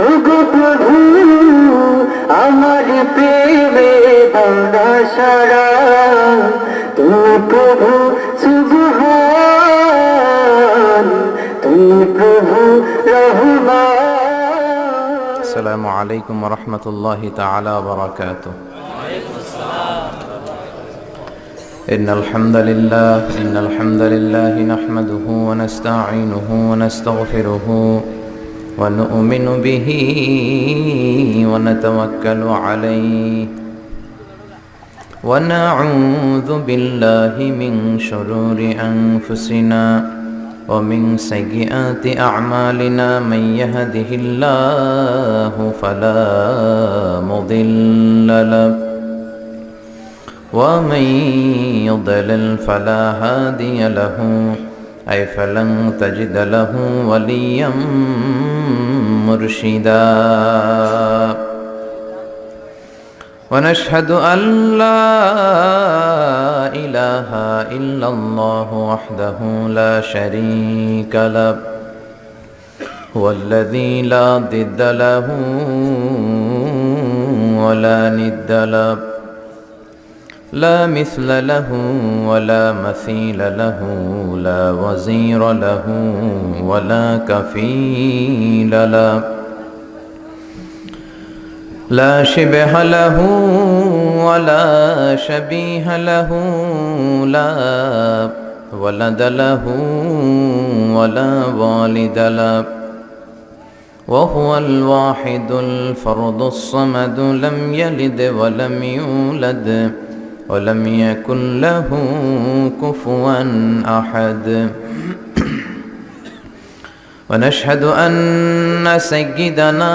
ওগো প্রভু আমার প্রেমে দানা সারা তুমি প্রভু সুবহান তুমি প্রভু রহমান। আসসালামু আলাইকুম ওয়া রাহমাতুল্লাহি তাআলা ওয়া বারাকাতুহু। ইন্নাল হামদালিল্লাহি নাহমাদুহু ওয়া নাস্তাঈনুহু ওয়া নাস্তাগফিরুহু ওয়া নু'মিনু বিহি ওয়া নাতাওয়াক্কালু আলাইহি ওয়া না'উযু বিল্লাহি মিন শুরুরি আনফুসিনা ومن سيئات أعمالنا من يهده الله فلا مضل له ومن يضلل فلا هادي له أي فلن تجد له وليا مرشدا ونشهد أن لا إله إلا الله وحده لا شريك له هو الذي لا ضد له ولا ند له لا مثل له ولا مثيل له لا وزير له ولا كفيل له لا شبه له ولا شبيه له لا ولد له ولا والد له وهو الواحد الفرد الصمد لم يلد ولم يولد ولم يكن له كفوا أحد ونشهد أن سيدنا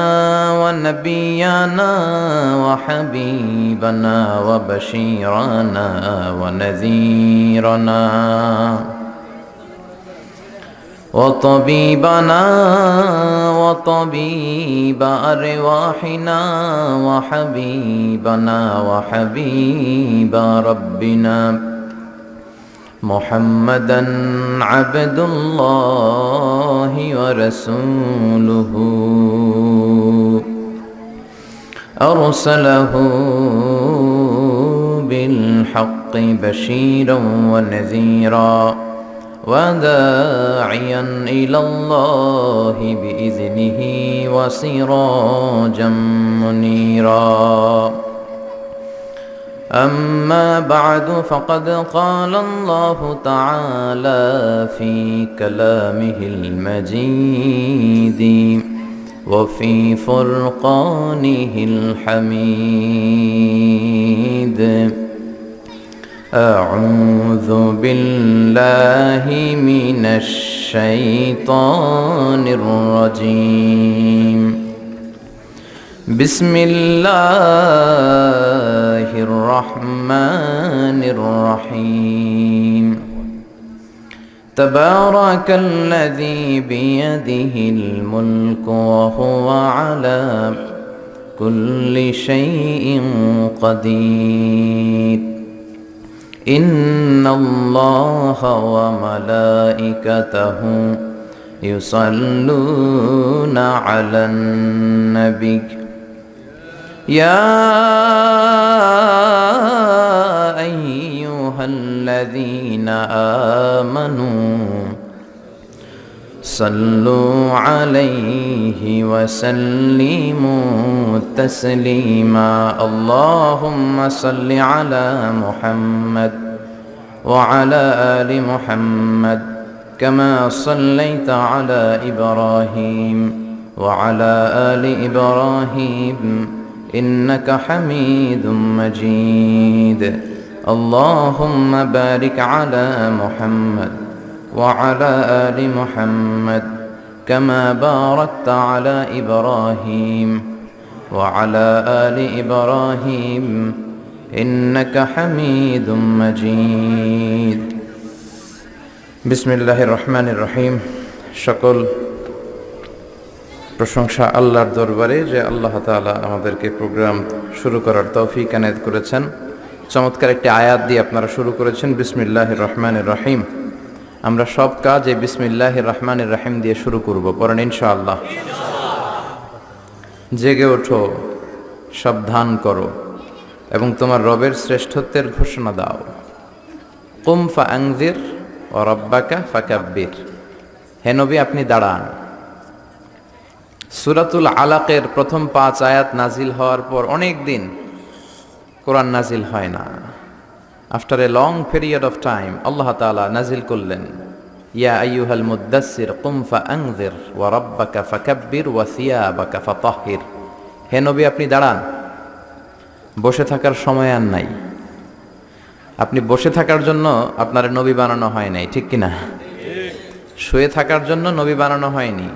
ونبينا وحبيبنا وبشيرنا ونذيرنا وطبيبنا وطبيب أرواحنا وحبيبنا وحبيب ربنا محمدًا عبد الله ورسوله أرسله بالحق بشيرا ونذيرا وداعيا إلى الله بإذنه وسراجا منيرا أما بعد فقد قال الله تعالى في كلامه المجيد وفي فرقانه الحميد أعوذ بالله من الشيطان الرجيم بسم الله الرحمن الرحيم تبارك الذي بيده الملك وهو على كل شيء قدير إن الله وملائكته يصلون على النبي يا أيها الذين آمنوا صلوا عليه وسلموا تسليما اللهم صل على محمد وعلى آل محمد كما صليت على إبراهيم وعلى آل إبراهيم إنك حميد مجيد اللهم بارك على محمد وعلى آل محمد كما باركت على إبراهيم وعلى آل إبراهيم إنك حميد مجيد বিসমিল্লাহির রহমানির রহিম। সকল প্রশংসা আল্লাহর দরবারে যে আল্লাহ তাআলা আমাদেরকে প্রোগ্রাম শুরু করার তৌফিক এনায়েত করেছেন। চমৎকার একটি আয়াত দিয়ে আপনারা শুরু করেছেন বিসমিল্লাহির রহমানির রহিম। আমরা সব কাজ এই বিসমিল্লাহির রহমানির রহিম দিয়ে শুরু করব, পড়েন ইনশাআল্লাহ। জেগে ওঠো, সাবধান করো এবং তোমার রবের শ্রেষ্ঠত্বের ঘোষণা দাও। কুম ফাআনজির ওয়া রাব্বাকা ফাকাব্বির। হে নবী, আপনি দাঁড়ান। সূরাতুল আলাকের প্রথম 5 আয়াত নাজিল হওয়ার পর অনেক দিন কোরআন নাজিল হয় না। After a long period of time আল্লাহ তাআলা নাজিল করলেন, ইয়া আইয়ুহাল মুদ্দাসসির কুম ফাআনজির ওয়া রাব্বাকা ফাকাব্বির ওয়া সিয়াবাকা ফাতাহহির। হে নবী, আপনি দাঁড়ান। বসে থাকার সময় আর নাই। আপনি বসে থাকার জন্য আপনার নবী বানানো হয় নাই, ঠিক কিনা? শুয়ে থাকার জন্য নবী বানানো হয়নি।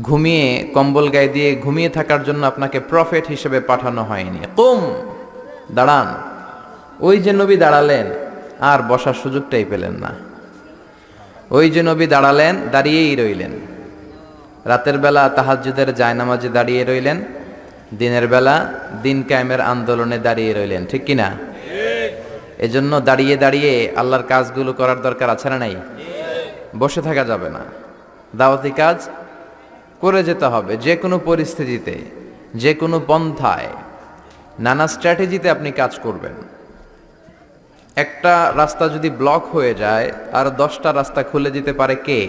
ঘুমিয়ে কম্বল গায়ে দিয়ে ঘুমিয়ে থাকার জন্য আপনাকে প্রফেট হিসেবে পাঠানো হয়নি। কুম, দাঁড়ান। ওই যে নবী দাঁড়ালেন আর বসার সুযোগটাই পেলেন না। ওই যে নবী দাঁড়ালেন, দাঁড়িয়েই রইলেন। রাতের বেলা তাহাজ্জুদের জায়নামাজে দাঁড়িয়ে রইলেন, দিনের বেলা দিন কায়েমের আন্দোলনে দাঁড়িয়ে রইলেন, ঠিক কিনা? এজন্য দাঁড়িয়ে দাঁড়িয়ে আল্লাহর কাজগুলো করার দরকার আছে না নাই? বসে থাকা যাবে না। দাওয়াতি কাজ করে যেতে হবে, যে কোনো পরিস্থিতিতে, যে কোনো পন্থায়, নানা স্ট্র্যাটেজিতে আপনি কাজ করবেন। একটা রাস্তা যদি ব্লক হয়ে যায় আর 10টা রাস্তা খুলে দিতে পারে কে?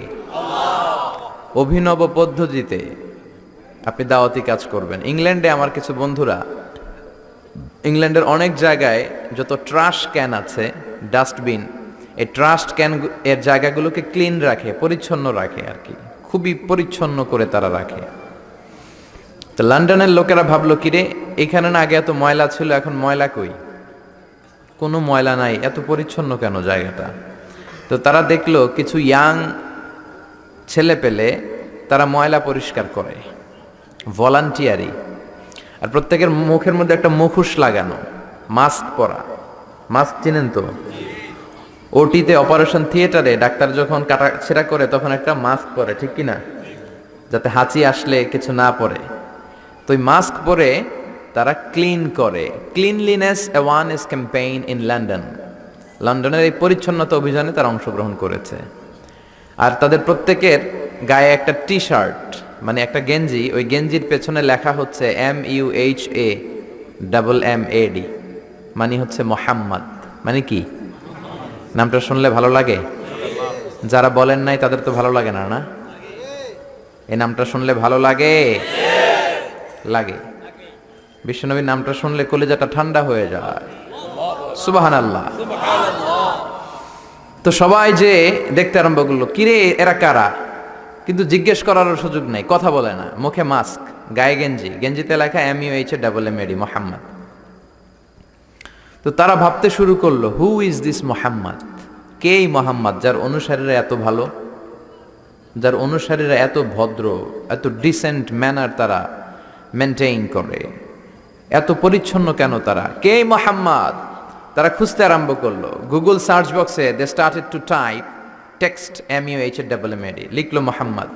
অভিনব পদ্ধতিতে আপনি দাওয়াতি কাজ করবেন। ইংল্যান্ডে আমার কিছু বন্ধুরা, ইংল্যান্ডের অনেক জায়গায় যত ট্রাশ ক্যান আছে, ডাস্টবিন, এই ট্রাশ ক্যান এর জায়গাগুলোকে ক্লিন রাখে, পরিচ্ছন্ন রাখে আর কি, খুবই পরিচ্ছন্ন করে তারা রাখে। তো লন্ডনের লোকেরা ভাবলো, কিরে এখানে না আগে এত ময়লা ছিল, এখন ময়লা কই? কোনো ময়লা নাই, এত পরিচ্ছন্ন কেন জায়গাটা? তো তারা দেখলো কিছু ইয়াং ছেলে পেলে তারা ময়লা পরিষ্কার করে, ভলান্টিয়ারি। আর প্রত্যেকের মুখের মধ্যে একটা মুখোশ লাগানো, মাস্ক পরা। মাস্ক চিনেন তো? ওটিতে, অপারেশন থিয়েটারে ডাক্তার যখন কাটা ছেঁড়া করে তখন একটা মাস্ক পরে, ঠিক কিনা? যাতে হাঁচি আসলে কিছু না পড়ে। তো ওই মাস্ক পরে তারা ক্লিন করে। Cleanliness awareness campaign in London. লন্ডনের এই পরিচ্ছন্নতা অভিযানে তারা অংশগ্রহণ করেছে। আর তাদের প্রত্যেকের গায়ে একটা টি শার্ট, মানে একটা গেঞ্জি, ওই গেঞ্জির পেছনে লেখা হচ্ছে MUHAMMAD, মানে হচ্ছে মোহাম্মদ। মানে কি? নামটা শুনলে ভালো লাগে? যারা বলেন নাই তাদের তো ভালো লাগে না, না? এই নামটা শুনলে ভালো লাগে? লাগে। বিশ্বনবীর নামটা শুনলে কলিজাটা ঠান্ডা হয়ে যায়। সুবহানাল্লাহ। তো সবাই যে দেখতে আরম্ভ করলো, কিরে এরা কারা? কিন্তু জিজ্ঞেস করারও সুযোগ নেই, কথা বলে না, মুখে মাস্ক, গায়ে গেঞ্জি, গেঞ্জিতে লেখা MUHAMMAD, মোহাম্মদ। তো তারা ভাবতে শুরু করলো, হু ইজ দিস মোহাম্মদ? কে এই মোহাম্মদ যার অনুসারীরা এত ভালো, যার অনুসারীরা এত ভদ্র, এত ডিসেন্ট ম্যানার তারা মেনটেইন করে, এত পরিচ্ছন্ন কেন তারা? কে এই মোহাম্মদ? তারা খুঁজতে আরম্ভ করলো। গুগল সার্চ বক্সে they started to type text MUHAMMAD, লিখলো মোহাম্মদ,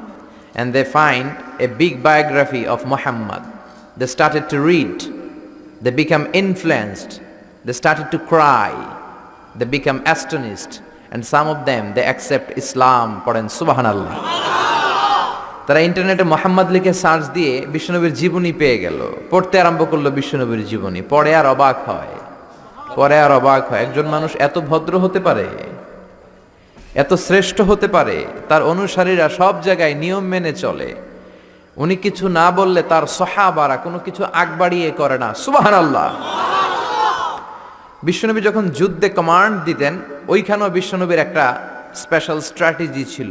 and they find a big biography of Muhammad. They started to read, they become influenced, they started to cry, they become astonished, and some of them they accept Islam. পড়েন সুবহানাল্লাহ। তারা ইন্টারনেটে মোহাম্মদ লিখে search দিয়ে বিশ্বনবীর জীবনী পেয়ে গেল, পড়তে আরম্ভ করলো বিশ্বনবীর জীবনী। পড়ে আর অবাক হয়, পড়ে আর অবাক হয়, একজন মানুষ এত ভদ্র হতে পারে, এত শ্রেষ্ঠ হতে পারে, তার অনুসারীরা সব জায়গায় নিয়ম মেনে চলে, উনি কিছু না বললে তার সাহাবারা কোনো কিছু আগ বাড়িয়ে করে না। সুবহানাল্লাহ। বিশ্বনবী যখন যুদ্ধে কমান্ড দিতেন, ওইখানেও বিশ্বনবীর একটা স্পেশাল স্ট্র্যাটেজি ছিল।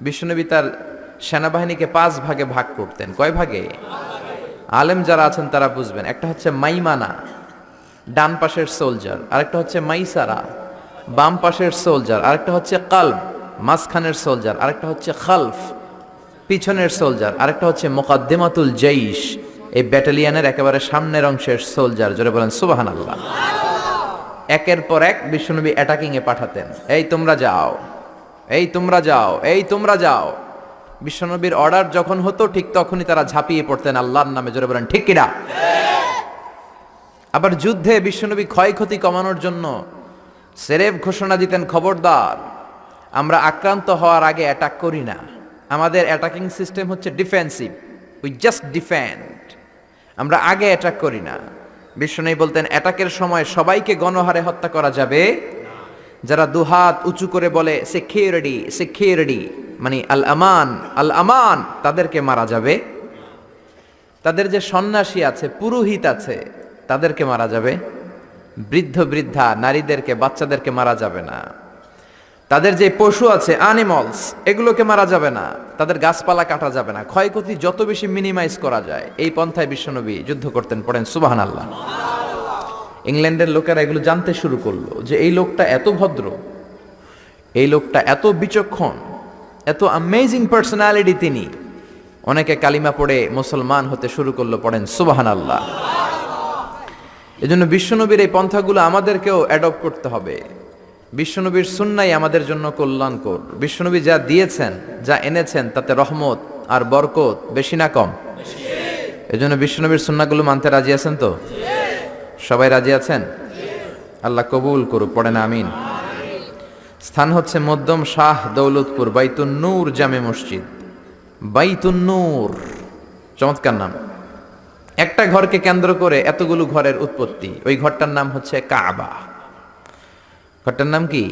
বিশ্বনবী তার সেনাবাহিনীকে 5 ভাগে ভাগ করতেন। কয় ভাগে? আলেম যারা আছেন তারা বুঝবেন। একটা হচ্ছে মাইমানা, ডান পাশের সোলজার, আরেকটা হচ্ছে মাইসারা, বাম পাশের সোলজার, আরেকটা হচ্ছে কলব, মাঝখানের সোলজার, আরেকটা হচ্ছে খালফ, পিছনের সোলজার, আরেকটা হচ্ছে মুকাদ্দিমাতুল জাইশ, এই ব্যাটালিয়নের একেবারে সামনের অংশের সোলজার। জোরে বলেন সুবহানাল্লাহ। একের পর এক বিশ্বনবী অ্যাটাকিং এ পাঠাতেন। এই তোমরা যাও, এই তোমরা যাও, এই তোমরা যাও। বিশ্বনবীর অর্ডার যখন হতো ঠিক তখনই তারা ঝাঁপিয়ে পড়তেন আল্লাহর নামে। জোরে বলেন ঠিক কিনা? আবার যুদ্ধে বিশ্বনবী ক্ষয়ক্ষতি কমানোর জন্য সেরেফ ঘোষণা দিতেন, খবরদার, আমরা আক্রান্ত হওয়ার আগে অ্যাটাক করি না। আমাদের অ্যাটাকিং সিস্টেম হচ্ছে ডিফেন্সিভ, উই জাস্ট ডিফেন্ড। আমরা আগে অ্যাটাক করি না। বিশ্বনবী বলতেন অ্যাটাকের সময় সবাইকে গণহারে হত্যা করা যাবে, যারা দুহাত উঁচু করে বলে সিকিউরিটি সিকিউরিটি মানে আল আমান আল আমান, তাদেরকে মারা যাবে। তাদের যে সন্ন্যাসী আছে, পুরোহিত আছে, তাদেরকে মারা যাবে। বৃদ্ধ বৃদ্ধা, নারীদেরকে, বাচ্চাদেরকে মারা যাবে না। তাদের যে পশু আছে, অ্যানিমালস, এগুলোকে মারা যাবে না। তাদের গাছপালা কাটা যাবে না। ক্ষয়ক্ষতি যত বেশি মিনিমাইজ করা যায়, এই পন্থায় বিশ্বনবী যুদ্ধ করতেন। পড়েন সুবহানাল্লাহ। ইংল্যান্ডের লোকেরা এগুলো জানতে শুরু করলো যে এই লোকটা এত ভদ্র, এই লোকটা এত বিচক্ষণ, এত অ্যামেজিং পার্সোনালিটি তিনি। অনেকে কালিমা পড়ে মুসলমান হতে শুরু করলো। পড়েন সুবহানাল্লাহ। এজন্য বিশ্বনবীর এই পন্থাগুলো আমাদেরকেও অ্যাডপ্ট করতে হবে। বিশ্বনবীর সুন্নাই আমাদের জন্য কল্যাণকর। বিশ্বনবী যা দিয়েছেন, যা এনেছেন, তাতে রহমত আর বরকত বেশি না কম? এজন্য বিশ্বনবীর সুন্নাগুলো মানতে রাজি আছেন তো? সবাই রাজি আছেন? আল্লাহ কবুল করুক। পড়েন আমিন। স্থান হচ্ছে মধ্যম শাহ দৌলতপুর, বাইতুন নূর জামে মসজিদ। বাইতুন নূর, চমৎকার নাম। একটা ঘরকে কেন্দ্র করে এতগুলো ঘরের উৎপত্তি। ওই ঘরটার নাম হচ্ছে কাবা। ঘরটার নাম কি?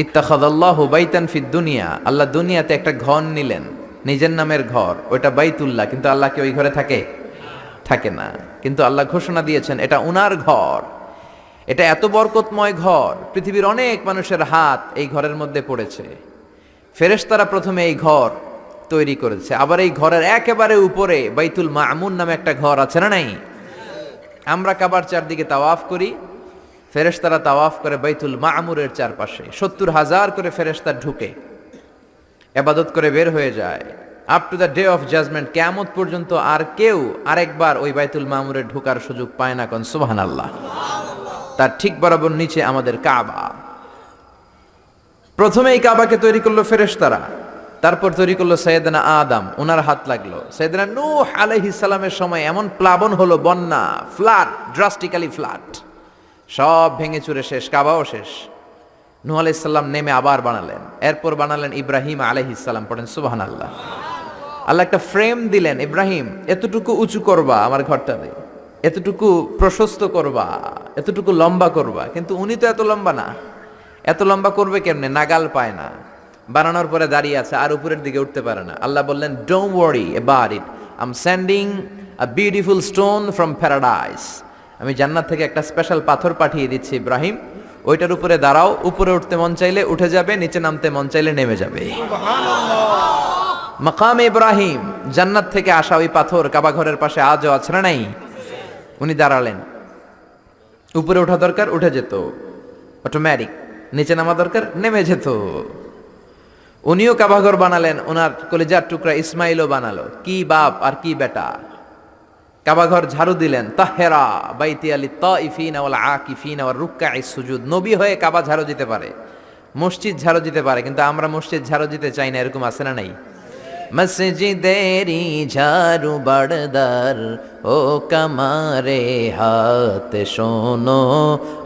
ইত্তাখাযাল্লাহু বাইতান ফিদ দুনিয়া। আল্লাহ দুনিয়াতে একটা ঘর নিলেন, নিজের নামের ঘর, ওইটা বাইতুল্লাহ। কিন্তু আল্লাহ কি ওই ঘরে থাকে? থাকে না। কিন্তু আল্লাহ ঘোষণা দিয়েছেন এটা উনার ঘর। এটা এত বরকতময় ঘর, পৃথিবীর অনেক মানুষের হাত এই ঘরের মধ্যে পড়েছে। ফেরেশতারা প্রথমে এই ঘর তৈরি করেছে। আবার এই ঘরের একেবারে উপরে বাইতুল মামুন নামে একটা ঘর আছে না নাই? আমরা কাবার চারদিকে তাওয়াফ করি, ফেরেশতারা তাওয়াফ করে বাইতুল মামুরের চারপাশে। 70,000 করে ফেরেশতা ঢুকে ইবাদত করে বের হয়ে যায়। Up to the day of judgement, কিয়ামত পর্যন্ত আর কেউ আরেকবার ওই বাইতুল মামুরে ঢোকার সুযোগ পায় না। কোন সুবহানাল্লাহ। তার ঠিক বরাবর নিচে আমাদের কাবা। প্রথমে এই কাবাকে তৈরি করলো ফেরেশতারা, তারপর তৈরি করলো সাইয়েদনা আদম, ওনার হাত লাগলো। সাইয়েদনা নূহ আলাইহিস সালামের সময় এমন প্লাবন হলো, বন্যা, ফ্লাড, ড্রাস্টিক্যালি ফ্লাড, সব ভেঙে চুরে শেষ, কাবাও শেষ। নূহ আলাইহিস সালাম নেমে আবার বানালেন। এরপর বানালেন ইব্রাহিম আলাইহিস সালাম। পড়েন সুবহানাল্লাহ। আল্লাহ একটা ফ্রেম দিলেন, ইব্রাহিম এতটুকু উঁচু করবা আমার ঘরটাতে, এতটুকু প্রশস্ত করবা, এতটুকু লম্বা করবা। কিন্তু উনি তো এত লম্বা না। এত লম্বা করবে কেমনে? নাগাল পায় না। বানানোর পরে দাঁড়িয়ে আছে, আর উপরের দিকে উঠতে পারে না। আল্লাহ বললেন don't worry about it, I am sending a beautiful stone from paradise. আমি জান্নাত থেকে একটা স্পেশাল পাথর পাঠিয়ে দিচ্ছি ইব্রাহিম, ওইটার উপরে দাঁড়াও। উপরে উঠতে মন চাইলে উঠে যাবে, নিচে নামতে মন চাইলে নেমে যাবে। মাকাম ইব্রাহিম, জান্নাত থেকে আসা ওই পাথর কাবা ঘরের পাশে আজও আছে না নাই? উনি দাঁড়ালেন। উপরে ওঠা দরকার, উঠে যেত অটোমেটিক। নিচে নামা দরকার, নেমে যেত। উনিও কাবাঘর বানালেন, ওনার কলিজার টুকরা ইসমাইলও বানালো। কি বাপ আর কি বেটা! কাবাঘর ঝাড়ু দিলেন, তাহেরা বাইতি আলি তাইফিনা ওয়াল আকিফিনা ওয়ার রুকআইস সুজুদ। নবী হয়ে কাবা ঝাড়ু দিতে পারে, মসজিদ ঝাড়ু দিতে পারে, কিন্তু আমরা মসজিদ ঝাড়ু দিতে চাই না। এরকম আছে না নাই? মসজিদেরি ঝাড়ু বাড়দার ও কামারে হাত, শোনো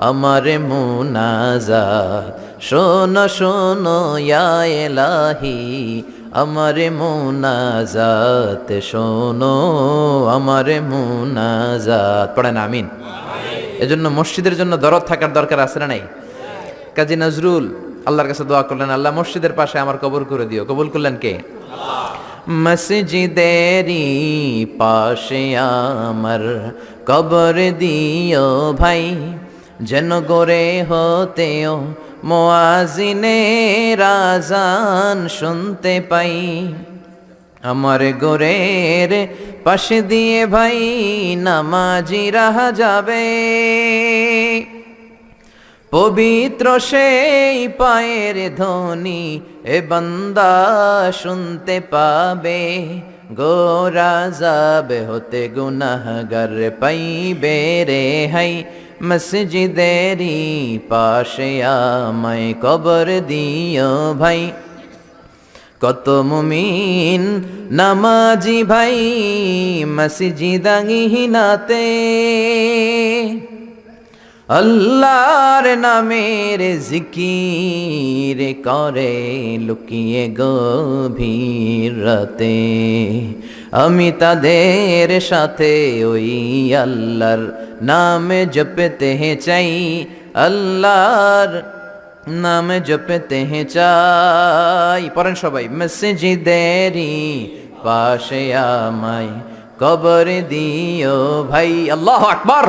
আমার মুনাজাত, শোনো শোনো ইয়া ইলাহি আমার মুনাজাত, শোনো আমার মুনাজাত। পড়েন আমিন। এজন্য মসজিদের জন্য দরদ থাকার দরকার আছে না নাই? কাজী নজরুল আল্লাহর কাছে দোয়া করলেন, আল্লাহ মসজিদের পাশে আমার কবর করে দিও। কবুল করলেন কে? মসজিদেরি পাশে আমার কবর দিও ভাই, যেন গড়ে হতেও মুয়াজ্জিনের আযান শুনতে পাই। আমার গোরের পাশে দিয়ে ভাই নামাজিরা যাবে, পবিত্র সেই পায়ের ধ্বনি এ বান্দা শুনতে পাবে। গোরা যাবে হতে গুনাহগার পাইবে রে হাই, মসজিদেরি পাশে আমায় কবর দিও ভাই। কত মুমিন নামাজি ভাই মসজিদাঙ্গিনাতে, আল্লাহর নামের জিকির করে লুকিয়ে গভীর রাতে, আমি তাদের সাথে ওই আল্লাহর নামে জপতে চাই, আল্লাহর নামে জপতে চাই। পড়েন সবাই, মসজিদেরি পাশে আমায় কবর দিও ভাই। আল্লাহু আকবার।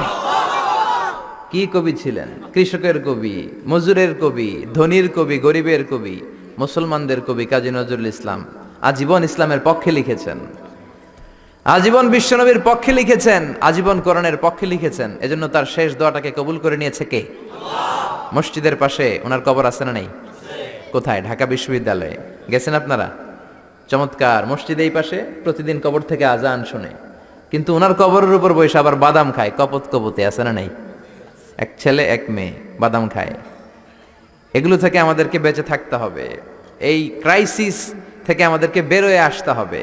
কি কবি ছিলেন? কৃষকের কবি, মজুরের কবি, ধনীর কবি, গরিবের কবি, মুসলমানদের কবি কাজী নজরুল ইসলাম আজীবন ইসলামের পক্ষে লিখেছেন, আজীবন বিশ্বনবীর পক্ষে লিখেছেন, আজীবন কোরআনের পক্ষে লিখেছেন। এজন্য তার শেষ দোয়াটাকে কবুল করে নিয়েছে কে? মসজিদের পাশে ওনার কবর আছে না নাই? কোথায়? ঢাকা বিশ্ববিদ্যালয়ে। গেছেন আপনারা? চমৎকার। মসজিদ এই পাশে, প্রতিদিন কবর থেকে আজান শুনে, কিন্তু ওনার কবরের উপর বসে আবার বাদাম খায়। কপত কপতে আছে না নাই? এক ছেলে এক মেয়ে বাদাম খায়। এগুলো থেকে আমাদেরকে বেঁচে থাকতে হবে। এই ক্রাইসিস থেকে আমাদেরকে বেরোয় আসতে হবে।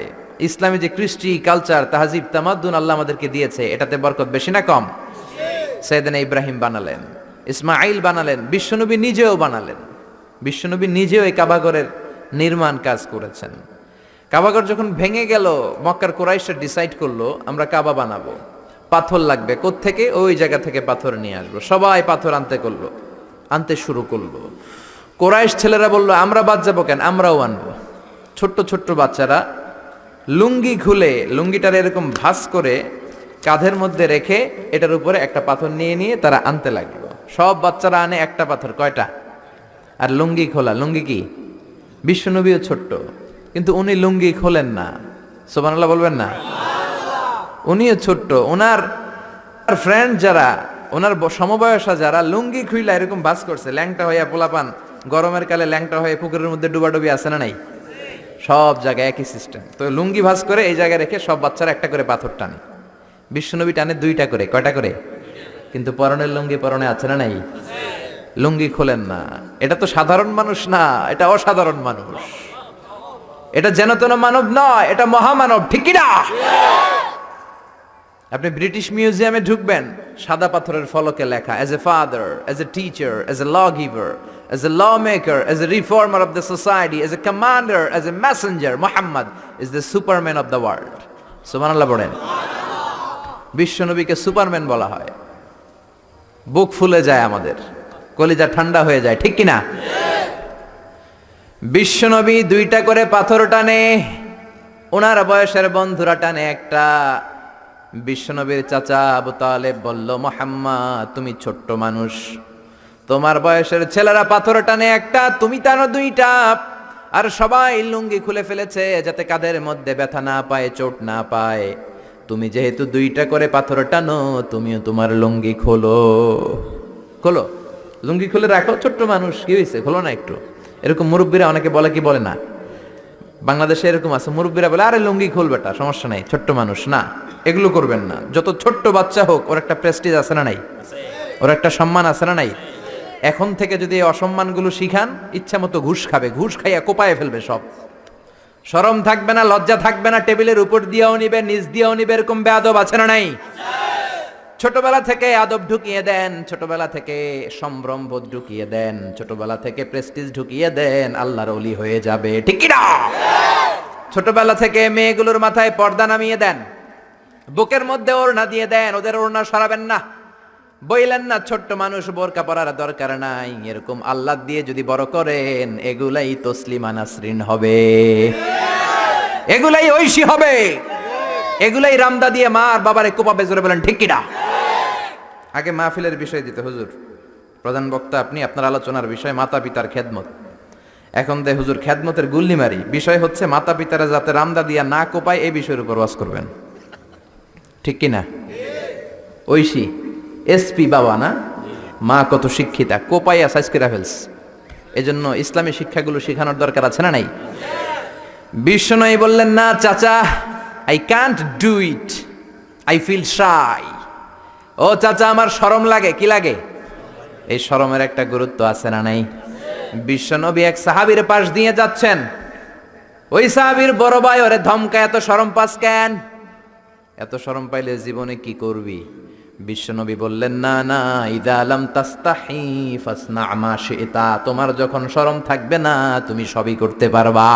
ইসলামী যে কৃষ্টি কালচার, তাহজিব, তামাদ্দুন আল্লাহ আমাদেরকে দিয়েছে, এটাতে বরকত বেশি না কম? সৈয়দনা ইব্রাহিম বানালেন, ইসমাইল বানালেন, বিশ্বনবী নিজেও বানালেন। বিশ্বনবী নিজেও এই কাবাগরের নির্মাণ কাজ করেছেন। কাবাগর যখন ভেঙে গেল, মক্কার কুরাইশরা ডিসাইড করলো আমরা কাবা বানাবো। পাথর লাগবে, কোত্থেকে? ওই জায়গা থেকে পাথর নিয়ে আসবো। সবাই পাথর আনতে শুরু করলো। কুরাইশ ছেলেরা বললো আমরা বাদ যাবো কেন, আমরাও আনবো। ছোট্ট ছোট্ট বাচ্চারা লুঙ্গি খুলে, লুঙ্গিটার এরকম ভাঁজ করে কাঁধের মধ্যে রেখে এটার উপরে একটা পাথর নিয়ে নিয়ে তারা আনতে লাগলো। সব বাচ্চারা আনে একটা পাথর। কয়টা? আর লুঙ্গি খোলা। লুঙ্গি কি? বিশ্বনবীও ছোট্ট, কিন্তু উনি লুঙ্গি খোলেন না। সুবহানাল্লাহ বলবেন না? উনিও ছোট্ট। ওনার ফ্রেন্ড যারা, ওনার সমবয়সা যারা লুঙ্গি খুইলা এরকম ভাঁজ করছে, ল্যাংটা হইয়া পোলাপান গরমের কালে ল্যাংটা হয়ে পুকুরের মধ্যে ডুবাডুবি আছে না নাই? সব জায়গায় একই সিস্টেম। তো লুঙ্গি ভাঁজ করে এই জায়গায় রেখে সব বাচ্চারা একটা করে পাথর টানে। বিশ্বনবী টানে দুইটা করে। কয়টা করে? কিন্তু পরনের লুঙ্গি পরনে আছে না নাই? লুঙ্গি খোলেন না। এটা তো সাধারণ মানুষ না, এটা অসাধারণ মানুষ। এটা যেন তেন মানব নয়, এটা মহামানব। ঠিক কি না? আপনি ব্রিটিশ মিউজিয়ামে ঢুকবেন, সাদা পাথরের ফলকে লেখা, as a father, as a teacher, as a law giver, as a law maker, as a reformer of the society, as a commander, as a messenger, Mohammad is the superman of the world. সুবহানাল্লাহ পড়েন। বিশ্বনবীকে Superman বলা হয়। বুক ফুলে যায় আমাদের, কলিজা ঠান্ডা হয়ে যায়। ঠিক কিনা? বিশ্বনবী দুইটা করে পাথর টানে, ওনার বয়সের বন্ধুরা টানে একটা। বিশ্বনবীর চাচা আবু তালেব বলল, মুহাম্মদ তুমি ছোট্ট মানুষ, তোমার বয়সের ছেলেরা পাথর টানে একটা, তুমি টানো দুইটা। আর সবাই লুঙ্গি খুলে ফেলেছে যাতে কাঁধের মধ্যে ব্যথা না পায়, চোট না পায়। তুমি যেহেতু দুইটা করে পাথর টানো, তুমিও তোমার লুঙ্গি খোলো। খোলো, লুঙ্গি খুলে রাখো। ছোট্ট মানুষ, কি হয়েছে, খোলো না একটু। এরকম মুরব্বীরা অনেকে বলে, কি বলে না? বাংলাদেশে এরকম আছে, মুরব্বীরা বলে আরে লুঙ্গি খুল বেটা, সমস্যা নাই, ছোট্ট মানুষ না। এগুলো করবেন না। যত ছোট্ট বাচ্চা হোক, ওর একটা প্রেস্টিজ আছে না নাই? ওর একটা সম্মান আছে না নাই? এখন থেকে যদি এই অসম্মানগুলো শিখান, ইচ্ছা মতো ঘুষ খাবে, ঘুষ খাইয়া কোপায় ফেলবে সব। শরম থাকবে না, লজ্জা থাকবে না, টেবিলের উপর দিয়েও নিবে, নিচ দিয়েও নিবে। এরকম বেয়াদব আছে না নাই? ছোটবেলা থেকে আদব ঢুকিয়ে দেন, ছোটবেলা থেকে সম্ভ্রম বোধ ঢুকিয়ে দেন, ছোটবেলা থেকে প্রেস্টিজ ঢুকিয়ে দেন, আল্লাহর ওলি হয়ে যাবে। ঠিক কি না? ছোটবেলা থেকে মেয়েগুলোর মাথায় পর্দা নামিয়ে দেন, বুকের মধ্যে ওড়না দিয়ে দেন, ওদের ওড়না সরাবেন না। বইলেন না ছোট্ট মানুষ, বোরকা পরার দরকার নাই। এরকম আল্লাহ দিয়ে যদি বড় করেন, এগুলাই তসলিমা নাসরিন হবে, এগুলাই ঐশী হবে, এগুলাই রামদা দিয়ে মা আর বাবারে কোপাবে। জোরে বলেন ঠিক কি না? আগে মাহফিলের বিষয় দিতে হুজুর, প্রধান বক্তা আপনি, আপনার আলোচনার বিষয় মাতা পিতার খেদমত। এখন দে হুজুর খেদমতের গুল্লি মারি। বিষয় হচ্ছে মাতা পিতারা যাতে রামদা দিয়া না কোপায়, এই বিষয়ের উপর ওয়াজ করবেন। ঠিক কি না? ঐশী এসপি বাবা না, মা কত শিক্ষিতা, কোপাইয়া সাইজ করে ফেলস। এজন্য ইসলামী শিক্ষাগুলো শেখানোর দরকার আছে না নাই? বিশ্বনবী বললেন না চাচা, I can't do it, I feel shy. ও চাচা আমার শরম লাগে। কি লাগে? এই শরমের একটা গুরুত্ব আছে না নাই? বিশ্বনবী এক সাহাবীর পাশ দিয়ে যাচ্ছেন, ওই সাহাবীর বড় ভাই ওরে ধমকা, এত শরম পাস কেন? এত শরম পাইলে জীবনে কি করবি? বিশ্বনবী বললেন, না না, ইযা লাম তাস্তাহি ফাসনা মা শি'তা, তোমার যখন শরম থাকবে না তুমি সবই করতে পারবা।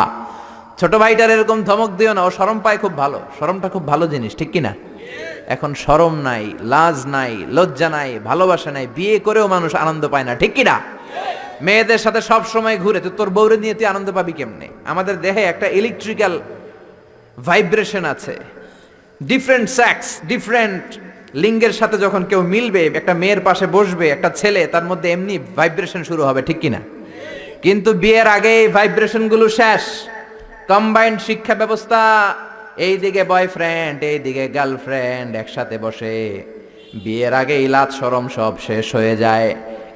ছোট ভাইটার এরকম ধমক দিও না, ও শরম পায় খুব ভালো, শরমটা খুব ভালো জিনিস, ঠিক কি না? এখন শরম নাই, লাজ নাই, লজ্জা নাই, ভালোবাসা নাই, বিয়ে করেও মানুষ আনন্দ পায় না, ঠিক কি না? মেয়েদের সাথে সব সময় ঘুরে, তো তোর বউরে নিয়ে তুই আনন্দ পাবি কেমনে? আমাদের দেহে একটা ইলেকট্রিক্যাল ভাইব্রেশন আছে। ডিফারেন্ট সেক্স, ডিফারেন্ট লিঙ্গের সাথে যখন কেউ মিলবে, একটা মেয়ের পাশে বসবে একটা ছেলে, তার মধ্যে এমনি ভাইব্রেশন শুরু হবে, ঠিক কি না? কিন্তু বিয়ের আগে এই ভাইব্রেশনগুলো শেষ। কম্বাইন্ড শিক্ষা ব্যবস্থা, এইদিকে বয়ফ্রেন্ড এইদিকে গার্লফ্রেন্ড একসাথে বসে, বিয়ের আগে লাজ শরম সব শেষ হয়ে যায়।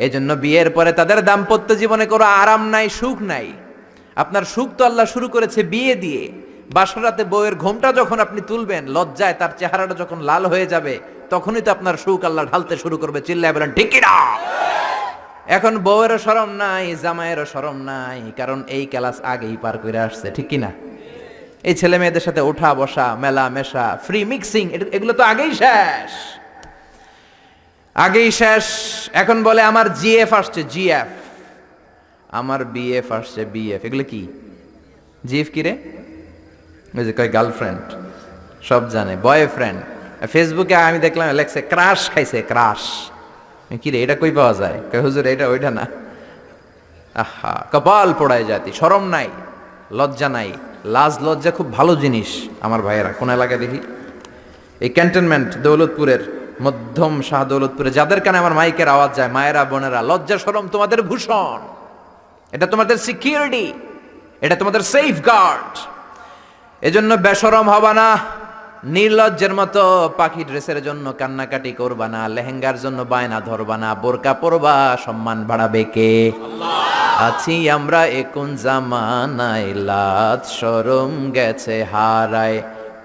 এজন্য বিয়ের পরে তাদের দাম্পত্য জীবনে কোনো আরাম নাই, সুখ নাই। আপনার সুখ তো আল্লাহ শুরু করেছে বিয়ে দিয়ে। বাসর রাতে বউয়ের ঘোমটা যখন আপনি তুলবেন, লজ্জায় তার চেহারাটা যখন লাল হয়ে যাবে, তখনই তো আপনার সুখ আল্লাহ ঢালতে শুরু করবে। চিল্লায় বলেন ঠিক কি না? এখন বউয়েরও শরম নাই, জামাইয়েরও শরম নাই, কারণ এই ক্লাস আগেই পার করে আসছে, ঠিক কি না? এই ছেলে মেয়েদের সাথে ওঠা বসা, মেলা মেশা, ফ্রি মিক্সিং, এগুলো তো আগেই শেষ, আগেই শেষ। এখন বলে আমার জিএফ আসছে, জিএফ, আমার বিএফ আসছে, বিএফ। এগুলো কি? জিএফ কি রে? ওই যে কয় গার্লফ্রেন্ড, সব জানে। বয়ফ্রেন্ড, ফেসবুকে আমি দেখলাম লেখছে ক্রাশ খাইছে, ক্রাশ। কি রে, এটা কই পাওয়া যায়? কয় হুজুর এটা ওইটা না। আহা, কপাল পোড়ায় জাতি, শরম নাই, লজ্জা নাই। লাজ লজ্জা খুব ভালো জিনিস আমার ভাইয়েরা। কোন এলাকায় দেখি? এই ক্যান্টনমেন্ট দৌলতপুরের, মধ্যম শাহ দৌলতপুরে, যাদের কানে আমার মাইকের আওয়াজ যায়, মায়েরা বোনেরা, লজ্জা শরম তোমাদের ভূষণ, এটা তোমাদের সিকিউরিটি, এটা তোমাদের সেফ গার্ড। এজন্য বেশরম হবা না, নির্লজ্জের মতো পাখি ড্রেসের জন্য কান্নাকাটি করবা না, লেহেঙ্গার জন্য বায়না ধরবা না, বোরকা পরবা, সম্মান বাড়াবে কে? আছি আমরা এখন জামানায়, লাজ শরম গেছে হারায়,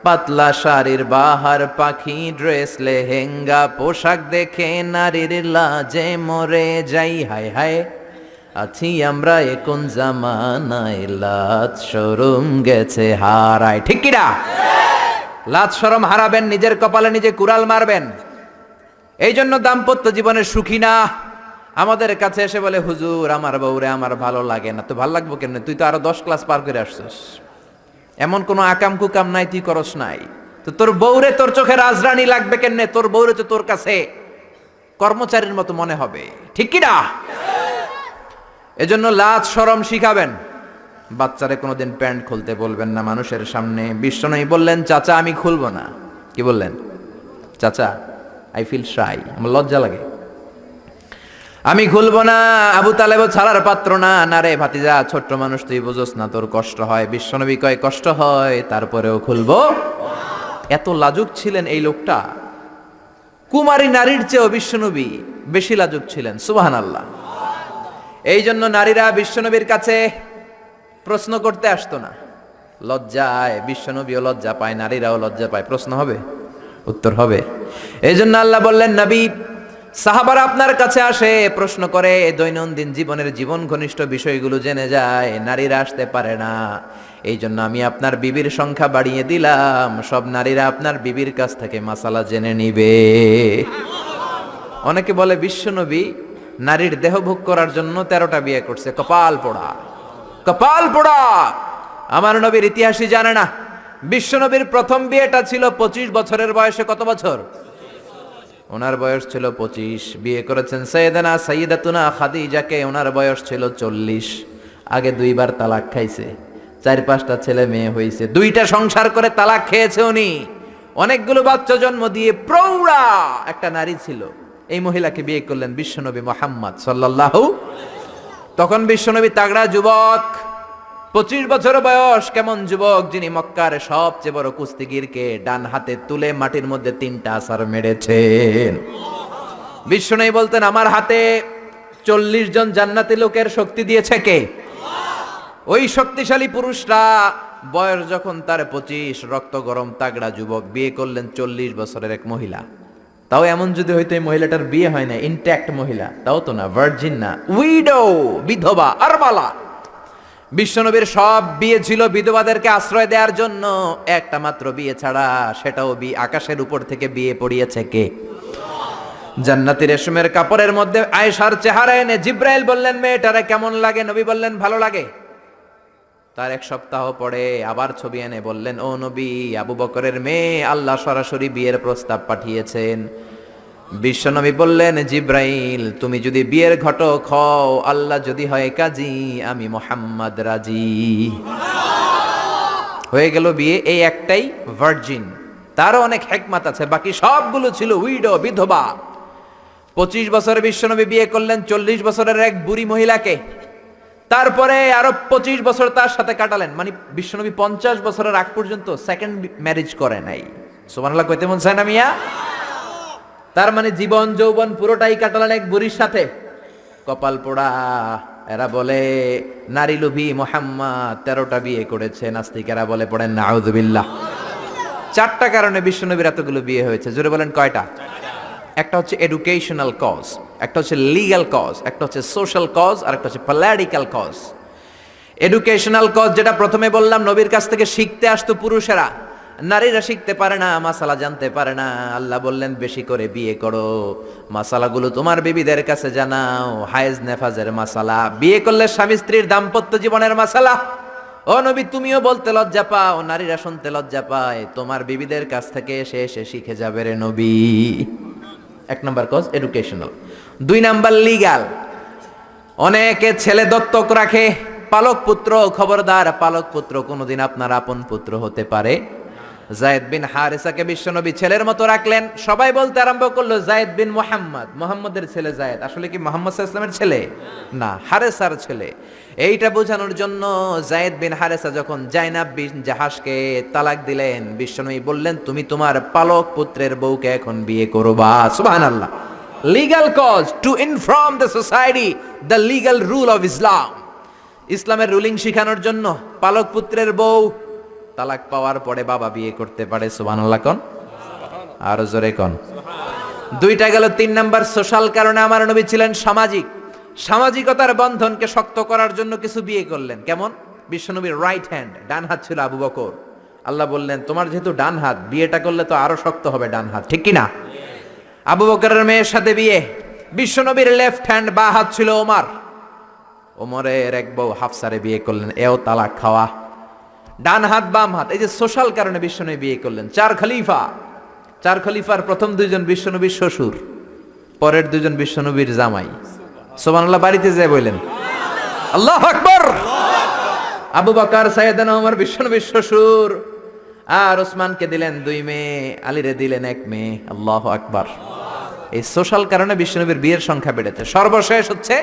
পাতলা শাড়ির বাহার, পাখি ড্রেস, লেহেঙ্গা পোশাক দেখে নারীর লাজে মরে যাই, হায় হায়। আছি আমরা এখন জামানায়, লাজ শরম গেছে হারায়, ঠিক কি না? লাজ শরম হারাবেন, নিজের কপালে নিজে কুড়াল মারবেন। এই জন্য দাম্পত্য জীবনে সুখী না। আমাদের কাছে এসে বলে, হুজুর আমার বউরে আমার ভালো লাগে না। তো ভালো লাগবো কেন? তুই তো আরো 10 ক্লাস পার করে আসছিস, এমন কোনো আকাম কুকাম নাই, তুই করস নাই। তো তোর বউরে তোর চোখে রাজরানী লাগবে কেন? তোর বউরে তো তোর কাছে কর্মচারীর মতো মনে হবে, ঠিক কি না? এজন্য লাজ শরম শিখাবেন। বাচ্চারে কোনোদিন প্যান্ট খুলতে বলবেন না মানুষের সামনে। বিশ্বনবী বললেন, চাচা আমি খুলবো না। কি বললেন? চাচা আই ফিল শাই, আমার লজ্জা লাগে, আমি খুলবো না। আবু তালেবও ছাড়ার পাত্র না। না রে ভাতিজা, ছোট্ট মানুষ, তুই বুঝোস না, তোর কষ্ট হয়। বিশ্বনবী কয় কষ্ট হয়, তারপরেও খুলবো। এত লাজুক ছিলেন এই লোকটা, কুমারী নারীর চেয়েও বিশ্বনবী বেশি লাজুক ছিলেন। সুবহানাল্লাহ। এই জন্য নারীরা বিশ্বনবীর কাছে প্রশ্ন করতে আসতো না, লজ্জায়। বিশ্বনবীও লজ্জা পায়, নারীরাও লজ্জা পায়। প্রশ্ন হবে, উত্তর হবে। এই জন্য আল্লাহ বললেন, নবী সাহাবারা আপনার কাছে আসে, প্রশ্ন করে, দৈনন্দিন জীবনের জীবন ঘনিষ্ঠ বিষয়গুলো জেনে যায়, নারীরা আসতে পারে না। এই জন্য আমি আপনার বিবির সংখ্যা বাড়িয়ে দিলাম, সব নারীরা আপনার বিবির কাছ থেকে মাসালা জেনে নিবে। অনেকে বলে বিশ্বনবী নারীর দেহ ভোগ করার জন্য 13টা বিয়ে করছে। কপাল পোড়া, কপাল পোড়া। আমার নবীর ইতিহাসই জানে না। বিশ্বনবীর প্রথম বিয়েটা ছিল 25 বছরের বয়সে। কত বছর? ওনার বয়স ছিল 25। বিয়ে করেছেন সাইয়্যিদাতুনা খাদিজাকে, ওনার বয়স ছিল 40। আগে 2বার তালাক খাইছে, 4-5টা ছেলে মেয়ে হয়েছে, 2টা সংসার করে তালাক খেয়েছে উনি। অনেকগুলো বাচ্চা জন্ম দিয়ে প্রৌঢ়া একটা নারী ছিল। এই মহিলাকে বিয়ে করলেন বিশ্বনবী মুহাম্মদ সাল্লাল্লাহু। তখন বিশ্বনবী তাগড়া যুবক, 25 বছর বয়স। কেমন যুবক? যিনি মক্কার সবচেয়ে বড় কুস্তিগিরকে ডান হাতে তুলে মাটির মধ্যে 3টা আছার মেরেছেন। বিশ্বনবী বলতেন, আমার হাতে 40 জন জান্নাতি লোকের শক্তি দিয়েছে কে? ওই শক্তিশালী পুরুষরা বয়স যখন তার 25, রক্ত গরম তাগড়া যুবক বিয়ে করলেন 40 বছরের এক মহিলা। তাও এমন যদি হইতো এই মহিলাটার বিয়ে হয় না, ইনট্যাক্ট মহিলা, তাও তো না, ভার্জিন না, উইডো, বিধবা, আরমালা। বিশ্বনবীর সব বিয়ে ছিল বিধবাদেরকে আশ্রয় দেওয়ার জন্য। একটা মাত্র বিয়ে ছাড়া, সেটাও আকাশের উপর থেকে বিয়ে পড়িয়েছে কে? জান্নাতি রেশমের কাপড়ের মধ্যে আয়েশার চেহারা এনে জিব্রাইল বললেন মেয়েটারে কেমন লাগে, নবী বললেন ভালো লাগে। তার এক সপ্তাহ পরে আবার ছবি এনে বললেন, ও নবী, আবু বকরের মেয়ে, আল্লাহ সরাসরি বিয়ের প্রস্তাব পাঠিয়েছেন। বিশ্বনবী বললেন, জিব্রাইল তুমি যদি বিয়ের ঘটক হও, আল্লাহ যদি হয় কাজী, আমি মুহাম্মদ রাজি। হয়ে গেল বিয়ে। এই একটাই ভার্জিন, তারও অনেক হিকমত আছে, বাকি সবগুলো ছিল উইডো, বিধবা। 25 বছরে বিশ্বনবী বিয়ে করলেন 40 বছরের এক বুড়ি মহিলাকে, তারপরে আরো 25 বছর তার সাথে কাটালেন। মানে বিশ্বনবী 50 বছরের আগ পর্যন্ত সেকেন্ড ম্যারেজ করে নাই। সুবহানাল্লাহ কইতে মন চায় না মিয়া? তার মানে জীবন যৌবন পুরোটাই কাটালেন এক বুড়ির সাথে। কপাল পোড়া। এরা বলে নারী লোভী মুহাম্মদ 13টা বিয়ে করেছে, নাস্তিকেরা বলে পড়েন নাউযুবিল্লাহ। 4টা কারণে বিশ্বনবীর এতগুলো বিয়ে হয়েছে। জোরে বলেন কয়টা? একটা হচ্ছে এডুকেশনাল কজ, একটা হচ্ছে লিগ্যাল কজ, একটা হচ্ছে সোশ্যাল কজ, আর একটা হচ্ছে পলিটিক্যাল কজ। এডুকেশনাল কজ যেটা প্রথমে বললাম, নবীর কাছ থেকে শিখতে আসতো পুরুষেরা, নারীরা শিখতে পারে না, মাসালা জানতে পারে না। আল্লাহ বললেন বেশি করে বিয়ে করো, মাসালাগুলো তোমার বিবিদের কাছে জানাও, হায়েজ নেফাজের মাসালা, বিয়ে করলে স্বামী স্ত্রীর দাম্পত্য জীবনের মাসালা। ও নবী, তুমিও বলতে লজ্জা পাও, নারীরা শুনতে লজ্জা পায়, তোমার বিবিদের কাছ থেকে এসে এসে শিখে যাবে রে নবী। 1 number cause educational. 2 number legal. অনেকে ছেলে দত্তক রাখে, পালক পুত্র। খবরদার, পালক পুত্র কোনোদিন আপনার আপন পুত্র হতে পারে। যায়েদ বিন হারেসাকে বিশ্বনবী ছেলের মতো রাখলেন। সবাই বলতে আরম্ভ করলো যায়েদ বিন মুহাম্মদ, মুহাম্মদের ছেলে যায়েদ। আসলে কি মুহাম্মদ সাল্লাল্লাহু আলাইহি ওয়াসাল্লামের ছেলে না, হারেসার ছেলে। এইটা বোঝানোর জন্য যায়েদ বিন হারেসা যখন জাইনাব বিন জাহাশকে তালাক দিলেন, বিশ্বনবী বললেন তুমি তোমার পালক পুত্রের বউকে এখন বিয়ে করবা। সুবহানাল্লাহ। Legal cause to inform the society the legal rule of Islam. ইসলামের রুলিং শিখানোর জন্য পালক পুত্রের বউ তালাক পাওয়ার পরে বাবা বিয়ে করতে পারে। সুবহানাল্লাহ কোন? আর জোরে কোন? 2টা গেল। 3 নাম্বার সোশ্যাল কারণে আমার নবী ছিলেন সামাজিক। সামাজিকতার বন্ধনকে শক্ত করার জন্য কিছু বিয়ে করলেন। কেমন? বিশ্বনবীর রাইট হ্যান্ড, ডান হাত ছিল আবু বকর। আল্লাহ বললেন তোমার যেহেতু ডান হাত, বিয়েটা করলে তো আরো শক্ত হবে ডান হাত, ঠিক কি না? আবু বকরের মেয়ের সাথে বিয়ে। বিশ্বনবীর লেফট হ্যান্ড, বা হাত ছিল ওমর। ওমরের এক বউ হাফসারে বিয়ে করলেন, এও তালাক খাওয়া। ডান হাত বাম হাত, এই যে সোশ্যাল কারণে বিশ্বনবী বিয়ে করলেন। 4 খলিফা। 4 খলিফার প্রথম 2 জন বিশ্বনবীর শ্বশুর, পরের 2 জন বিশ্বনবীর জামাই। সুবহানাল্লাহ। বাড়িতে যায় বললেন আল্লাহু আকবার। আবু বকর সাইয়েদনা ওমর বিশ্বনবীর শ্বশুর, আর ওসমানকে দিলেন 2 মেয়ে, আলীরে দিলেন 1 মেয়ে। আল্লাহু আকবার। এই সোশ্যাল কারণে বিশ্বনবীর বিয়ের সংখ্যা বেড়েছে। সর্বশেষ হচ্ছে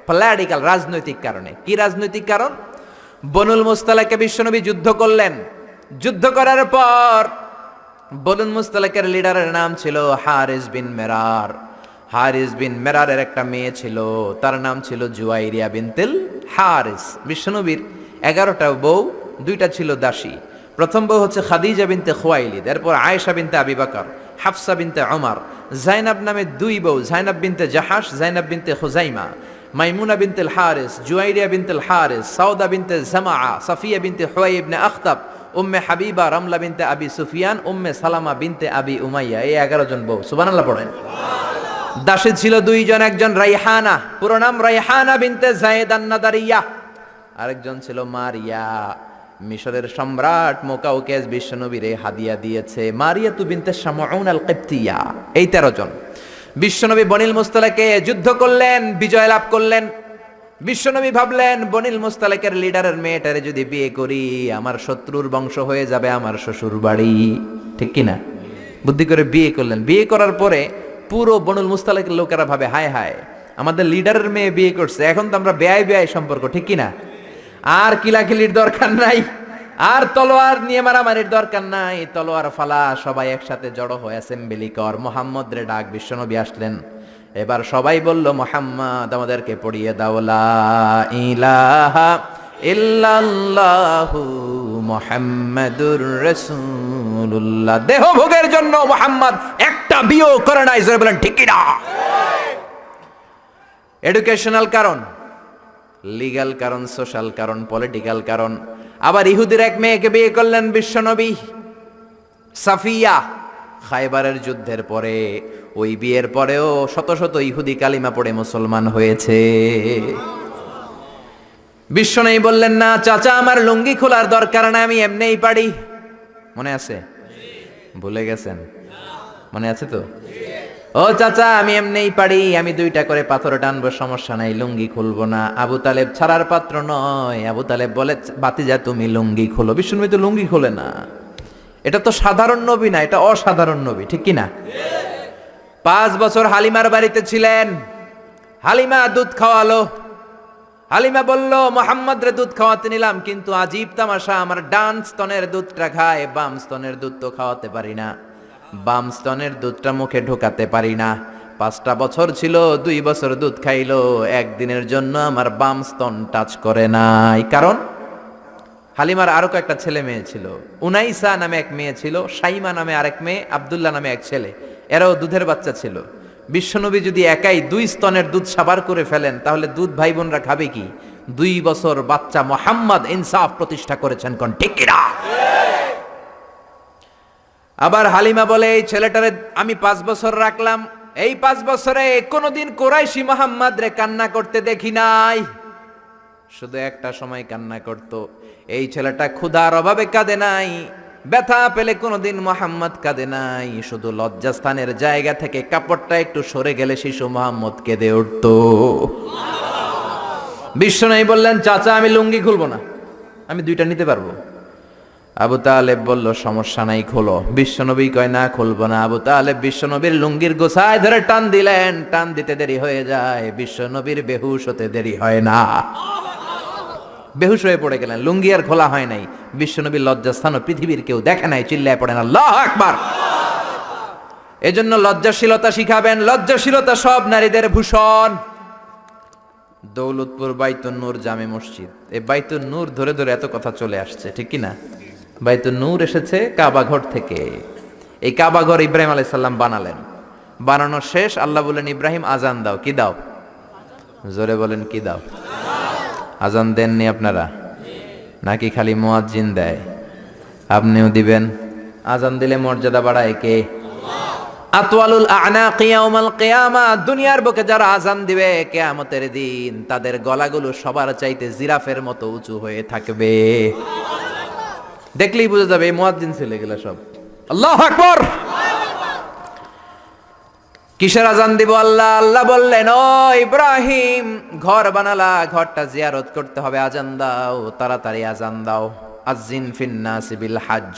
পলিটিক্যাল, রাজনৈতিক কারণে। কি রাজনৈতিক কারণ? বনুল মুস্তালাকে বিশ্বনবী যুদ্ধ করলেন। যুদ্ধ করার পর বনুল মুস্তালাকের লিডারের নাম ছিল হারিস বিন মেরার। হারিস বিন মেরারের একটা মেয়ে ছিল, তার নাম ছিল জুয়াইরিয়া বিনতুল হারিস। বিশ্বনবীর 11টা বউ, 2টা ছিল দাসী। প্রথম বউ হচ্ছে খাদিজা বিনতে খুয়াইলিদ, এরপর আয়েশা বিনতে আবি বকর, হাফসা বিনতে ওমর, জাইনাব নামে 2 বউ, জাইনাব বিনতে জাহাশ, জাইনাব বিনতে খুজাইমা, মাইমুনা বিনতুল হারিস, জুয়াইরিয়া বিনতুল হারিস, সাউদা বিনতে জামাআ, সাফিয়া বিনতে হুয়াই ইবনে আখতাব, উম্মে হাবিবা, রামলা বিনতে আবি সুফিয়ান, উম্মে সালামা বিনতে আবি উমাইয়া। এই 11 জন বউ। সুবহানাল্লাহ পড়েন। দাসী ছিল 2 জন, একজন রাইহানা, পুরো নাম রাইহানা বিনতে যায়েদ আন-নাদারিয়া, আরেকজন ছিল মারিয়া। মিশরের সম্রাট মুকাউকেস বিশ্বনবীরে হাদিয়া দিয়েছে। মারিয়া তু বিনতে শামউন আল কিবতিয়া। এই 13 জন। বিশ্বনবী বনিল মুস্তালাকে যুদ্ধ করলেন, বিজয় লাভ করলেন। বিশ্বনবী ভাবলেন বনিল মুস্তালাকের লিডারের মেয়েটারে যদি বিয়ে করি, আমার শত্রুর বংশ হয়ে যাবে আমার শ্বশুর বাড়ি, ঠিক কিনা? বুদ্ধি করে বিয়ে করলেন। বিয়ে করার পরে পুরো বনুল মুস্তালাকের লোকেরা ভাবে হায় হায়, আমাদের লিডারের মেয়ে বিয়ে করছে, এখন তো আমরা বেয়াই বেয়াই সম্পর্ক, ঠিক কিনা? আর কিলাকিলির দরকার নাই, আর তলোয়ার নিয়ে মারামারির দরকার নাই। তলোয়ার ফালা, সবাই একসাথে জড়ো হয়ে অ্যাসেম্বলি কর। মুহাম্মদ রে ডাক। বিশ্বনবী আসলেন। এবার সবাই বলল মুহাম্মদ আমাদেরকে পড়িয়ে দাও লা ইলাহা ইল্লাল্লাহু মুহাম্মাদুর রাসূলুল্লাহ। দেহ ভোগের জন্য মুহাম্মদ একটা বিয়ে করে নাই। জোরে বলেন ঠিক কিনা? এডুকেশনাল কারণ, লিগ্যাল কারণ, সোশ্যাল কারণ, পলিটিক্যাল কারণ। আবার ইহুদির এক মেয়েকে বিয়ে করলেন বিশ্বনবী, সাফিয়া। খায়বারের যুদ্ধের পরে ওই বিয়ের পরেও শত শত ইহুদি কালিমা পড়ে মুসলমান হয়েছে। বিশ্বনবী বললেন, না চাচা, আমার লুঙ্গি খোলার দরকার না, আমি এমনিই পারি। মনে আছে? ভুলে গেছেন? মনে আছে তো? ও চাচা, আমি এমনিই পারি, আমি 2টা করে পাথর টানবো, সমস্যা নাই, লুঙ্গি খুলবো না। আবু তালেব ছাড়ার পাত্র নয়। আবু তালেব বলে, ভাতিজা তুমি লুঙ্গি খোলো। বিশ্বনবী তো লুঙ্গি খোলে না। এটা তো সাধারণ নবী না, এটা অসাধারণ নবী, ঠিক কি না? 5 বছর হালিমার বাড়িতে ছিলেন। হালিমা দুধ খাওয়ালো। হালিমা বলল, মোহাম্মদ রে দুধ খাওয়াতে নিলাম, কিন্তু আজীব তামাশা, আমার ডান স্তনের দুধটা খায়, বাম স্তনের দুধ তো খাওয়াতে পারি না, বাম স্তনের দুধটা মুখে ঢোকাতে পারি না। 5টা বছর ছিল, 2 বছর দুধ খাইলো, একদিনের জন্য আমার বাম স্তন টাচ করে নাই। কারণ হালিমার আরো কয়েকটা ছেলে মেয়ে ছিল। উনাইসা নামে এক মেয়ে ছিল, সাইমা নামে আরেক মেয়ে, আব্দুল্লাহ নামে এক ছেলে। এরাও দুধের বাচ্চা ছিল। বিশ্বনবী যদি একাই 2 স্তনের দুধ সাবার করে ফেলেন, তাহলে দুধ ভাই বোনরা খাবে কি? 2 বছর বাচ্চা মোহাম্মদ ইনসাফ প্রতিষ্ঠা করেছেন, কোন ঠিক কিনা? আবার হালিমা বলে, এই ছেলেটারে আমি 5 বছর রাখলাম, এই 5 বছরে কোনোদিন কোরাইশি মোহাম্মদ রে কান্না করতে দেখি নাই। শুধু একটা সময় কান্না করত। এই ছেলেটা ক্ষুধার অভাবে কাঁদে নাই, ব্যথা পেলে কোনোদিন মোহাম্মদ কাঁদে নাই, শুধু লজ্জাস্থানের জায়গা থেকে কাপড়টা একটু সরে গেলে শিশু মোহাম্মদ কেঁদে উঠত। বিশ্বনবী বললেন, চাচা আমি লুঙ্গি খুলবো না, আমি 2টা নিতে পারবো। আবু তালেব বলল, সমস্যা নাই, খোলো। বিশ্বনবী কয়, না খুলবো না। আবু তালেব বিশ্বনবীর লুঙ্গির গোছায় ধরে টান দিলেন। টান দিতে দেরি হয়ে যায়, বিশ্বনবীর বেহুশ হতে দেরি হয় না। বেহুশ হয়ে পড়ে গেলেন, লুঙ্গি আর খোলা হয় নাই। বিশ্বনবীর লজ্জাস্থান পৃথিবীর কেউ দেখে নাই, চিল্লায় পড়েন আল্লাহু আকবার। এজন্য লজ্জাশীলতা শিখাবেন। লজ্জাশীলতা সব নারীদের ভূষণ। দৌলতপুর বাইতুন নূর জামে মসজিদ, এই বাইতুন নূর ধরে ধরে এত কথা চলে আসছে, ঠিক কি না? বাইতুন নূর এসেছে কাবা ঘর থেকে। এই কাবা ঘর ইব্রাহিম আলাইহিস সালাম বানালেন। বানানো শেষ, আল্লাহ বলেন, ইব্রাহিম আজান দাও। কি দাও? জোরে বলেন, কি দাও? আজান দেননি আপনারা? নাকি খালি মুয়াজ্জিন দেয়? আপনিও দিবেন। আজান দিলে মর্যাদা বাড়ায় কে? আতওয়ালুল আ'নাক ইয়াউমাল কিয়ামা, দুনিয়ার বুকে যারা আজান দিবে কিয়ামতের দিন, তাদের গলাগুলো সবার চাইতে জিরাফের মতো উঁচু হয়ে থাকবে। দেখলেই বোঝা যাবে এই মুয়াজ্জিন ছেলে গেলা সব। আল্লাহু আকবার। কিসের আজান দিব? আল্লাহ আল্লাহ বললেন, ও ইব্রাহিম, ঘর বানালা, ঘরটা জিয়ারত করতে হবে, আজান দাও, তাড়াতাড়ি আজান দাও। আযিন ফিন নাসি বিল হজ।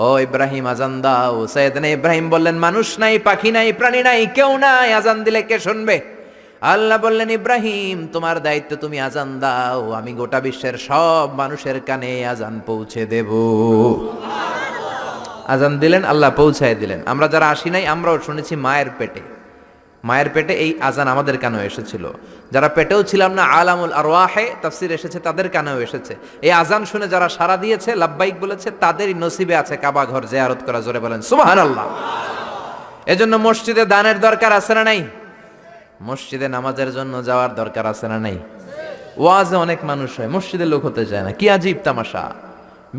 ও ইব্রাহিম আজান দাও। সাইয়েদনা ইব্রাহিম বললেন, মানুষ নাই, পাখি নাই, প্রাণী নাই, কেউ নাই, আজান দিলে কে শুনবে? আল্লাহ বললেন, ইব্রাহিম তোমার দায়িত্ব, তুমি আজান দাও, আমি গোটা বিশ্বের সব মানুষের কানে আজান পৌঁছে দেব। আজান দিলেন, আল্লাহ পৌঁছায় দিলেন। আমরা যারা আসি নাই, আমরাও শুনেছি মায়ের পেটে। মায়ের পেটে এই আজান আমাদের কানেও এসেছিল। যারা পেটেও ছিলাম না, আলামুল আরওয়াহে তাফসীর এসেছে, তাদের কানেও এসেছে। এই আজান শুনে যারা সাড়া দিয়েছে, লাব্বাইক বলেছে, তাদেরই নসিবে আছে কাবা ঘর জিয়ারত করা। জোরে বলেন সুবহানাল্লাহ। এজন্য মসজিদে দানের দরকার আছে না নাই? মসজিদে নামাজের জন্য যাওয়ার দরকার আছে না নাই? ওয়াজে অনেক মানুষ হয়, মসজিদে লোক হতে চায় না। কি আজীব তামাশা!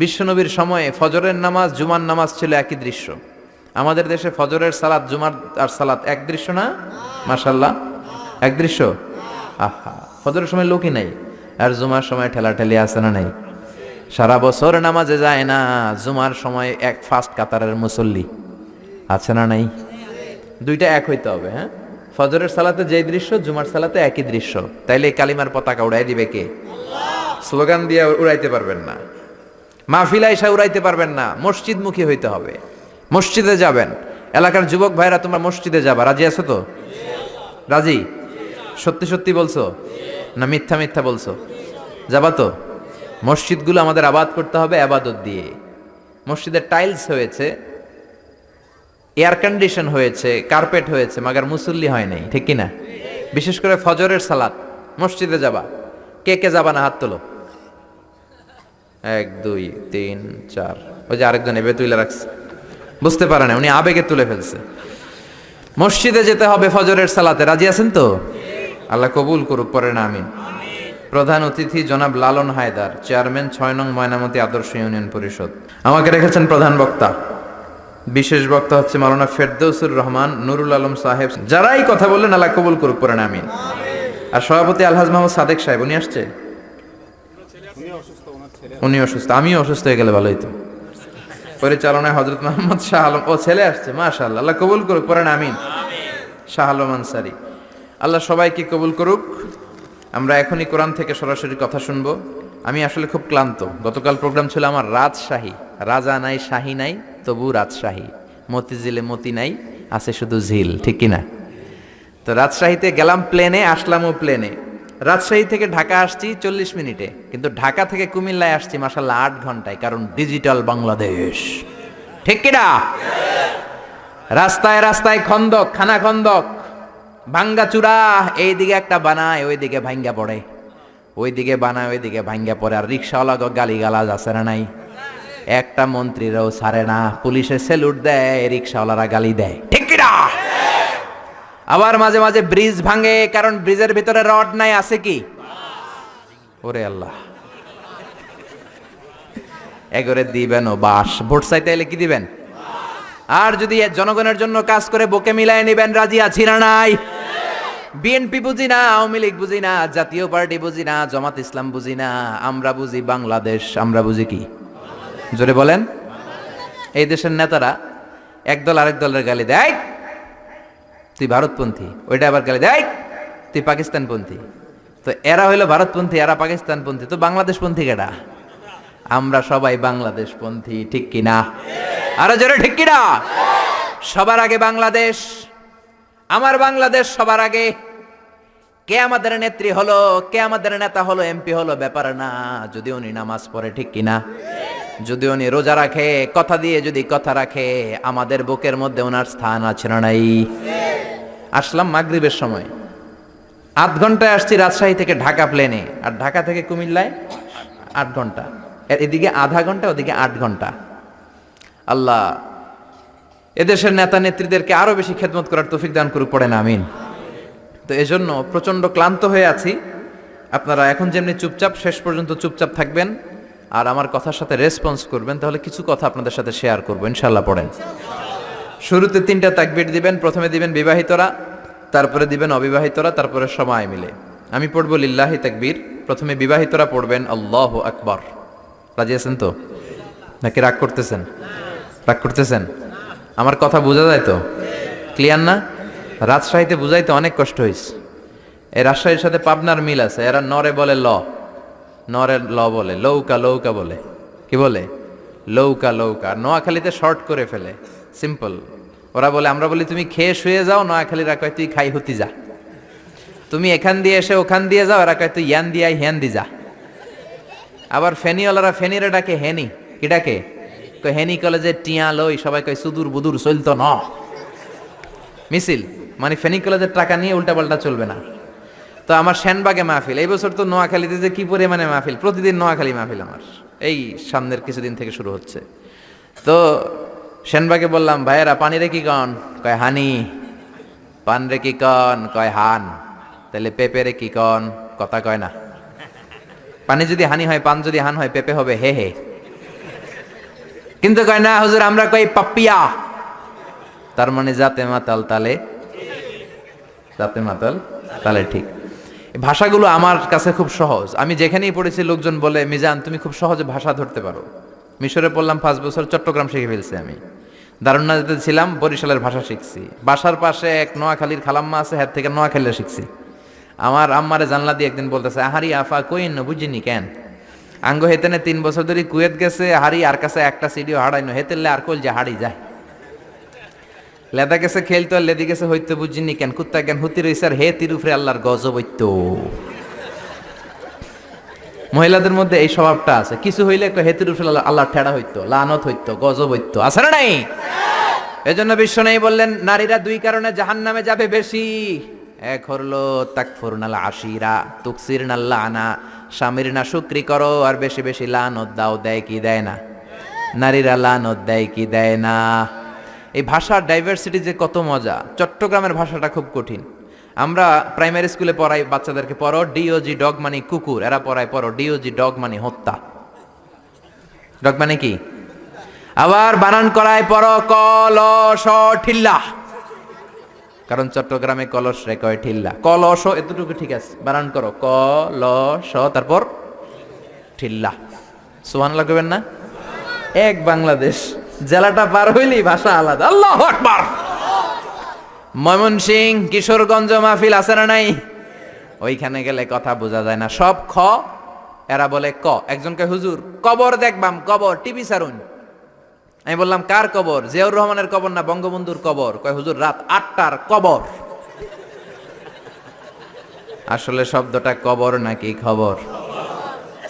বিশ্বনবীর সময়ে ফজরের নামাজ, জুমার নামাজ ছিল একই দৃশ্য। আমাদের দেশে ফজরের সালাত, জুমার আর সালাত এক দৃশ্য না? মাশাআল্লাহ, এক দৃশ্য। আহা, ফজরের সময় লোকই নাই, আর জুমার সময় ঠেলাঠেলি আছে না নাই? সারা বছর নামাজে যায় না, জুমার সময় এক ফার্স্ট কাতারের মুসল্লি আছে না নাই? 2টা এক হইতে হবে। হ্যাঁ, ফজরের সালাতে যেই দৃশ্য, জুমার সালাতে একই দৃশ্য। তাইলে কালিমার পতাকা উড়াই দিবে কে? স্লোগান দিয়ে উড়াইতে পারবেন না, মাহফিলা এসে উড়াইতে পারবেন না। মসজিদমুখী হইতে হবে। মসজিদে যাবেন। এলাকার যুবক ভাইরা, তোমরা মসজিদে যাবা, রাজি আছো তো? রাজি? সত্যি সত্যি বলছো না মিথ্যা মিথ্যা বলছো? যাবা তো? মসজিদগুলো আমাদের আবাদ করতে হবে আবাদত দিয়ে। মসজিদের টাইলস হয়েছে, এয়ার কন্ডিশন হয়েছে, কার্পেট হয়েছে, মাগার মুসল্লি হয় নাই, ঠিক কিনা? বিশেষ করে ফজরের সালাত মসজিদে যাবা। কে কে যাবা না? হাত তোলো। 1 2 3 4। ওই যে আরেকজন এবে তুলে রাখছে, বুঝতে পারে না, উনি আবেগে তুলে ফেলছে। মসজিদে যেতে হবে ফজরের সালাতে। রাজি আছেন তো? আল্লাহ কবুল করুক, পরে না আমিন। প্রধান অতিথি জনাব লালন হায়দার, চেয়ারম্যান 6 নং ময়নামতি আদর্শ ইউনিয়ন পরিষদ, আমাকে রেখেছেন প্রধান বক্তা। বিশেষ বক্তা হচ্ছে মাওলানা ফেরদৌসুর রহমান নুরুল আলম সাহেব। যারাই কথা বললেন আল্লাহ কবুল করুক, পড়েন আমিন। আর সভাপতি আলহাজ মোহাম্মদ সাদেক সাহেব, উনি আসছে? উনি অসুস্থ, আমিও অসুস্থ হয়ে গেলে ভালো হইতো। পরিচালনায় হযরত মোহাম্মদ শাহ আলম, ও ছেলে আসছে, মাশাআল্লাহ, আল্লাহ কবুল করুক, পড়েন আমিন। শাহ আলম আনসারী, আল্লাহ সবাইকে কবুল করুক। আমরা এখনই কোরআন থেকে সরাসরি কথা শুনবো। আমি আসলে খুব ক্লান্ত। গতকাল প্রোগ্রাম ছিল আমার রাজশাহী, রাজা নাই শাহী নাই তবু রাজশাহী, মতিঝিলে মতি নাই আছে শুধু ঝিল, ঠিক কিনা? তো রাজশাহীতে গেলাম প্লেনে, আসলামও প্লেনে। রাজশাহী থেকে ঢাকা আসছি 40 মিনিটে, কিন্তু ঢাকা থেকে কুমিল্লায় আসছি মাশাআল্লাহ 8 ঘন্টায়, কারণ ডিজিটাল বাংলাদেশ, ঠিক কিনা? রাস্তায় রাস্তায় খন্দক, খানা খন্দক, ভাঙ্গা চূড়া, এইদিকে একটা বানায় ওইদিকে ভাঙ্গা পড়ে, ওইদিকে বানায় ওইদিকে ভাঙ্গা পড়ে। আর রিক্সাওয়ালা গালি গালাজ আছে না নাই? একটা মন্ত্রীরাও ছাড়ে না, পুলিশে স্যালুট দেয়, রিক্সাওয়ালারা গালি দেয়, ঠিক কিনা? আবার মাঝে মাঝে ব্রিজ ভাঙে, কারণ ব্রিজের ভিতরে রড নাই, আছে কি? ওরে আল্লাহ, এগরে দিবেন ও বাস, ভোট চাইতে এলে কি দিবেন? আর যদি জনগণের জন্য কাজ করে বুকে মিলায় নিবেন, রাজি আছি না নাই? বিএনপি বুঝি না, আওয়ামী লীগ বুঝি না, জাতীয় পার্টি বুঝি না, জামাত ইসলাম বুঝি না, আমরা বুঝি বাংলাদেশ। আমরা বুঝি কি? জোরে বলেন। এই দেশের নেতারা একদল আরেক দলের গালি দেয়, তুই ভারতপন্থী, ওইটা আবার গালি দেয়, তুই পাকিস্তানপন্থী। তো এরা হইলো ভারতপন্থী, এরা পাকিস্তানপন্থী, তো বাংলাদেশপন্থী কেডা? আমরা সবাই বাংলাদেশপন্থী, ঠিক কিনা? আরো জোরে ঠিক কিনা? সবার আগে বাংলাদেশ, আমার বাংলাদেশ সবার আগে। কে আমাদের নেত্রী হলো, কে আমাদের নেতা হলো, এমপি হলো, ব্যাপার না, যদি উনি নামাজ পড়ে, ঠিক কিনা? যদি উনি রোজা রাখে, কথা দিয়ে যদি কথা রাখে, আমাদের বুকের মধ্যে ওনার স্থান আছে না নাই? আসলাম মাগরিবের সময়, 8 ঘন্টায় আসছি রাজশাহী থেকে ঢাকা প্লেনে, আর ঢাকা থেকে কুমিল্লায় 8 ঘন্টা, এদিকে আধা ঘন্টা, ওদিকে 8 ঘন্টা। আল্লাহ এদেশের নেতা নেত্রীদেরকে আরো বেশি খেদমত করার তৌফিক দান করুক, পড়েন আমিন। তো এজন্য প্রচন্ড ক্লান্ত হয়ে আছি। আপনারা এখন যেমনি চুপচাপ, শেষ পর্যন্ত চুপচাপ থাকবেন আর আমার কথার সাথে রেসপন্স করবেন, তাহলে কিছু কথা আপনাদের সাথে শেয়ার করবো ইনশাআল্লাহ। পড়েন। শুরুতে 3টা তাকবীর দিবেন। প্রথমে দিবেন বিবাহিতরা, তারপরে দিবেন অবিবাহিতরা, তারপরে সবাই মিলে। আমি পড়বো লিল্লাহি তাকবীর, প্রথমে বিবাহিতরা পড়বেন আল্লাহু আকবার। রাজি আছেন তো, নাকি রাগ করতেছেন? রাগ করতেছেন? আমার কথা বোঝা যায় তো? ক্লিয়ার না? রাজশাহীতে বুঝাইতে অনেক কষ্ট হয়েছে। এই রাজশাহীর সাথে পাবনার মিল আছে। এরা নরে বলে ল, নরে ল বলে, লৌকা লৌকা বলে, কি বলে? লৌকা লৌকা। নোয়াখালীতে শর্ট করে ফেলে, সিম্পল। ওরা বলে, আমরা বলি তুমি খেয়ে শুয়ে যাও, নোয়াখালীরা কয় তুই খাই হতি যা। তুমি এখান দিয়ে এসে ওখান দিয়ে যাও, এরা কয় তুই ইয়ান দিয়ে হ্যান দি যা। আবার ফেনিওয়ালারা ফেনিরে ডাকে হেনি, কি ডাকে? কয় হেনি কলেজে টিয়া লই, সবাই কয় সুদূর বুদুর চলতো ন মিছিল, মানে ফেনী কলেজের টাকা নিয়ে উল্টাপাল্টা চলবে না। তো আমার সেনবাগে মাহফিল, এই বছর তো নোয়াখালীতে যে কি পরিমাণে মাহফিল, প্রতিদিন নোয়াখালী মাহফিল আমার এই সামনের কিছুদিন থেকে শুরু হচ্ছে। তো সেনবাগে বললাম, ভাইয়েরা পানি রে কি কন? কয় হানি। পান রে কি কন? কয় হান। তাহলে পেঁপে রে কি কন? কথা কয় না। পানি যদি হানি হয়, পান যদি হান হয়, পেঁপে হবে হে হে। কিন্তু কয় না হুজুর, আমরা কই পাপ্পিয়া। তার মানে জাতে মাতাল তালে, জাতে মাতাল তালে ঠিক। ভাষাগুলো আমার কাছে খুব সহজ। আমি যেখানেই পড়েছি লোকজন বলে, মিজান তুমি খুব সহজে ভাষা ধরতে পারো। মিশরে পড়লাম 5 বছর, চট্টগ্রাম শিখে ফেলছি আমি। দারুন্নাতে ছিলাম, বরিশালের ভাষা শিখছি। বাসার পাশে এক নোয়াখালীর খালাম্মা আছে, হ্যাঁ থেকে নোয়াখালীরা শিখছি। আমার আম্মারে জানলা দিয়ে একদিন বলতেছে, আহারি আফা কইন বুঝিনি কেন আঙ্গ হেতেনে 3 বছর ধরে কুয়েত গেছে, হারি আর কাছে একটা সিডিও হারাইনো, হেতেলে আর কইল যে হাড়ি যায়। লেদা গেছে খেলতো, আর লেদি গেছে হইতে বুঝিনি কেন, কুত্তা জ্ঞান হুতি রইছে, আর হে তিরুফরে আল্লাহর গজব হইত। মহিলাদের মধ্যে এই স্বভাবটা আছে, কিছু হইলে হে তিরুফরে আল্লাহর ঠেড়া হইতো, লানত হইতো, গজব হইতো, আছে না নাই? এজন্য বিশ্ব নেই বললেন, নারীরা 2 কারণে জাহান্নামে যাবে বেশি। এক হলো তাকফুরনাল আশিরা, তুকসিরনাল লানা, স্বামীর না শুকরি করো আর বেশি বেশি লানত দাও। দেয় কি দেয় না? নারীরা লানত দেয় কি দেয় না? এই ভাষার ডাইভার্সিটি যে কত মজা। চট্টগ্রামের ভাষাটা খুব কঠিন। আমরা প্রাইমারি স্কুলে পড়াই বাচ্চাদেরকে, পড়ো ডিওজি ডগ মানে কুকুর, এরা পড়ায় পড়ো ডিওজি ডগ মানে হত্যা। ডগ মানে কি? আবার বানান করায় পড়ো কলস ঠিল্লা, কারণ চট্টগ্রামে কলস রে কয় ঠিল্লা। কলস এতটুকু ঠিক আছে, বানান করো কলস তারপর ঠিল্লা। সুবহানাল্লাহ কইবেন না? এক বাংলাদেশ, জেলাটা পার হইলেই ভাষা আলাদা। আল্লাহু আকবার। ময়মনসিংহ কিশোরগঞ্জ মাহফিল আছে না নাই? ওইখানে গেলে কথা বোঝা যায় না, সব খ, এরা বলে ক। একজনকে হুজুর কবর দেখবাম, কবর টিভি সারুন। আমি বললাম কার কবর? জিয়াউর রহমানের কবর না বঙ্গবন্ধুর কবর? কয় হুজুর রাত 8টার কবর। আসলে শব্দটা কবর নাকি খবর?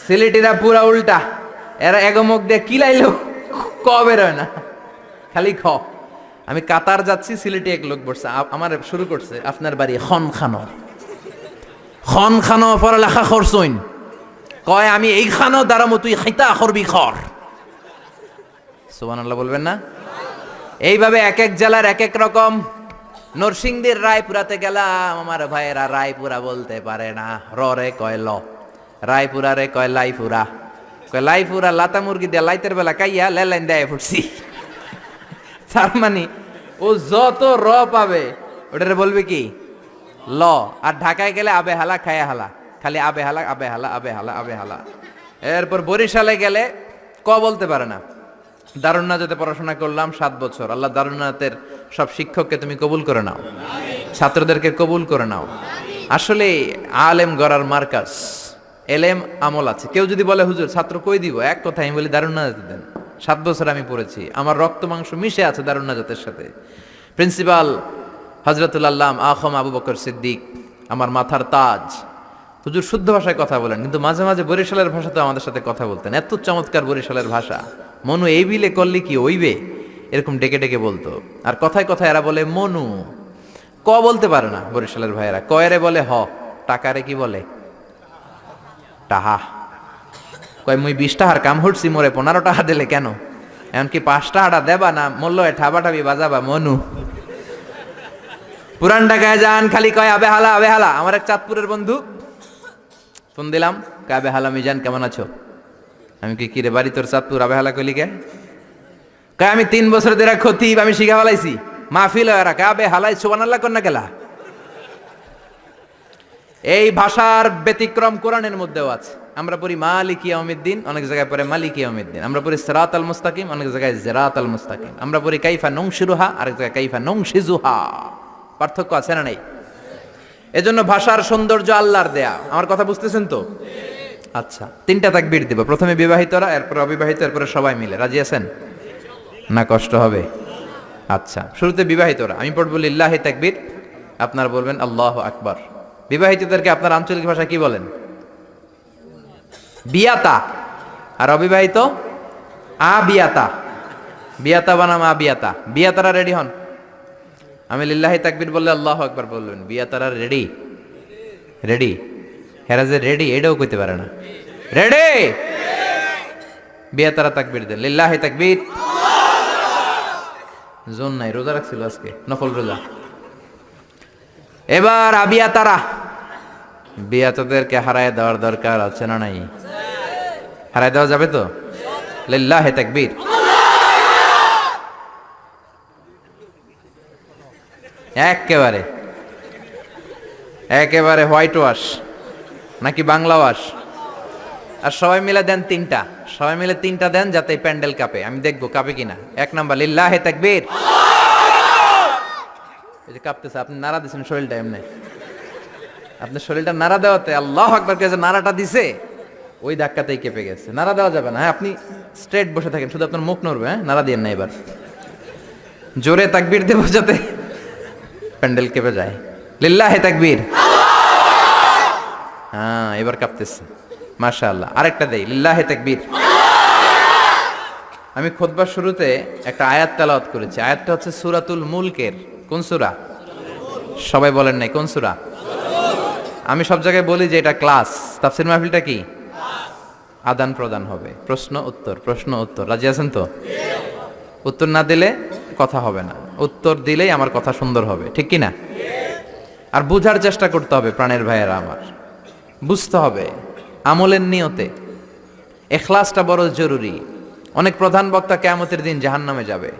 সিলেটিরা পুরা উল্টা, এরা এগমুখ দিয়ে কিলাইলো ক বেরোয় না, খালি খ। আমি কাতার যাচ্ছি, সিলেটি এক লোক বসছে, আমার শুরু করছে আপনার বাড়ি খনখানো, খনখানো পড়ালেখা করছইন, কয় আমি এইখানেও দাঁড়ামো, তুই খাইতা করবি খর। সুবহানাল্লাহ বলবেন না? এইভাবে এক এক জেলার এক এক রকম। নরসিংদীর রায়পুরাতে গেলাম, আমার ভাইয়েরা রায়পুরা বলতে পারে না, র রে কয় ল, রায়পুরা রে কয় লাইপুরা, কয় লাইপুরা লাতা মুরগি দিয়ে লাইতের বেলা কাইয়া লেলাইন দেয় ফুটছি। তার মানে ও যত র পাবে ওটারে বলবে কি ল। আর ঢাকায় গেলে আবে হালা খায়া হালা, খালি আবে হালা আবে হালা আবে হালা আবে হালা। এরপর বরিশালে গেলে ক বলতে পারে না। দারুন্নাতে পড়াশোনা করলাম 7 বছর। আল্লাহ দারুন্নাতের সব শিক্ষককে তুমি কবুল করে নাও, ছাত্রদেরকে কবুল করে নাও। আসলে আলেম গড়ার মার্কাজ, এলেম আমল আছে। কেউ যদি বলে হুজুর ছাত্র কই দিব, এক কথা আমি বলি দারুন্নাতে দেন। 7 বছর আমি পড়েছি, আমার রক্ত মাংস মিশে আছে দারুন্নাতের সাথে। প্রিন্সিপাল হযরতুল আল্লাম আখম আবু বকর সিদ্দিক আমার মাথার তাজ। হুজুর শুদ্ধ ভাষায় কথা বলেন, কিন্তু মাঝে মাঝে বরিশালের ভাষাতেও আমাদের সাথে কথা বলতেন। এত চমৎকার বরিশালের ভাষা, মনু এই বিলে করলে কি ওইবে, এরকম ডেকে ডেকে বলতো। আর কথায় কথায় এরা বলে মনু, ক বলতে পারে না বরিশালের ভাইয়েরা। কয়রে বলে হ, টাকারে কি বলে টাহা। কয় মুই 20 টাকার কাম হচ্ছি, মোরে 15 টাকা দিলে কেন? এমনকি 5 টাকাটা দেবা না, মূল্য ঠাবা ঠাবি বাজাবা মনু। পুরান ঢাকায় যান, খালি কয় আবে হালা আবে হালা। আমার এক চাঁদপুরের বন্ধু, ফোন দিলাম, কয় আবে হালা মিজান কেমন আছো? আমি কি রে বাড়ি তোর চাঁদপুর, আবে হালা কইলি কে? কয় আমি 3 বছর ধরে খতিব, আমি শিখা ফেলাইছি, মাহফিল হয় রাখা, আবে হালাই সুবহানাল্লাহ কর না গেলা। এই ভাষার ব্যতিক্রম কোরআনের মধ্যেও আছে। আমরা পড়ি মালিকি ইয়াউমিদ্দিন, অনেক জায়গায় পড়ে মালিকি ইয়াউমিদ্দিন। আমরা পড়ি সিরাতাল মুস্তাকিম, অনেক জায়গায় জিরাতাল মুস্তাকিম। আমরা পড়ি কাইফা নুনশিরুহা, আরেক জায়গায় কাইফা নুনশিজুহা। পার্থক্য আছে না নাই? এজন্য ভাষার সৌন্দর্য আল্লাহর দেয়া। আমার কথা বুঝতেছেন তো? আচ্ছা, 3টা তাকবীর দিব। প্রথমে বিবাহিতরা, এরপর অবিবাহিত, এরপরে সবাই মিলে। রাজি আছেন না? কষ্ট হবে? আচ্ছা, শুরুতে বিবাহিতরা। আমি পড়ব লিল্লাহি তাকবীর, আপনারা বলবেন আল্লাহু আকবার। বিবাহিতদেরকে আপনার আঞ্চলিক ভাষায় কি বলেন? বিয়াতা। আর অবিবাহিত আবিয়াতা। বিয়াতা বানাম আবিয়াতা। বিয়াতারা রেডি হন। আমি লিল্লাহি তাকবীর বললে আল্লাহু আকবার বলবেন। বিয়াতারা রেডি? রেডি? হেরা যে রেডি এটাও কইতে পারে না। রেডি? বিয়াতারা তাকবীর দেন। লিল্লাহি তাকবীর। জোন নাই, রোজা রাখছিল আজকে, নফল রোজা। এবার আবিয়াতারা। বিয়াতাদেরকে হারায় দেওয়ার দরকার আছে না নাই? হারায় দেওয়া যাবে তো? লিল্লাহি তাকবীর। একেবারে একেবারে হোয়াইট ওয়াশ নাকি বাংলা ওয়াশ? আর সবাই মিলে দেন 3টা। সবাই মিলে 3টা দেন, যাতে প্যান্ডেল কাঁপে। আমি দেখবো কাঁপে কিনা। 1 নাম্বার লিল্লাহি তাকবীর। এই যে কাঁপতেছে, আপনি নাড়া দিচ্ছেন শরীরটা এমনি। আপনার শরীরটা নাড়া দেওয়াতে আল্লাহু আকবার কে যে নাড়াটা দিছে, ওই ধাক্কাতেই কেঁপে গেছে। নাড়া দেওয়া যাবে না। হ্যাঁ, আপনি স্ট্রেট বসে থাকেন, শুধু আপনার মুখ নড়বে। হ্যাঁ, নাড়া দিয়েন না। এবার জোরে তাকবীর দেবো যাতে প্যান্ডেল কেঁপে যায়। লিল্লাহি তাকবীর। হ্যাঁ, এবার কাঁপতেছে, মাশাআল্লাহ। আরেকটা দেই, লিল্লাহি তাকবীর। আমি খুতবার শুরুতে একটা আয়াত তেলাওয়াত করেছি। আয়াতটা হচ্ছে সূরাতুল মুলকের। কোন সূরা? সবাই বলেন নাই কোন সূরা? আমি সব জায়গায় বলি যে এটা ক্লাস। তাফসীর মাহফিলটা কি? আদান প্রদান হবে, প্রশ্ন উত্তর, প্রশ্ন উত্তর। রাজি আছেন তো? উত্তর না দিলে কথা হবে না, উত্তর দিলেই আমার কথা সুন্দর হবে, ঠিক কি না? আর বুঝার চেষ্টা করতে হবে প্রাণের ভাইয়েরা আমার, বুঝতে হবে আমলের নিয়তে। ইখলাসটা বড় জরুরি। অনেক প্রধান বক্তা কিয়ামতের দিন জাহান্নামে যাবে,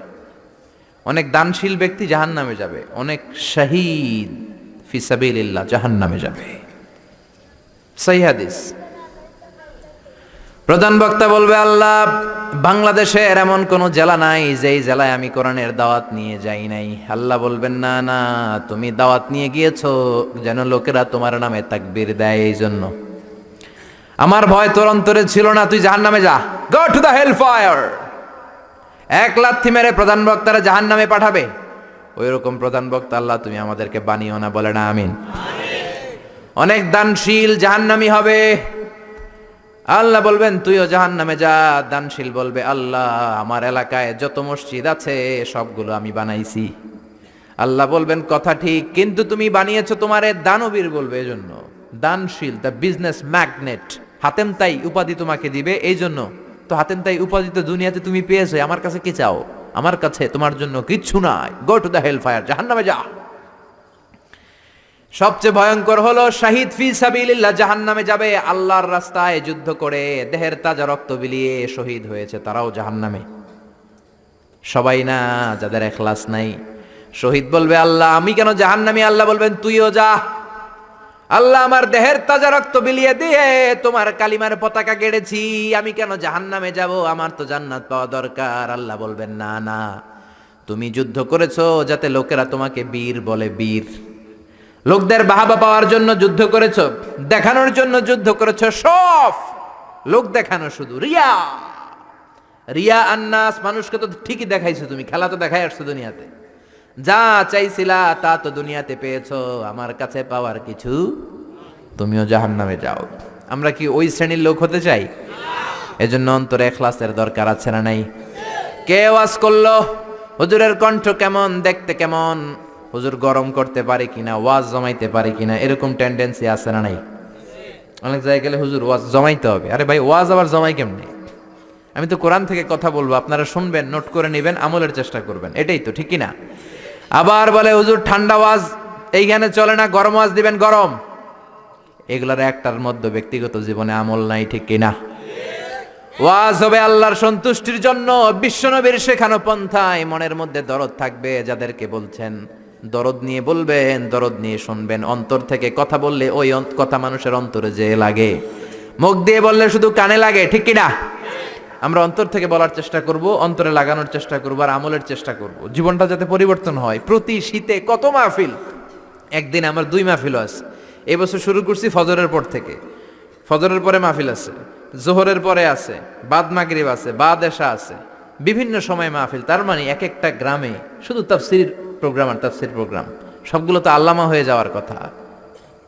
অনেক দানশীল ব্যক্তি জাহান্নামে যাবে, অনেক শহীদ ফি সাবিলিল্লাহ জাহান্নামে যাবে। সহিহ হাদিস। প্রধান বক্তা বলবে, আল্লাহ, বাংলাদেশের এমন কোন জেলা নাই যেই জেলায় আমি কোরআনের দাওয়াত নিয়ে যাই নাই। আল্লাহ বলবেন, না না, তুমি দাওয়াত নিয়ে গিয়েছো যেন লোকেরা তোমার নামে তাকবীর দেয়, এই জন্য। আমার ভয় তোর অন্তরে ছিল না, তুই জাহান্নামে যা, go to the hell fire. এক লাথি মেরে প্রধান বক্তারা জাহান্নামে পাঠাবে। ওই রকম প্রধান বক্তা আল্লাহ তুমি আমাদেরকে বানিও না, বলে না আমিন। অনেক দানশীল জাহান্নামী হবে। আল্লাহ বলবেন, তুইও জাহান্নামে যা। দানশীল বলবে, আল্লাহ, আমার এলাকায় যত মসজিদ আছে সবগুলো আমি বানাইছি। আল্লাহ বলবেন, কথা ঠিক, কিন্তু তুমি বানিয়েছো তোমারে দানবীর বলবে, এজন্য। দানশীল, দ্য বিজনেস ম্যাগনেট, হাতেম তাই উপাধি তোমাকে দিবে, এই জন্য। তো হাতেম তাই উপাধি তো দুনিয়াতে তুমি পেয়েছো, আমার কাছে কি চাও? আমার কাছে তোমার জন্য কিচ্ছু নাই, go to the hell fire, জাহান্নামে যা। সবচেয়ে ভয়ঙ্কর হলো শাহিদ ফি সাবিলিল্লাহ, জাহান্নামে যাবে। আল্লাহর রাস্তায় যুদ্ধ করে দেহের তাজা রক্ত বিলিয়ে শহীদ হয়েছে, তারাও জাহান্নামে। সবাই না, যাদের ইখলাস নাই। শহীদ বলবে, আল্লাহ, আমি কেন জাহান্নামী? আল্লাহ বলবেন, তুইও যা। আল্লাহ, আমার দেহের তাজা রক্ত বিলিয়ে দিয়ে তোমার কালিমার পতাকা গেড়েছি, আমি কেন জাহান্নামে যাব? আমার তো জান্নাত পাওয়া দরকার। আল্লাহ বলবেন, না না, তুমি যুদ্ধ করেছো যাতে লোকেরা তোমাকে বীর বলে, বীর। লোকদের বাহাবা পাওয়ার জন্য যুদ্ধ করেছো, দেখানোর জন্য যুদ্ধ করেছো, সব লোক দেখানো, শুধু রিয়া, রিয়া আন্নাস। মানুষকে তো ঠিকই দেখাইছো, তুমি খেলা তো দেখাই আসছো দুনিয়াতে। যা চাইছিলা তা তো দুনিয়াতে পেয়েছো, আমার কাছে পাওয়ার কিছু, তুমিও জাহান্নামে যাও। আমরা কি ওই শ্রেণীর লোক হতে চাই? এজন্য অন্তরে ইখলাসের দরকার আছে না নাই? কে ওয়াজ করলো? হুজুরের কণ্ঠ কেমন, দেখতে কেমন, হুজুর গরম করতে পারে কিনা, ওয়াজ জমাইতে পারে কিনা, এরকম টেন্ডেন্সি আছে না নাই? অনেক জায়গায় গেলে হুজুর ওয়াজ জমাইতে হবে। আরে ভাই, ওয়াজ আবার জমাই কেমনে? আমি তো কোরআন থেকে কথা বলবো, আপনারা শুনবেন, নোট করে নেবেন, আমলের চেষ্টা করবেন, এটাই তো, ঠিক কিনা? আবার বলে হুজুর ঠান্ডা ওয়াজ এইখানে চলে না, গরম ওয়াজ দিবেন, গরম। এগুলার একটার মধ্যে ব্যক্তিগত জীবনে আমল নাই, ঠিক কিনা? ওয়াজ হবে আল্লাহর সন্তুষ্টির জন্য, বিশ্বনবীর শেখানো পন্থায়। মনের মধ্যে দরদ থাকবে, যাদেরকে বলছেন দরদ নিয়ে বলবেন, দরদ নিয়ে শুনবেন। অন্তর থেকে কথা বললে ওই কথা মানুষের অন্তরে যে লাগে, মুখ দিয়ে বললে শুধু কানে লাগে, ঠিক কিনা? আমরা অন্তর থেকে বলার চেষ্টা করব, অন্তরে লাগানোর চেষ্টা করব, আর আমলের চেষ্টা করব, জীবনটা যাতে পরিবর্তন হয়। প্রতি শীতে কত মাহফিল, একদিন আমার 2 মাহফিল আছে। এবছর শুরু করছি ফজরের পর থেকে। ফজরের পরে মাহফিল আছে, জোহরের পরে আছে, বাদ মাগরিব আছে, বাদ এশা আছে, বিভিন্ন সময় মাহফিল। তার মানে এক একটা গ্রামে শুধু তাফসির প্রোগ্রাম আর তাফসির প্রোগ্রাম। সবগুলো তো আল্লামা হয়ে যাওয়ার কথা,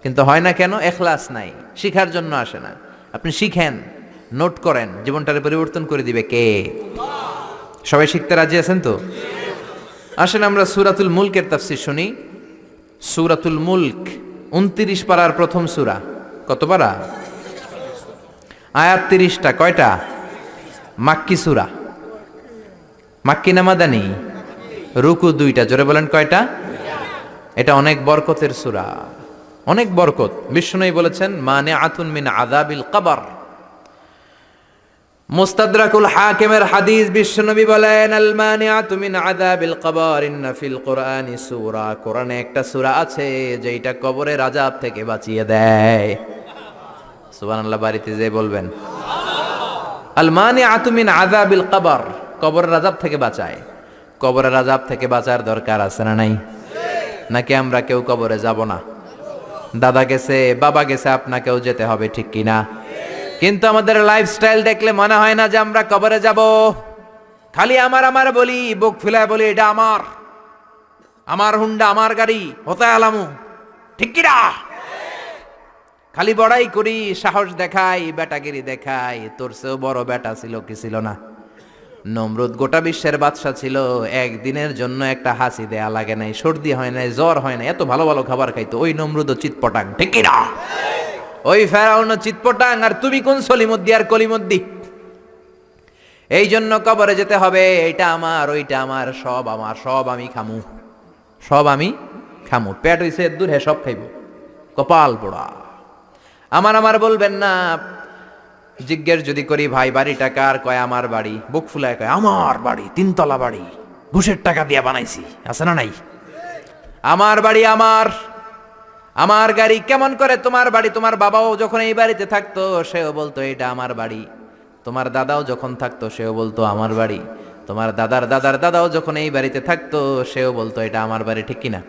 কিন্তু হয় না কেন? ইখলাস নাই, শিখার জন্য আসে না। আপনি শিখেন, নোট করেন, জীবনটারে পরিবর্তন করে দিবে কে? সবাই শিখতে রাজি আছেন তো? আসেন আমরা সূরাতুল মুলকের তাফসীর শুনি। সূরাতুল মুলক 29 পারার প্রথম সূরা। কত পারা? আয়াত 30টা। কয়টা? মাক্কি সূরা। মাক্কি না মাদানী? রুকু 2টা। জোরে বলেন, কয়টা? এটা অনেক বরকতের সূরা, অনেক বরকত। বিষ্ণুই বলেছেন, মানিআতুন মিন আযাবিল কবর। মুস্তাদরাকুল হাকিমের হাদিস, বিশ্বনবী বলেন, আল মানিআতু মিন আযাবিল কবর ইন্না ফিল কুরআনি সূরা। কোরআনে একটা সূরা আছে যেটা কবরের আযাব থেকে বাঁচিয়ে দেয়। সুবহানাল্লাহ, বাড়িতে যেয়ে বলবেন আল মানিআতু মিন আযাবিল কবর, কবরের আযাব থেকে বাঁচায়। কবরের আযাব থেকে বাঁচার দরকার আছে না নাই? নাকি আমরা কেউ কবরে যাব না? দাদা গেছে, বাবা গেছে, আপনাকেও যেতে হবে, ঠিক কিনা? কিন্তু আমাদের লাইফস্টাইল দেখলে মনে হয় না যে আমরা কবরে যাব। খালি আমার আমার বলি, বুক ফুলায় বলি, এটা আমার, আমার হুন্ডা, আমার গাড়ি, হতে আলামু, ঠিক কিনা? খালি বড়াই করি, সাহস দেখাই, বেটাগিরি দেখাই। তোর চেয়েও বড় বেটা ছিল কি ছিল না? নমরুদ গোটা বিশ্বের বাদশা ছিল, একদিনের জন্য একটা হাসি দেয়া লাগে নাই, সর্দি হয় নাই, জ্বর হয় নাই, এত ভালো ভালো খাবার খাইতো। ওই নমরুদও চিৎপটাং, ঠিক কিনা? ওই ফেরাউনও চিৎপটাং, আর তুমি কোন সলিমুদ্দি আর কলিমুদ্দি? এই জন্য কবরে যেতে হবে। এইটা আমার, ওইটা আমার, সব আমার, সব আমি খামু, সব আমি খামু। পেট হইছে দূর, হে সব খাইব, কপাল পোড়া। আমার আমার বলবেন না। জিজ্ঞেস যদি করি ভাই বাড়িটা কার, কয় আমার বাড়ি। বুক ফুলায় কয় আমার বাড়ি, 3 তলা বাড়ি, ঘুষের টাকা দিয়া বানাইছি, আছে না নাই? আমার বাড়ি আমার, আমার গাড়ি। কেমন করে তোমার বাড়ি? তোমার বাবাও যখন এই বাড়িতে থাকতো সেও বলতো এটা আমার বাড়ি, তোমার দাদাও যখন থাকতো সেও বলতো আমার বাড়ি, তোমার দাদার দাদার দাদাও যখন এই বাড়িতে থাকতো সেও বলতো এটা আমার বাড়ি, ঠিক কিনা?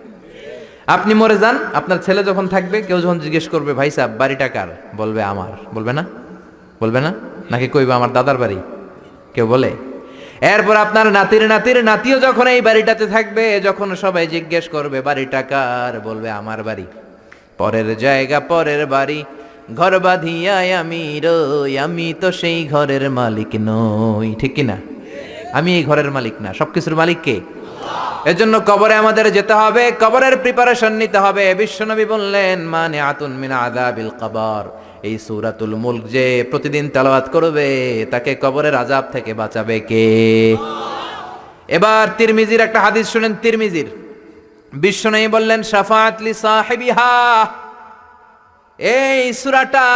আপনি মরে যান, আপনার ছেলে যখন থাকবে, কেউ যখন জিজ্ঞেস করবে ভাই সাহেব বাড়িটা কার, বলবে আমার। বলবে না? বলবে না? নাকি কইবে আমার দাদার বাড়ি? কেউ বলে? এরপর আপনার নাতির নাতির নাতিও যখন এই বাড়িটাতে থাকবে, যখন সবাই জিজ্ঞেস করবে বাড়িটা কার, বলবে আমার বাড়ি। পরের জায়গা পরের বাড়ি, ঘর বাঁধিয়ায় আমি রই, আমি তো সেই ঘরের মালিক নই, ঠিক কিনা? আমি এই ঘরের মালিক না, সবকিছুর মালিক কে? এজন্য কবরে আমাদের যেতে হবে, কবরের প্রিপারেশন নিতে হবে। বিশ্বনবী বললেন মানে আতুন মিন আযাবিল কবর, এই সূরাতুল মুলক যে প্রতিদিন তেলাওয়াত করবে তাকে কবরের আযাব থেকে বাঁচাবে কে? এবার তিরমিজির একটা হাদিস শুনেন, তিরমিজির। বিশ্বনবী বললেন শাফাআত লি সাহিবিহা, এই সূরাটা,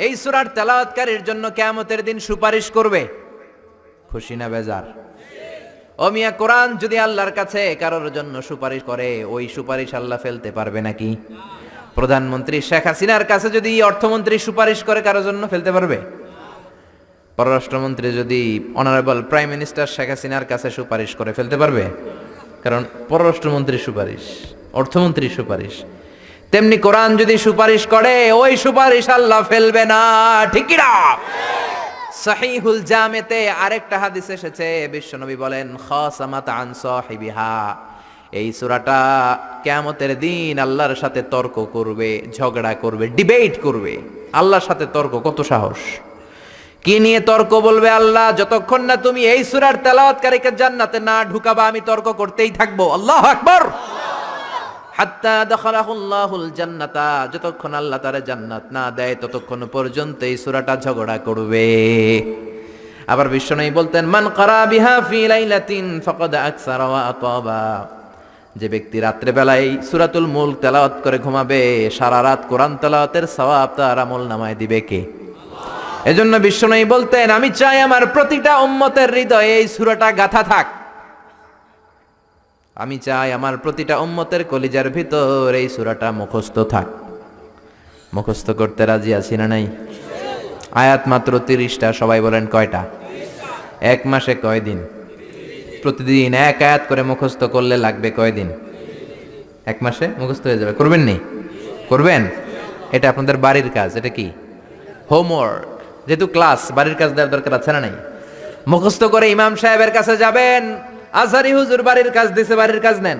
এই সূরার তেলাওয়াতকারীর জন্য কিয়ামতের দিন সুপারিশ করবে। খুশি না বেজার? ও মিয়া, কোরআন যদি আল্লাহর কাছে কারোর জন্য সুপারিশ করে, ওই সুপারিশ আল্লাহ ফেলতে পারবে নাকি? প্রধানমন্ত্রী শেখ হাসিনার কাছে যদি অর্থমন্ত্রী সুপারিশ করে কারোর জন্য, ফেলতে পারবে? পররাষ্ট্রমন্ত্রী যদি অনারেবল প্রাইম মিনিস্টার শেখ হাসিনার কাছে সুপারিশ করে, ফেলতে পারবে? কারণ পররাষ্ট্রমন্ত্রীর সুপারিশ, অর্থমন্ত্রীর সুপারিশ। তেমনি কোরআন যদি সুপারিশ করে, ওই সুপারিশ আল্লাহ ফেলবে না, ঠিক কি না? সহিহুল জামেতে আরেকটা হাদিস এসেছে, বিশ্বনবী বলেন খাসামাত আন সাহিবিহা, এই সূরাটা কিয়ামতের দিন আল্লাহর সাথে তর্ক করবে, ঝগড়া করবে, ডিবেট করবে। আল্লাহর সাথে তর্ক, কত সাহস! কি নিয়ে তর্ক বলবে আল্লাহ? যতক্ষণ না তুমি এই সূরার তেলাওয়াতকারীকে জান্নাতে না ঢুকাবা, আমি তর্ক করতেই থাকবো। আল্লাহু আকবার। হাত্তা দাখালাহুল্লাহুল জান্নাতা, যতক্ষণ আল্লাহ তারে জান্নাত না দেয় ততক্ষণ পর্যন্ত এই সূরাটা ঝগড়া করবে। আবার বিশ্বনবী বলতেন মান ক্বারা বিহা ফি লাইলাতিন ফাকাদ আকসারা ওয়া আতাবা, যে ব্যক্তি রাত্রে বেলায় সূরাতুল মুলক তেলাওয়াত করে ঘুমাবে, সারা রাত কোরআন তেলাওয়াতের সওয়াব তার আমলনামায় দিবে কে? এজন্য বিশ্বনবী বলতেন আমি চাই আমার প্রতিটা উম্মতের হৃদয়ে এই সূরাটা গাঁথা থাক, আমি চাই আমার প্রতিটা উম্মতের কলিজার ভিতর এই সূরাটা মুখস্থ থাক। মুখস্থ করতে রাজি আছি না নাই? আয়াত মাত্র 30টা, সবাই বলেন কয়টা? এক মাসে কয় দিন? প্রতিদিন এক আয়াত করে মুখস্থ করলে লাগবে কয় দিন? এক মাসে মুখস্থ হয়ে যাবে। করবেন নি? করবেন? এটা আপনাদের বাড়ির কাজ। এটা কি? হোমওয়ার্ক। যেহেতু ক্লাস, বাড়ির কাজ দেওয়ার দরকার আছে না নাই? মুখস্থ করে ইমাম সাহেবের কাছে যাবেন, আজহারি হুজুর বাড়ির কাজ দিছে, বাড়ির কাজ নেন।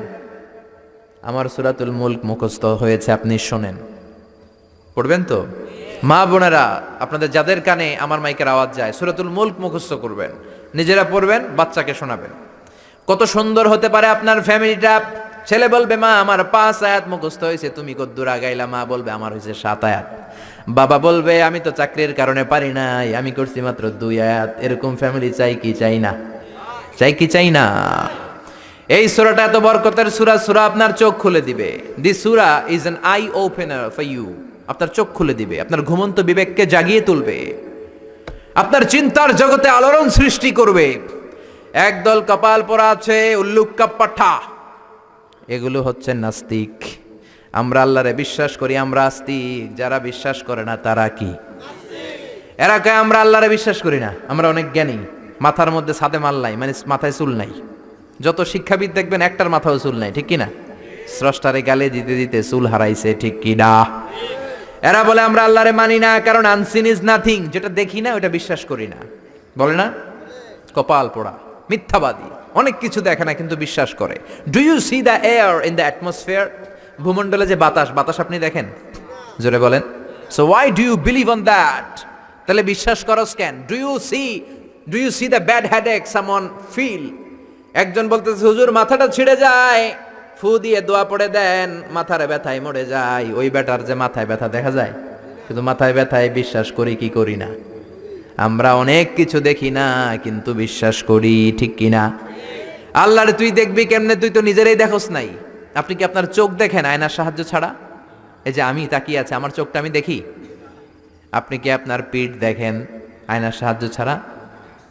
আমার সূরাতুল মুলক মুখস্থ হয়েছে, আপনি শোনেন। পড়বেন তো? মা বোনেরা, আপনাদের যাদের কানে আমার মাইকের আওয়াজ যায়, সূরাতুল মুলক মুখস্থ করবেন, নিজেরা পড়বেন, বাচ্চাকে শোনাবেন। কত সুন্দর হতে পারে আপনার ফ্যামিলিটা। ছেলে বলবে মা আমার 5 আয়াত মুখস্থ হয়েছে, তুমি কদ্দুর আগাইলা? মা বলবে আমার হয়েছে 7 আয়াত। বাবা বলবে আমি তো চাকরির কারণে পারি নাই, আমি করছি মাত্র 2 আয়াত। এরকম ফ্যামিলি চাই কি চাই না? চাই কি চাই না? এই সূরাটা এত বরকতের সূরা, সূরা আপনার চোখ খুলে দিবে। দিস সূরা is an eye opener for you. আপনার চোখ খুলে দিবে, আপনার ঘুমন্ত বিবেককে জাগিয়ে তুলবে, আপনার চিন্তার জগতে আলোড়ন সৃষ্টি করবে। একদল কপাল পরা আছে উল্লুক্কা পাঠা, এগুলো হচ্ছে নাস্তিক। আমরা আল্লাহরে বিশ্বাস করি, আমরা আস্তিক। যারা বিশ্বাস করে না তারা কি? এরা কয় আমরা আল্লাহরে বিশ্বাস করি না, আমরা অনেক জ্ঞানী, মাথার মধ্যে ছাদে মাল নাই, মানে মাথায় চুল নাই। যত শিক্ষাবিদ দেখবেন একটার মাথাও চুল নাই, ঠিক কিনা? স্রষ্টারে গালে দিতে দিতে চুল হারাইছে, ঠিক কিনা? এরা বলে আমরা আল্লাহরে মানি না, কারণ আনসিন ইজ নাথিং, যেটা দেখি না ওটা বিশ্বাস করি না। বলে না? কপাল পোড়া, মিথ্যাবাদী, অনেক কিছু দেখে না কিন্তু বিশ্বাস করে। Do you see the air in the atmosphere? ভূমণ্ডলে যে বাতাস, বাতাস আপনি দেখেন? জোরে বলেন। So why do you believe on that? তাহলে বিশ্বাস করস কেন? Do you see the bad headache someone feel? একজন বলতেছে হুজুর মাথাটা ছিঁড়ে যায়, ফু দিয়ে দোয়া পড়ে দেন, মাথার ব্যথায় মরে যায়। ওই বেটার যে মাথায় ব্যথা দেখা যায়, কিন্তু মাথায় ব্যথায় বিশ্বাস করি কি করি না? আমরা অনেক কিছু দেখি না কিন্তু বিশ্বাস করি, ঠিক কিনা? আল্লাহরে তুই দেখবি কেমনে? তুই তো নিজেরই দেখোস নাই। আপনি কি আপনার চোখ দেখেন আয়নার সাহায্য ছাড়া? এই যে আমি তাকিয়ে আছে, আমার চোখটা আমি দেখি? আপনি কি আপনার পিঠ দেখেন আয়নার সাহায্য ছাড়া?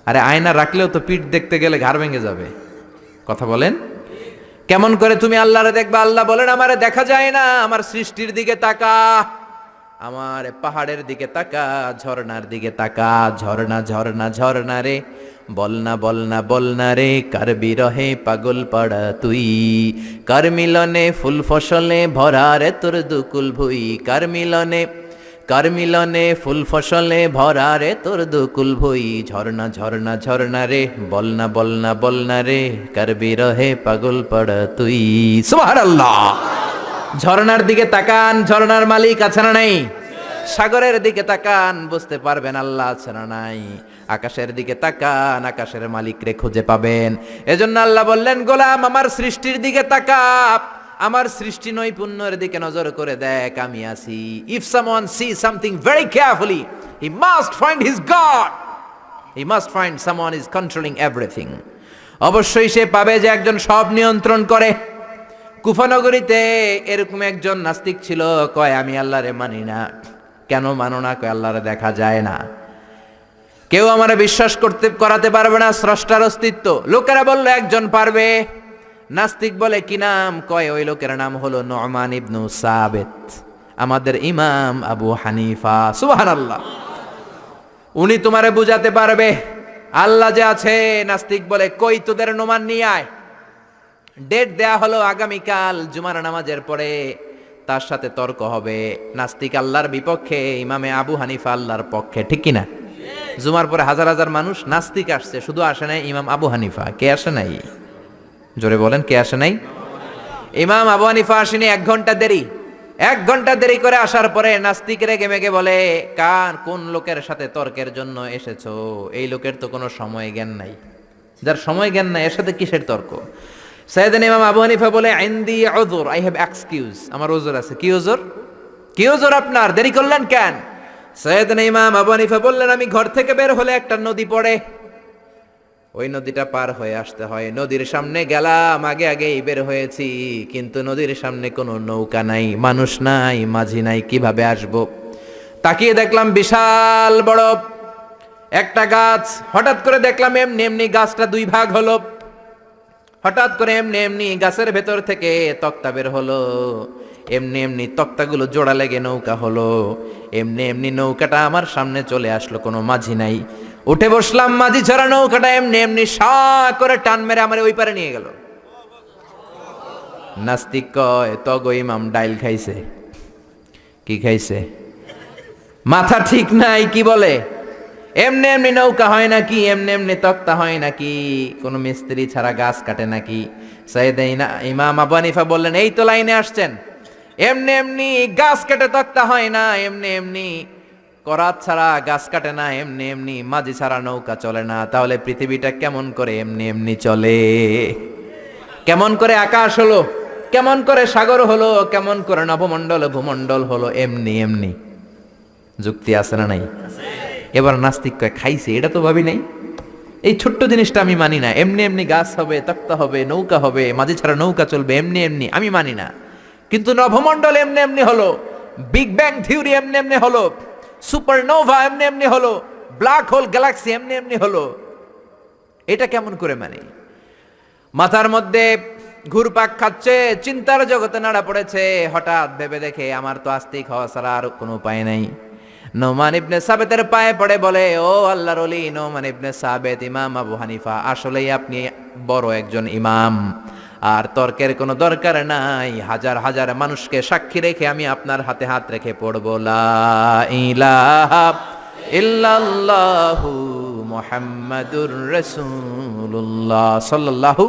আরে আয়না রাখলেও তো পিঠ দেখতে গেলে ঘাড় ভেঙে যাবে। কথা বলেন, কেমন করে তুমি আল্লাহরে দেখবা? আল্লাহ বলেন আমারে দেখা যায় না, আমার সৃষ্টির দিকে তাকা, আমার পাহাড়ের দিকে তাকা, ঝর্ণার দিকে তাকা। ঝর্ণা ঝর্ণা ঝর্ণা রে, বলনা বলনা বলনা রে, কার বিরহে পাগল পাড়া তুই, কার মিলনে ফুল ফসলে ভরা রে তোর দুকুল ভুই, কার মিলনে ফুল ফসলে ভরা রে তোর দুকুল ভুই। ঝর্ণা ঝর্ণা ঝর্ণা রে, বলনা বলনা বলনা রে, কার বিরহে পাগল পাড়া তুই। সুবহানাল্লাহ। ঝর্ণার দিকে তাকান, ঝর্ণার মালিক আছে না নাই? সাগরের দিকে তাকান, বুঝতে পারবেন আল্লাহ আছে না নাই? আকাশের দিকে তাকান, আকাশের মালিকরে খুঁজে পাবেন। এজন্য আল্লাহ বললেন, গোলাম আমার সৃষ্টির দিকে তাকা, আমার সৃষ্টি নৈপুণ্যের দিকে নজর করে দেখ, আমি আছি। If someone see something very carefully, he must find his god, he must find someone is controlling everything. অবশ্যই সে পাবে যে একজন সব নিয়ন্ত্রণ করে। কুফানগরীতে এরকম একজন নাস্তিক ছিল, কয় আমি আল্লাহরে মানি না। কেন মানো না? কয় আল্লাহরে দেখা যায় না, কেউ আমারে বিশ্বাস করাতে পারবে না স্রষ্টার অস্তিত্ব। লোকেরা বলল একজন পারবে। নাস্তিক বলে কি নাম? কয় ওই লোকের নাম হলো নু'মান ইবনু সাবিত, আমাদের ইমাম আবু হানিফা। সুবহানাল্লাহ। উনি তোমারে বুঝাতে পারবে আল্লাহ যে আছে। নাস্তিক বলে কই তোদের নু'মান নিয়ে আয়। ডেট দেয়া হলো আগামীকাল জুমার নামাজের পরে, তার সাথে তর্ক হবে। নাস্তিক আল্লাহর বিপক্ষে, ইমামে আবু হানিফা আল্লাহর পক্ষে, ঠিক কিনা? জুমার পরে হাজার হাজার মানুষ, নাস্তিক আসছে, শুধু আসে নাই ইমাম আবু হানিফা। কে আসে নাই? জোরে বলেন, কে আসে নাই? ইমাম আবু হানিফা আসেনি, 1 ঘন্টা দেরি। 1 ঘন্টা দেরি করে আসার পরে নাস্তিক রেগে মেগে বলে, কোন লোকের সাথে তর্কের জন্য এসেছো? এই লোকের তো কোনো সময় জ্ঞান নাই। যার সময় জ্ঞান নাই এর সাথে কিসের তর্ক? সাইয়েদনা ইমাম আবু হানিফা বলে, ইনদি উযর, আই হ্যাভ এক্সকিউজ, আমার ওযর আছে। কি ওযর? কি ওযর আপনার? দেরি করলেন কেন? সাইয়েদনা ইমাম আবু হানিফা বললেন, আমি ঘর থেকে বের হলে একটা নদী পড়ে, ওই নদীটা পার হয়ে আসতে হয়। নদীর সামনে গেলাম, আগে আগেই বের হয়েছি, কিন্তু নদীর সামনে কোনো নৌকা নাই, মানুষ নাই, মাঝি নাই, কিভাবে আসব? তাকিয়ে দেখলাম বিশাল বড় একটা গাছ। হঠাৎ করে দেখলাম এমনি এমনি গাছটা 2 ভাগ হলো। হঠাৎ করে এমনি এমনি গাছের ভেতর থেকে তক্তা বের হলো। এমনি এমনি তক্তাগুলো জোড়া লেগে নৌকা হলো। এমনি এমনি নৌকাটা আমার সামনে চলে আসলো, কোনো মাঝি নাই। উঠে বসলাম, মাঝি ছাড়া নৌকাটা এমনি এমনি সা করে টান মেরে আমার ওই পারে নিয়ে গেল। নাস্তিক কয়, তগো ইমাম ডাইল খাইছে। কি খাইছে? মাথা ঠিক নাই। কি বলে? এমনি এমনি নৌকা হয় নাকি? এমনি এমনি তক্তা হয় নাকি? কোন মিস্ত্রি ছাড়া গাছ কাটে নাকি? সাইয়েদনা ইমাম আবু হানিফা বললেন, এই তো লাইনে আসছেন। এমনি এমনি গাছ কাটে তক্তা হয় না, এমনি এমনি করাত ছাড়া গাছ কাটে না, এমনি এমনি মাঝি ছাড়া নৌকা চলে না। তাহলে পৃথিবীটা কেমন করে এমনি এমনি চলে? কেমন করে আকাশ হলো? কেমন করে সাগর হলো? কেমন করে নভমণ্ডল ভূমণ্ডল হলো? এমনি এমনি। যুক্তি আছে না নাই? এবার নাস্তিক কয়, খাইছে, এটা তো ভাবি নাই। এই ছোট্ট জিনিসটা আমি মানি না। এমনি এমনি গাছ হবে, তক্তা হবে, নৌকা হবে, মাঝি ছাড়া নৌকা চলবে, এমনি এমনি আমি মানি না। কিন্তু নভমণ্ডল এমনি এমনি হলো, বিগ ব্যাং থিওরি এমনি এমনি হলো, সুপারনোভা এমনি এমনি হলো, ব্ল্যাক হোল গ্যালাক্সি এমনি এমনি হলো। এটা কেমন করে মানে? মাথার মধ্যে ঘুরপাক খাচ্ছে, চিন্তার জগতে নাড়া পড়েছে। হঠাৎ ভেবে দেখে আমার তো আস্তিক হওয়া ছাড়া আর কোনো উপায় নাই। নোমান ইবনে সাবেতের পায়ে পড়ে বলে, ও আল্লাহর ওলি নোমান ইবনে সাবেত, ইমাম আবু হানিফা, আসলেই আপনি বড় একজন ইমাম, আর তর্কের কোনো দরকার নাই। হাজার হাজার মানুষকে সাক্ষী রেখে আমি আপনার হাতে হাত রেখে পড়ব, লা ইলাহা ইল্লাল্লাহু মুহাম্মাদুর রাসূলুল্লাহ সাল্লাল্লাহু।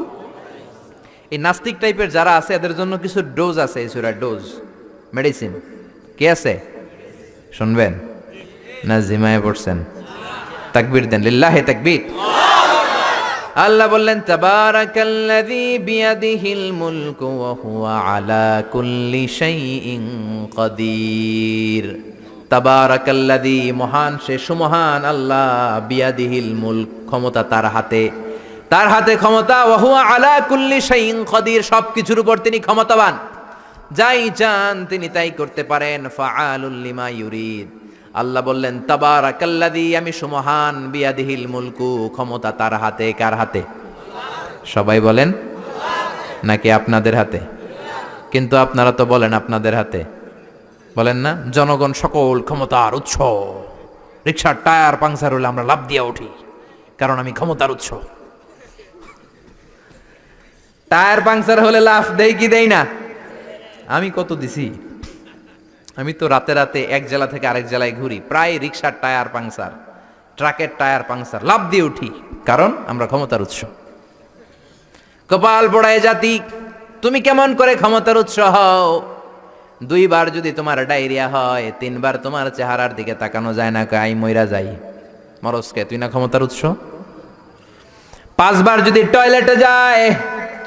এই নাস্তিক টাইপের যারা আছে এদের জন্য কিছু ডোজ আছে, এই সূরার ডোজ, মেডিসিন। কি আছে শুনবেন না? জিমায় পড়ছেন? তাকবীর দেন, লিল্লাহি তাকবীর। আল্লাহ বললেন, তাবারাকাল্লাযী বিয়াদিহিল মুলকু ওয়া হুয়া আলা কুল্লি শাইইন কাদির। তাবারাকাল্লাযী, মহান সে, সুমহান আল্লাহ, বিয়াদিহিল মুলক, ক্ষমতা তার হাতে, তার হাতে ক্ষমতা, ওয়া হুয়া আলা কুল্লি শাইইন কাদির, সবকিছুর উপর তিনি ক্ষমতাবান। যাই চান তিনি তাই করতে পারেন। ফাআলুল লিমা ইউরিদ, আল্লাহ বললেন তাবারাকাল্লাযী, আমি সুমহান, বিয়াদিহিল মুলকু, ক্ষমতা তার হাতে। কার হাতে? সবাই বলেন, নাকি আপনাদের হাতে? কিন্তু আপনারা তো বলেন আপনাদের হাতে, বলেন না? জনগণ সকল ক্ষমতার উৎস। রিকশার টায়ার পাংচার হলে আমরা লাফ দিয়া উঠি, কারণ আমি ক্ষমতার উৎস। টায়ার পাংচার হলে লাফ দেই কি দেই না? আমি কত দিছি? আমি তো রাতে রাতে এক জেলা থেকে আরেক জেলায় ঘুরি, প্রায় রিকশার টায়ার পাংচার, ট্রাকের টায়ার পাংচার, লাফ দিয়ে উঠি, কারণ আমরা ক্ষমতার উৎস। কপাল পোড়ায় জাতি, তুমি কেমন করে ক্ষমতার উৎস হও? 2 বার যদি তোমার ডায়রিয়া হয়, 3 বার তোমার চেহারার দিকে তাকানো যায় না, আই মইরা যাই, মরসকে, তুই না ক্ষমতার উৎস? 5 বার যদি টয়লেটে যায়,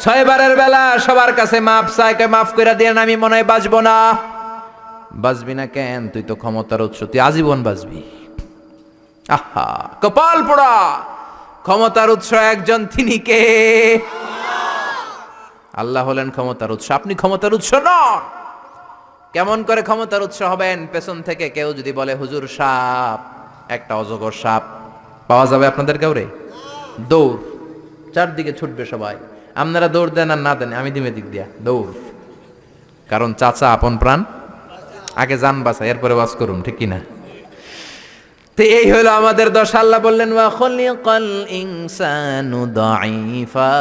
6 বারের বেলা সবার কাছে মাপ চায়, মাফ করে দিয়ে আমি মনে হয় বাঁচবো না। বাঁচবি না কেন? তুই তো ক্ষমতার উৎস, তুই আজীবন বাঁচবি। আহা, কপাল পোড়া! ক্ষমতার উৎস একজন, তিনি কে? আল্লাহ হলেন ক্ষমতার উৎস, আপনি ক্ষমতার উৎস নন। কেমন করে ক্ষমতার উৎস হবেন? পেছন থেকে কেউ যদি বলে হুজুর সাপ, একটা অজগর সাপ পাওয়া যাবে আপনাদের কাউরে? দৌড়, চারদিকে ছুটবে সবাই। আপনারা দৌড় দেন আর না দেন, আমি দিমে দিক দিয়া দৌড়, কারণ চাচা আপন প্রাণ, আগে যান বাঁচা, এরপরে বাস করুন, ঠিক কিনা? তো এই হলো আমাদের দশা। আল্লাহ বললেন ওয়া খলিকাল ইনসানু দাঈফা,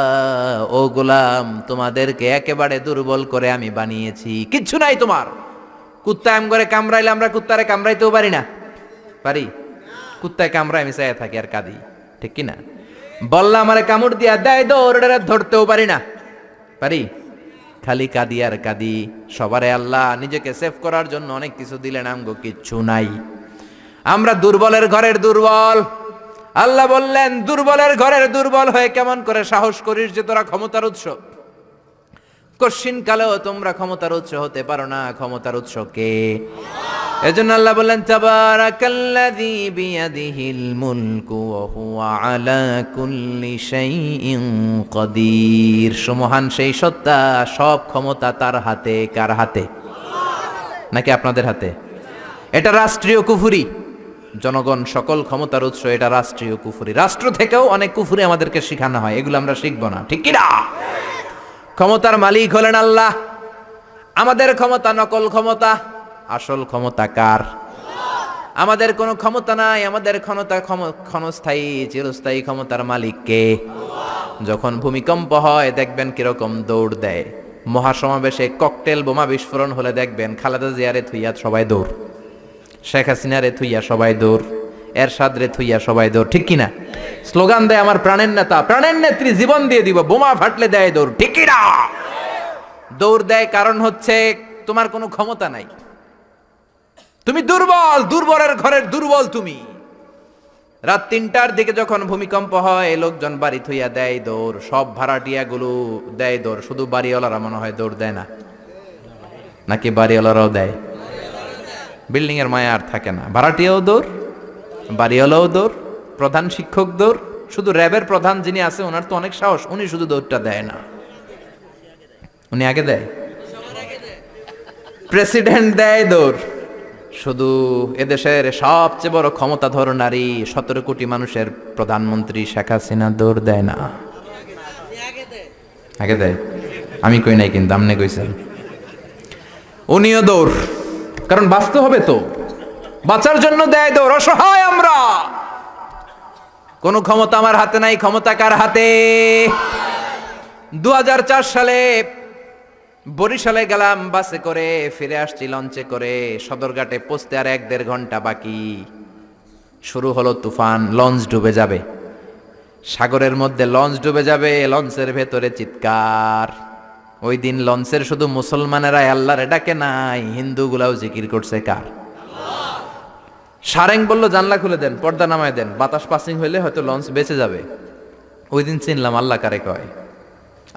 ও গোলাম, তোমাদেরকে একেবারে দুর্বল করে আমি বানিয়েছি, কিচ্ছু নাই তোমার। কুত্তা এম করে কামড়াইলে আমরা কুত্তারে কামড়াইতেও পারি না, পারি? কুত্তায় কামড়ায় আমি চাইয়া থাকি আর কাঁদি, ঠিক কিনা? বললা আমারে কামড় দিয়া দেয়, দৌড়ে ধরতেও পারি না, পারি? খালি কাঁদি আর কাঁদি। সবারে আল্লাহ নিজেকে সেভ করার জন্য অনেক কিছু দিলেন, আমগো কিচ্ছু নাই। আমরা দুর্বলের ঘরের দুর্বল। আল্লাহ বললেন দুর্বলের ঘরের দুর্বল হয়ে কেমন করে সাহস করিস যে তোরা ক্ষমতার উৎস? কশিন কালেও তোমরা ক্ষমতার উৎস হতে পারো না। ক্ষমতার উৎস কে? এজন্য আল্লাহ বললেন তাবারাকাল্লাযী বিয়াদিহিল মুলকু ওয়া হুয়া আলা কুল্লি শাইইন কাদির। সুমহান সেই সত্তা, সব ক্ষমতা তার হাতে। কার হাতে? নাকি আপনাদের হাতে? এটা রাষ্ট্রীয় কুফরি। জনগণ সকল ক্ষমতার উৎস, এটা রাষ্ট্রীয় কুফরি। রাষ্ট্র থেকেও অনেক কুফরি আমাদেরকে শেখানো হয়, এগুলো আমরা শিখবো না, ঠিক কিনা? ক্ষমতার মালিক হলেন আল্লাহ। আমাদের ক্ষমতা নকল ক্ষমতা, আসল ক্ষমতা কার? আমাদের কোনো ক্ষমতা নাই, আমাদের ক্ষণস্থায়ী চিরস্থায়ী ক্ষমতার মালিক কে? যখন ভূমিকম্প হয় দেখবেন কিরকম দৌড় দেয়। মহাসমাবেশে ককটেল বোমা বিস্ফোরণ হলে দেখবেন খালেদা জিয়ারে থুইয়া সবাই দৌড়, শেখ হাসিনারে থুইয়া সবাই দৌড়, এরশাদ রে থুইয়া সবাই দৌড়, ঠিক কিনা? স্লোগান দেয় আমার প্রাণের নেতা, প্রাণের নেত্রী, জীবন দিয়ে দিব, বোমা ফাটলে দেয় দৌড়, ঠিক কিনা? দৌড় দেয় কারণ হচ্ছে তোমার কোনো ক্ষমতা নাই, তুমি দুর্বল, দুর্বলের ঘরের দুর্বল তুমি। রাত 3টার দিকে যখন ভূমিকম্প হয় লোকজন বাড়ি থুইয়া দেয় দৌড়, সব ভাড়াটিয়া গুলো দেয় দৌড়, শুধু বাড়িওয়ালারা মনে হয় দৌড় দেয় না, নাকি বাড়িওয়ালারাও দেয়? বিল্ডিং এর মায়া আর থাকে না, ভাড়াটিয়াও দৌড়, বাড়িওয়ালাও দৌড়, প্রধান শিক্ষক দৌড়। শুধু র্যাবের প্রধান যিনি আছে ওনার তো অনেক সাহস, উনি শুধু দৌড়টা দেয় না, উনি আগে দেয়। প্রেসিডেন্ট দেয় দৌড়, শুধু এদেশের সবচেয়ে বড় ক্ষমতাধর নারী 17 কোটি মানুষের প্রধানমন্ত্রী শেখ হাসিনা দৌড় দেয় না? আগে দেয়। আমি কই নাই, কিন্তু আমনে কইছেন। উনিও দৌড়, কারণ বাঁচতে হবে তো, বাঁচার জন্য দেয় দৌড়। অসহায় আমরা, কোনো ক্ষমতা আমার হাতে নাই। ক্ষমতা কার হাতে? 2004 সালে বরিশালে গেলাম বাসে করে, ফিরে আসছি লঞ্চে করে। সদরঘাটে পৌঁছতে আর 1-1.5 ঘন্টা বাকি। শুরু হলো তুফান, লঞ্চ ডুবে যাবে। সাগরের মধ্যে লঞ্চ ডুবে যাবে, লঞ্চের ভেতরে চিৎকার। ওই দিন লঞ্চের শুধু মুসলমানেরা আল্লাহরে ডাকে নাই, হিন্দুগুলাও জিকির করছে কার? সারেং বলল জানলা খুলে দেন, পর্দা নামায় দেন, বাতাস পাসিং হইলে হয়তো লঞ্চ বেঁচে যাবে। ওই দিন চিনলাম আল্লাহ কারে কয়।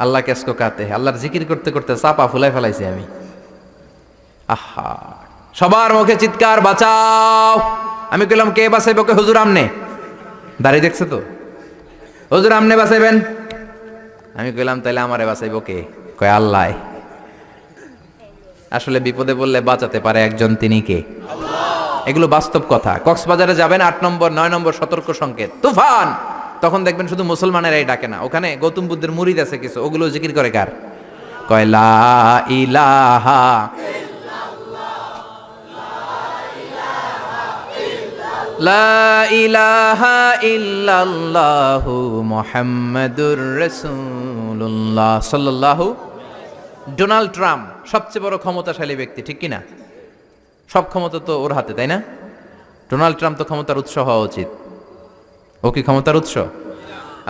আল্লাহ কেসকো কাতে, আল্লাহর জিকির করতে করতে চাপা ফুলাই ফেলাইছি আমি। আহা, সবার মুখে চিৎকার, বাঁচাও। আমি কইলাম কে বাঁচাইব? কে? হুজুর আমনে। দাঁড়িয়ে দেখছে তো, হুজুর আমনে বাঁচাইবেন। আমি কইলাম তাইলে আমারে বাঁচাইব কে? কয় আল্লাহ। আসলে বিপদে বললে বাঁচাতে পারে একজন, তিনি কে? এগুলো বাস্তব কথা। কক্সবাজারে যাবেন, 8 নম্বর 9 নম্বর সতর্ক সংকেত তুফান, তখন দেখবেন শুধু মুসলমানেরাই ডাকে না, ওখানে গৌতম বুদ্ধের মুরিদ আছে কিছু, ওগুলো জিকির করে কার? কয় লা ইলাহা লা ইলাহা ইল্লাল্লাহু মুহাম্মাদুর রাসূলুল্লাহ সাল্লাল্লাহু। ডোনাল্ড ট্রাম্প সবচেয়ে বড় ক্ষমতাশালী ব্যক্তি, ঠিক কি না? সব ক্ষমতা তো ওর হাতে, তাই না? ডোনাল্ড ট্রাম্প তো ক্ষমতার উৎস হওয়া উচিত। ও কি ক্ষমতার উৎস?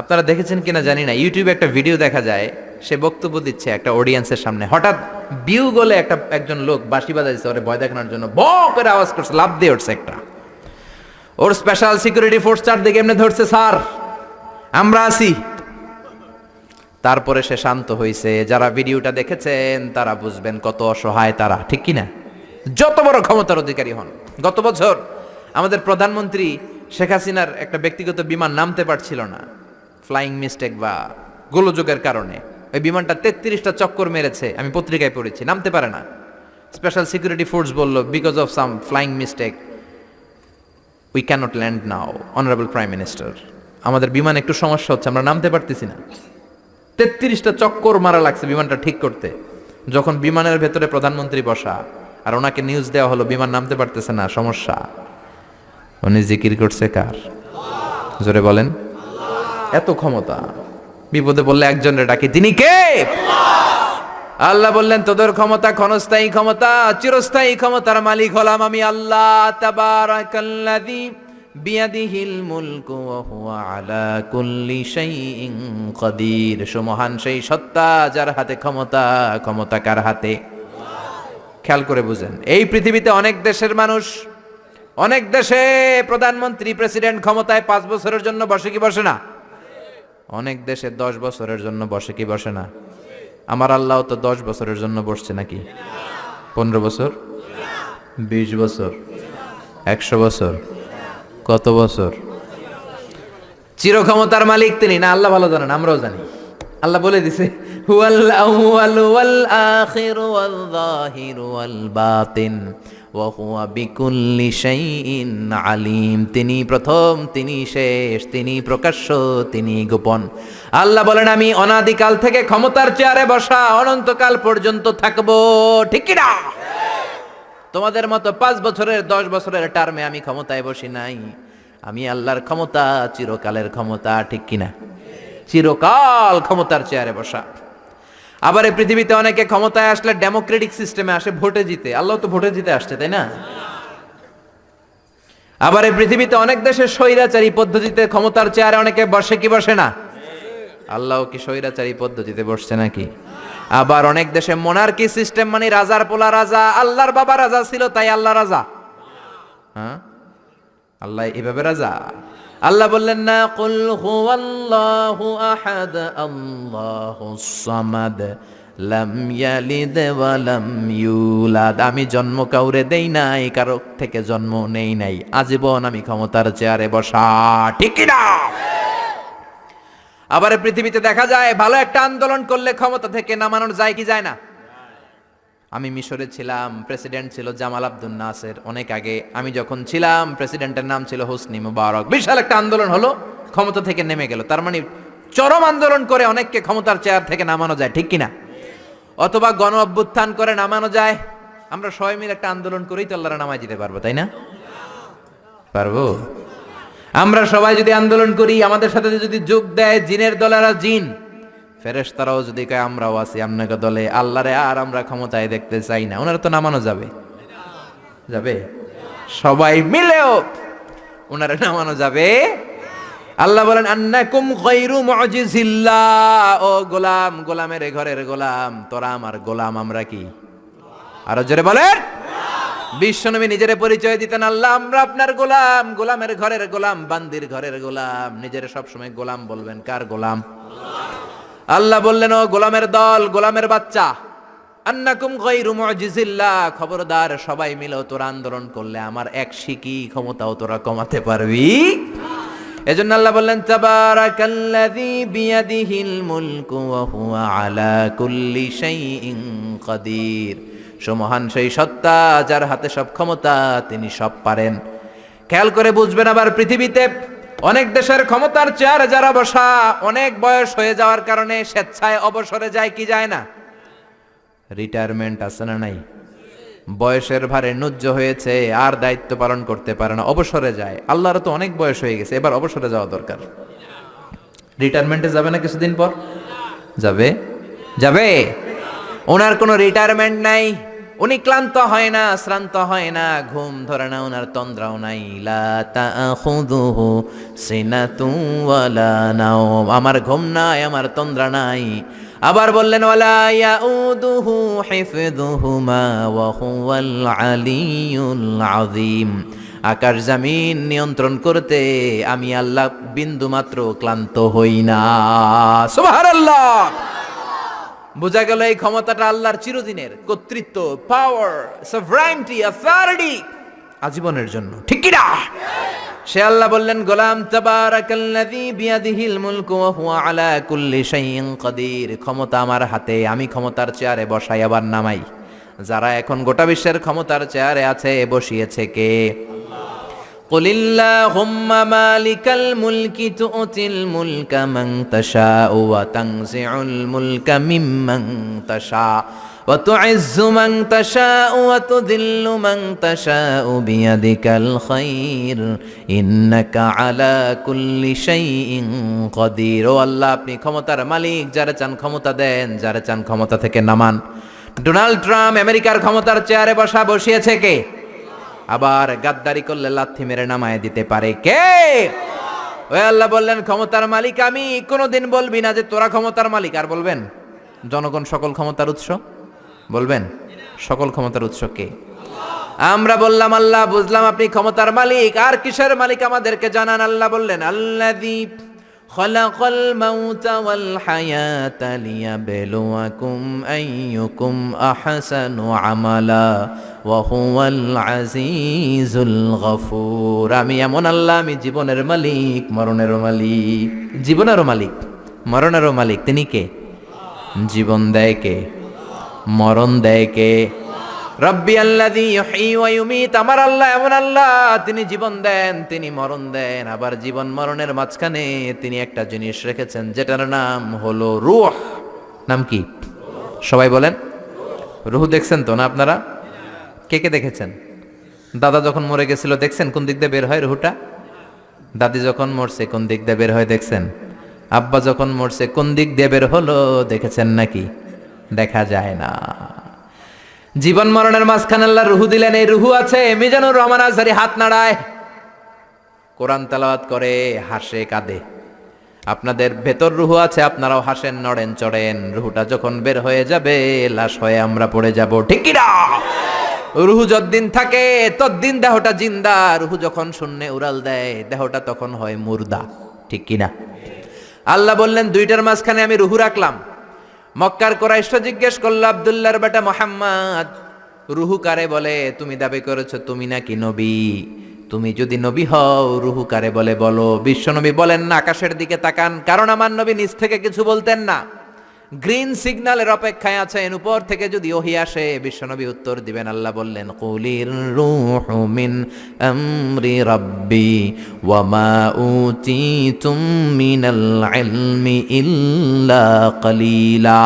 আপনারা দেখেছেন কিনা জানি না, ইউটিউবে একটা ভিডিও দেখা যায়, সে বক্তব্য দিচ্ছে একটা অডিয়েন্সের সামনে, হঠাৎ বিউ গলে একজন লোক বাঁশি বাজাইছে ওরে ভয় দেখানোর জন্য, ব করে আওয়াজ করছে, লাফ দিয়ে উঠছে একটা। ওর স্পেশাল সিকিউরিটি ফোর্স চারদিকে এমনি ধরছে, স্যার আমরা আছি। তারপরে সে শান্ত হয়েছে। যারা ভিডিওটা দেখেছেন তারা বুঝবেন কত অসহায় তারা, ঠিক কি না? যত বড় ক্ষমতার অধিকারী হন। গত বছর আমাদের প্রধানমন্ত্রী শেখ হাসিনার একটা ব্যক্তিগত বিমান নামতে পারছিল না, ফ্লাইং মিস্টেক বা গোলযোগের কারণে। ওই বিমানটা 33টা চক্কর মেরেছে, আমি পত্রিকায় পড়েছি, নামতে পারে না। স্পেশাল সিকিউরিটি ফোর্স বলল, because of some flying mistake we can't land now honourable prime minister. আমাদের বিমান একটু সমস্যা হচ্ছে, আমরা নামতে পারতেছি না। 33টা চক্কর মারা লাগছে বিমানটা ঠিক করতে। যখন বিমানের ভেতরে প্রধানমন্ত্রী বসা আর ওনাকে নিউজ দেওয়া হলো বিমান নামতে পারতেছে না, সমস্যা, উনি জিকির করছে কার? জোরে বলেন। এত ক্ষমতা, বিপদে বললে একজনের ডাকি, তিনি কে? আল্লাহ বললেন, তোদের ক্ষমতা ক্ষণস্থায়ী ক্ষমতা, চিরস্থায়ী ক্ষমতার মালিক হলাম আমি আল্লাহ। তাবারাকাল্লাযী বিয়াদিহিল মুলকু ওয়া হুয়া আলা কুল্লি শাইইন কাদির। সুমহান সেই সত্তা যার হাতে ক্ষমতা, ক্ষমতা কার হাতে? খেয়াল করে বুঝেন, এই পৃথিবীতে অনেক দেশের মানুষ, অনেক দেশে প্রধানমন্ত্রী প্রেসিডেন্ট ক্ষমতায় 5 বছরের জন্য বসে কি বসে না? অনেক দেশে 10 বছরের জন্য বসে কি বসে না? আমার আল্লাহ তো 10 বছরের জন্য বসছে নাকি? 15 বছর, 20 বছর, 100 বছর, কত বছর? চির ক্ষমতার মালিক তিনি না? আল্লাহ ভালো জানেন, আমরাও জানি। আল্লাহ বলে দিছে, হুয়াল আউয়াল ওয়াল আখির ওয়াল যাহির ওয়াল বাতিন ওয়া হুয়া বিকুল্লি শাইইন আলিম। তিনি প্রথম, তিনি শেষ, তিনি প্রকাশ্য, তিনি গোপন। আল্লাহ বলেন, আমি অনাদিকাল থেকে ক্ষমতার চেয়ারে বসা, অনন্তকাল পর্যন্ত থাকবো, ঠিক কি না? তোমাদের মতো 5 বছরের 10 বছরের টার্মে আমি ক্ষমতায় বসি নাই। আমি আল্লাহর ক্ষমতা চিরকালের ক্ষমতা, ঠিক কিনা? চিরকাল ক্ষমতার চেয়ারে বসা। আবার এই পৃথিবীতে অনেকে ক্ষমতায় আসলে ডেমোক্রেটিক সিস্টেমে আসে, ভোটে জিতে। আল্লাহ তো ভোটে জিতে আসছে, তাই না? আবার এই পৃথিবীতে অনেক দেশে স্বৈরাচারী পদ্ধতিতে ক্ষমতার চেয়ারে অনেকে বসে কি বসে না? আল্লাহ কি স্বৈরাচারী পদ্ধতিতে বসছে নাকি? আবার অনেক দেশে মোনার্কি সিস্টেম, মানে রাজার পোলা রাজা, আল্লাহর বাবা রাজা ছিল তাই আল্লাহ রাজা। হ্যাঁ, আল্লাহ এভাবে রাজা? আল্লাহ বললেন না, কুল হুয়াল্লাহু আহাদ আল্লাহুস সামাদ লাম ইয়ালিদ ওয়া লাম ইউলাদ। আমি জন্ম কাউরে দেই নাই, কারো থেকে জন্ম নেই নাই, আজীবন আমি ক্ষমতার চেয়ারে বসা, ঠিক কি না? আবার পৃথিবীতে দেখা যায় ভালো একটা আন্দোলন করলে ক্ষমতা থেকে নামানো যায় কি যায় না? আমি মিশরে ছিলাম, প্রেসিডেন্ট ছিল জামাল আব্দুল নাসের অনেক আগে। আমি যখন ছিলাম, প্রেসিডেন্টের নাম ছিল হোসনি মুবারক। বিশাল একটা আন্দোলন হলো, ক্ষমতা থেকে নেমে গেল। তার মানে চরম আন্দোলন করে অনেককে ক্ষমতার চেয়ার থেকে নামানো যায়, ঠিক কিনা? অথবা গণ অভ্যুত্থান করে নামানো যায়। আমরা সবাই মিলে একটা আন্দোলন করেই তো আল্লাহর নামায় দিতে পারবো, তাই না? পারবো? আমরা সবাই যদি আন্দোলন করি, আমাদের সাথে যদি যোগ দেয় জিনের দলেরা জিন, ফেরেশতারাও যদি কয় আমরাও আছি আপনাকে দলে, আল্লাহরে আর আমরা ক্ষমতায় দেখতে চাই না, ওনারা তো নামানো যাবে? যাবে? সবাই মিলেও ওনারা নামানো যাবে? আল্লাহ বলেন, আন্নাকুম গায়রু মুজিজিল্লাহ। ও গোলাম, গোলামের ঘরের গোলাম, তোরা আমার গোলাম, আমরা কি? আরো জোরে বলেন। বিশ্বনবী নিজের পরিচয় দিতেন, আল্লাহ আমরা আপনার গোলাম, গোলামের ঘরের গোলাম, বান্দির ঘরের গোলাম। নিজের সবসময় গোলাম বলবেন। কার গোলাম? আল্লাহ বললেন, ও গোলামের দল, গোলামের বাচ্চা, আন্নাকুম গায়রু মুজিজিল্লাহ, খবরদার সবাই মিলে তোরা আন্দোলন করলে আমার এক শিকি ক্ষমতাও তোরা কমাতে পারবি? এজন্য আল্লাহ বললেন, তাবারাকাল্লাযী বিয়াদিহিল মুলকু ওয়া হুয়া আলা কুল্লি শাইইন কাদির। সুমহান সেই সত্তা যার হাতে সব ক্ষমতা, তিনি সব পারেন। খেয়াল করে বুঝবেন, আবার পৃথিবীতে অনেক দেশের ক্ষমতার চেয়ারে যারা বসা, অনেক বয়স হয়ে যাওয়ার কারণে স্বেচ্ছায় অবসরে যায় কি যায় না? রিটায়ারমেন্ট আছে না নাই? বয়সের ভারে নুজ্জ হয়েছে, আর দায়িত্ব পালন করতে পারে না, অবসরে যায়। আল্লাহর তো অনেক বয়স হয়ে গেছে, এবার অবসরে যাওয়া দরকার। রিটায়ারমেন্টে যাবে না কিছুদিন পর? যাবে যাবে। ওনার কোনো রিটায়ারমেন্ট নাই, উনি ক্লান্ত হয় না, শ্রান্ত হয় না, ঘুম ধরে না, ওনার তন্দ্রাও নাই। লা তাখুযুহু সিনাতুন ওয়ালা নাওম, আমার ঘুম নাই, আমার তন্দ্রা নাই। আবার বললেন ওয়ালা ইয়াউদুহু হিফযুহুমা ওয়া হুয়াল আলিয়্যুল আযীম, আকাশ জমিন নিয়ন্ত্রণ করতে আমি আল্লাহ বিন্দু মাত্র ক্লান্ত হই না। সুবহানাল্লাহ। বোঝা গেল এই ক্ষমতাটা আল্লাহর চিরদিনের, কর্তৃত্ব, পাওয়ার, সভরাইনটি, অথরিটি আজীবনের জন্য, ঠিক কি না? সে আল্লাহ বললেন, গোলাম তাবারাকাল্লাযী বিয়াদিহিল মুলকু ওয়া হুয়া আলা কুল্লি শাইইন কাদির, ক্ষমতা আমার হাতে, আমি ক্ষমতার চেয়ারে বসাই আবার নামাই। যারা এখন গোটা বিশ্বের ক্ষমতার চেয়ারে আছে, বসিয়েছে কে? কুলিল্লাহুম্মা মালিকাল মুলকি তু'তিল মুলকা মান তাশাউ ওয়া তানজিউল মুলকা মিম্মান তাশা ওয়া তু'ইজ্জু মান তাশাউ ওয়া তুযিল্লু মান তাশাউ বিয়াদিকাল খায়র ইন্নাকা আলা কুল্লি শাইইন কাদির। ও আল্লাহ, আপনি ক্ষমতার মালিক, যারা চান ক্ষমতা দেন, যারা চান ক্ষমতা থেকে নামান। ডোনাল্ড ট্রাম্প আমেরিকার ক্ষমতার চেয়ারে বসিয়েছে কে? আবার গাদ্দারি করলে লাথি মেরে নামায় দিতে পারে কে? ওই আল্লাহ বললেন, ক্ষমতার মালিক আমি। কোনোদিন বলবি না যে তোরা ক্ষমতার মালিক। আর বলবেন জনগণ সকল ক্ষমতার উৎস? বলবেন সকল ক্ষমতার উৎস কে? আমরা বললাম আল্লাহ, বুঝলাম আপনি ক্ষমতার মালিক, আর কিসের মালিক আমাদেরকে জানান। আল্লাহ বললেন, আল্লাযী খালাকাল মাউতা ওয়াল হায়াতা লিয়াবলুয়াকুম আইয়ুকুম আহসানু আমালা ওয়া হুয়াল আজিজুল গফুর। আমি এমন আল্লাহ, আমি জীবনের মালিক, মরণেরও মালিক। জীবনেরও মালিক, মরণেরও মালিক। তিনি কে? জীবন দেয় কে? মরণ দেয় কে? রব্বি আল্লাযী ইউহয়ী ওয়া ইউমীত, আমার আল্লাহ এমন আল্লাহ, তিনি জীবন দেন, তিনি মরণ দেন। আবার জীবন মরণের মাঝখানে তিনি একটা জিনিস রেখেছেন, যেটার নাম হলো রূহ। নাম কি? সবাই বলেন। রূহ দেখছেন তো না আপনারা? কে কে দেখেছেন? দাদা যখন মরে গেছিল দেখছেন কোন দিক দিয়ে বের হয় রূহটা? দাদি যখন মরছে কোন দিক দিয়ে বের হয় দেখছেন? আব্বা যখন মরছে কোন দিক দিয়ে বের হলো দেখেছেন নাকি? দেখা যায় না। জীবন মরণের মাঝখানে আল্লাহ রুহু দিলেন। এই রুহু আছে। মিজানুর রহমান আজহারী হাত নাড়ায়, কোরআন তেলাওয়াত করে, হাসে, কাঁদে। আপনাদের ভেতর রুহু আছে, আপনারাও হাসেন, নড়েন, চড়েন। রুহুটা যখন বের হয়ে যাবে, লাশ হয়ে আমরা পড়ে যাব, ঠিক কি না? রুহু যতদিন থাকে ততদিন দেহটা জিন্দা। রুহু যখন শূন্যে উড়াল দেয়, দেহটা তখন হয় মুর্দা, ঠিক কি না? আল্লাহ বললেন, দুইটার মাঝখানে আমি রুহু রাখলাম। মক্কার কুরাইশরা জিজ্ঞেস করলো, আব্দুল্লাহর বেটা মুহাম্মদ, রুহু কারে বলে? তুমি দাবি করেছো তুমি নাকি নবী। তুমি যদি নবী হও, রুহু কারে বলে বলো। বিশ্বনবী বলেন না, আকাশের দিকে তাকান, কারণ আমার নবী নিচ থেকে কিছু বলতেন না। গ্রিন সিগন্যালের অপেক্ষায় আছেন, উপর থেকে যদি ওহী আসে বিশ্বনবী উত্তর দিবেন। আল্লাহ বললেন, কুলির রূহু মিন আমরি রাব্বি ওয়া মা উতিতুম মিনাল ইলমি ইল্লা কালিলা।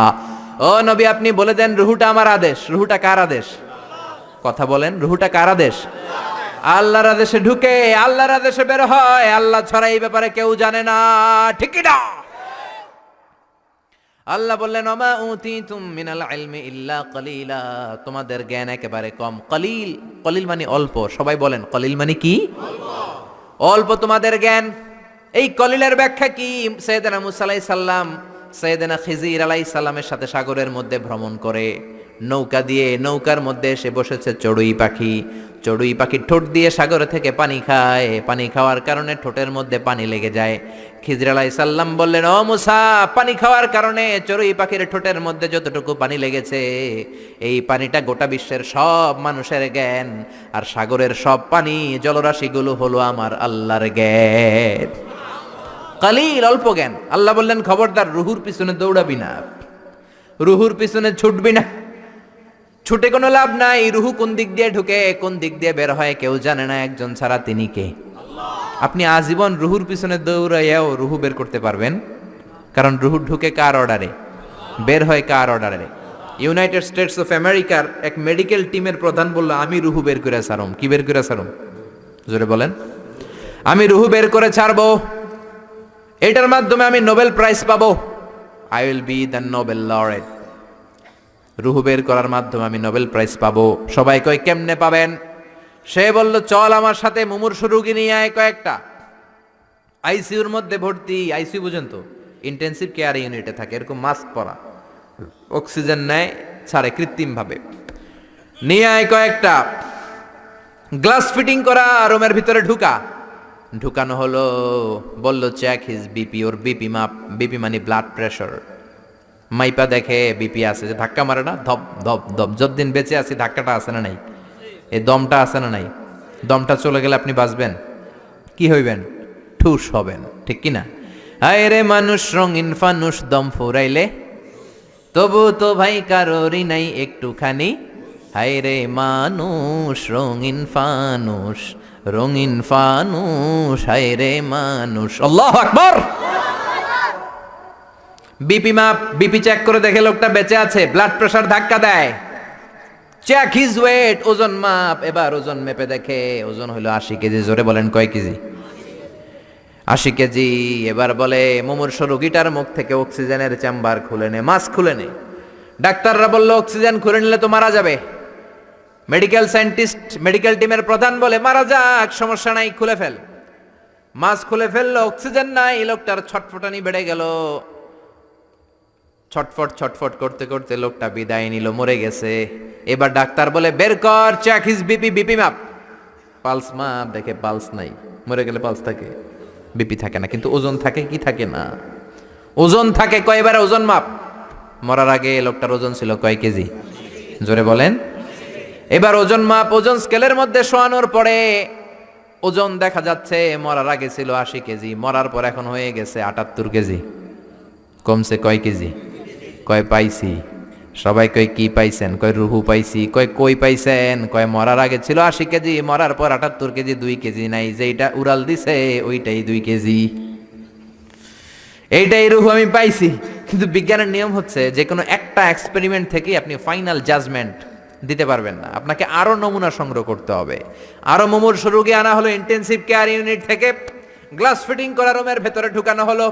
ও নবী, আপনি বলে দেন রুহুটা আমার আদেশ। রুহুটা কার আদেশ? কথা বলেন, রুহুটা কার আদেশ? আল্লাহর আদেশে ঢুকে আল্লাহর আদেশে বের হয়। আল্লাহ ছাড়া এই ব্যাপারে কেউ জানে না, ঠিক কি না? আল্লাহ বললেন, ওমা উতিতুম মিনাল ইলমি ইল্লা কালিলা, তোমাদের জ্ঞান একেবারে কম। কলিল, কলিল মানে অল্প। সবাই বলেন, কলিল মানে কি? অল্প তোমাদের জ্ঞান। এই কলিলের ব্যাখ্যা কি? সাইয়েদনা মুসা আলাইহিস সালাম সাইয়েদনা খিজির আলাইহিস সালামের সাথে সাগরের মধ্যে ভ্রমণ করে, নৌকা দিয়ে, নৌকার মধ্যে এসে বসেছে চড়ুই পাখি। চড়ুই পাখি ঠোঁট দিয়ে সাগর থেকে পানি খায়। পানি খাওয়ার কারণে ঠোঁটের মধ্যে পানি লেগে যায়। খিজির আলাইহিস সালাম বললেন, ও মুসা, পানি খাওয়ার কারণে চড়ুই পাখির ঠোঁটের মধ্যে যতটুকু পানি লেগেছে, এই পানিটা গোটা বিশ্বের সব মানুষের জ্ঞান, আর সাগরের সব পানি, জলরাশিগুলো হলো আমার আল্লাহর জ্ঞান। কালিল, অল্প জ্ঞান। আল্লাহ বললেন, খবরদার রুহুর পিছনে দৌড়াবি না, রুহুর পিছনে ছুটবি না। ছুটে কোনো লাভ নাই, রুহু কোন দিক দিয়ে ঢুকে কোন দিক দিয়ে বের হয় কেউ জানে না, একজন ছাড়া, তিনি কে? আপনি আজীবন রুহুর পিছনে দৌড়াইয়াও রুহু বের করতে পারবেন, কারণ রুহু ঢুকে কার অর্ডারে, বের হয় কার অর্ডারে। ইউনাইটেড স্টেটস অফ আমেরিকার এক মেডিকেল টিমের প্রধান বলল, আমি রুহু বের করে ছাড়ুম। কি বের করে ছাড়ুম? জোরে বলেন। আমি রুহু বের করে ছাড়বো, এটার মাধ্যমে আমি নোবেল প্রাইজ পাবো। I will be the Nobel laureate. রুহু বের করার মাধ্যমে আমি নোবেল প্রাইজ পাবো। সবাই কয় কেমনে পাবেন? সে বলল, চল আমার সাথে মুমূর্ষু রোগী নিয়ে আয় কয়েকটা, আইসিইউর মধ্যে ভর্তি। আইসিইউ বুঝেন তো, ইন্টেনসিভ কেয়ার ইউনিটে থাকে, এরকম মাস্ক পরা, অক্সিজেন নেয়, ছাড়ে কৃত্রিম ভাবে। নিয়ে আয় কয়েকটা, গ্লাস ফিটিং করা রুমের ভিতরে ঢুকানো হলো। বলল, চেক হিজ বিপি, ওর বিপি মাপ। বিপি মানে ব্লাড প্রেশার। মাইপা দেখে বিপি আছে, যে ধাক্কা মারে না, ধপ ধপ ধপ। যতদিন বেঁচে আছি ধাক্কাটা আছে না নাই, এই দমটা আছে না নাই? দমটা চলে গেলে আপনি বাঁচবেন, কি হইবেন? ঠুস হবেন, ঠিক কিনা? হায় রে মানুষ রঙিন ফানুষ, দম ফুরাইলে তবু তো ভাই কারোরই নাই একটুখানি। হায় রে মানুষ রঙিন ফানুষ, রঙিন ফানুষ, হায় রে মানুষ। আল্লাহু আকবার। বিপি মাপ, বিপি চেক করে দেখে লোকটা বেঁচে আছে। ব্লাড প্রেশার ধাক্কা দেয়, চেক হিজ ওয়েট, ওজন মাপ। এবার ওজন মেপে দেখে ওজন হলো 80 কেজি। জোরে বলেন, কয় কেজি? 80 কেজি। এবার বলে, মুমূর্ষু রোগীটার মুখ থেকে অক্সিজেনের চেম্বার খুলে নে, মাস্ক খুলে নে। ডাক্তাররা বলল, অক্সিজেন খুলে নিলে তো মারা যাবে। মেডিকেল সায়েন্টিস্ট, মেডিকেল টিমের প্রধান বলে, মারা যাক, সমস্যা নাই, খুলে ফেল। মাস্ক খুলে ফেললো, অক্সিজেন নাই। লোকটার ছটফটানি বেড়ে গেল। ছটফট ছটফট করতে করতে লোকটা বিদায় নিল, মরে গেছে। এবার ডাক্তার বলে, বের কর, চেক হিজ বিপি, বিপি মাপ। পালস মাপ, দেখে পালস নাই। মরে গেলে পালস থাকে, বিপি থাকে না, কিন্তু ওজন থাকে কি থাকে না? ওজন থাকে। কয়বার ওজন মাপ? মরার আগে লোকটার ওজন ছিল কয় কেজি? জোরে বলেন। এবার ওজন মাপ, ওজন স্কেলের মধ্যে শোয়ানোর পরে ওজন দেখা যাচ্ছে মরার আগে ছিল 80 কেজি, মরার পর এখন হয়ে গেছে 78 কেজি। কমছে কয় কেজি? কয় পাইছি? সবাই কয় কি পাইছেন? কয় রুহু পাইছি। কই পাইছেন? কয় মরার আগে ছিল 80 কেজি, মরার পর 78 কেজি, 2 কেজি নাই। যেটা উড়াল দিছে ওইটাই 2 কেজি। এইটাই রুহু আমি পাইছি। কিন্তু বিজ্ঞানের নিয়ম হচ্ছে, যে কোনো একটা এক্সপেরিমেন্ট থেকে আপনি ফাইনাল জাজমেন্ট দিতে পারবেন না, আপনাকে আরো নমুনা সংগ্রহ করতে হবে। আরো মুমূর্ষু রোগী আনা হলো ইন্টেনসিভ কেয়ার ইউনিট থেকে, গ্লাস ফিটিং করা রুমের ভেতরে ঢুকানো হলো।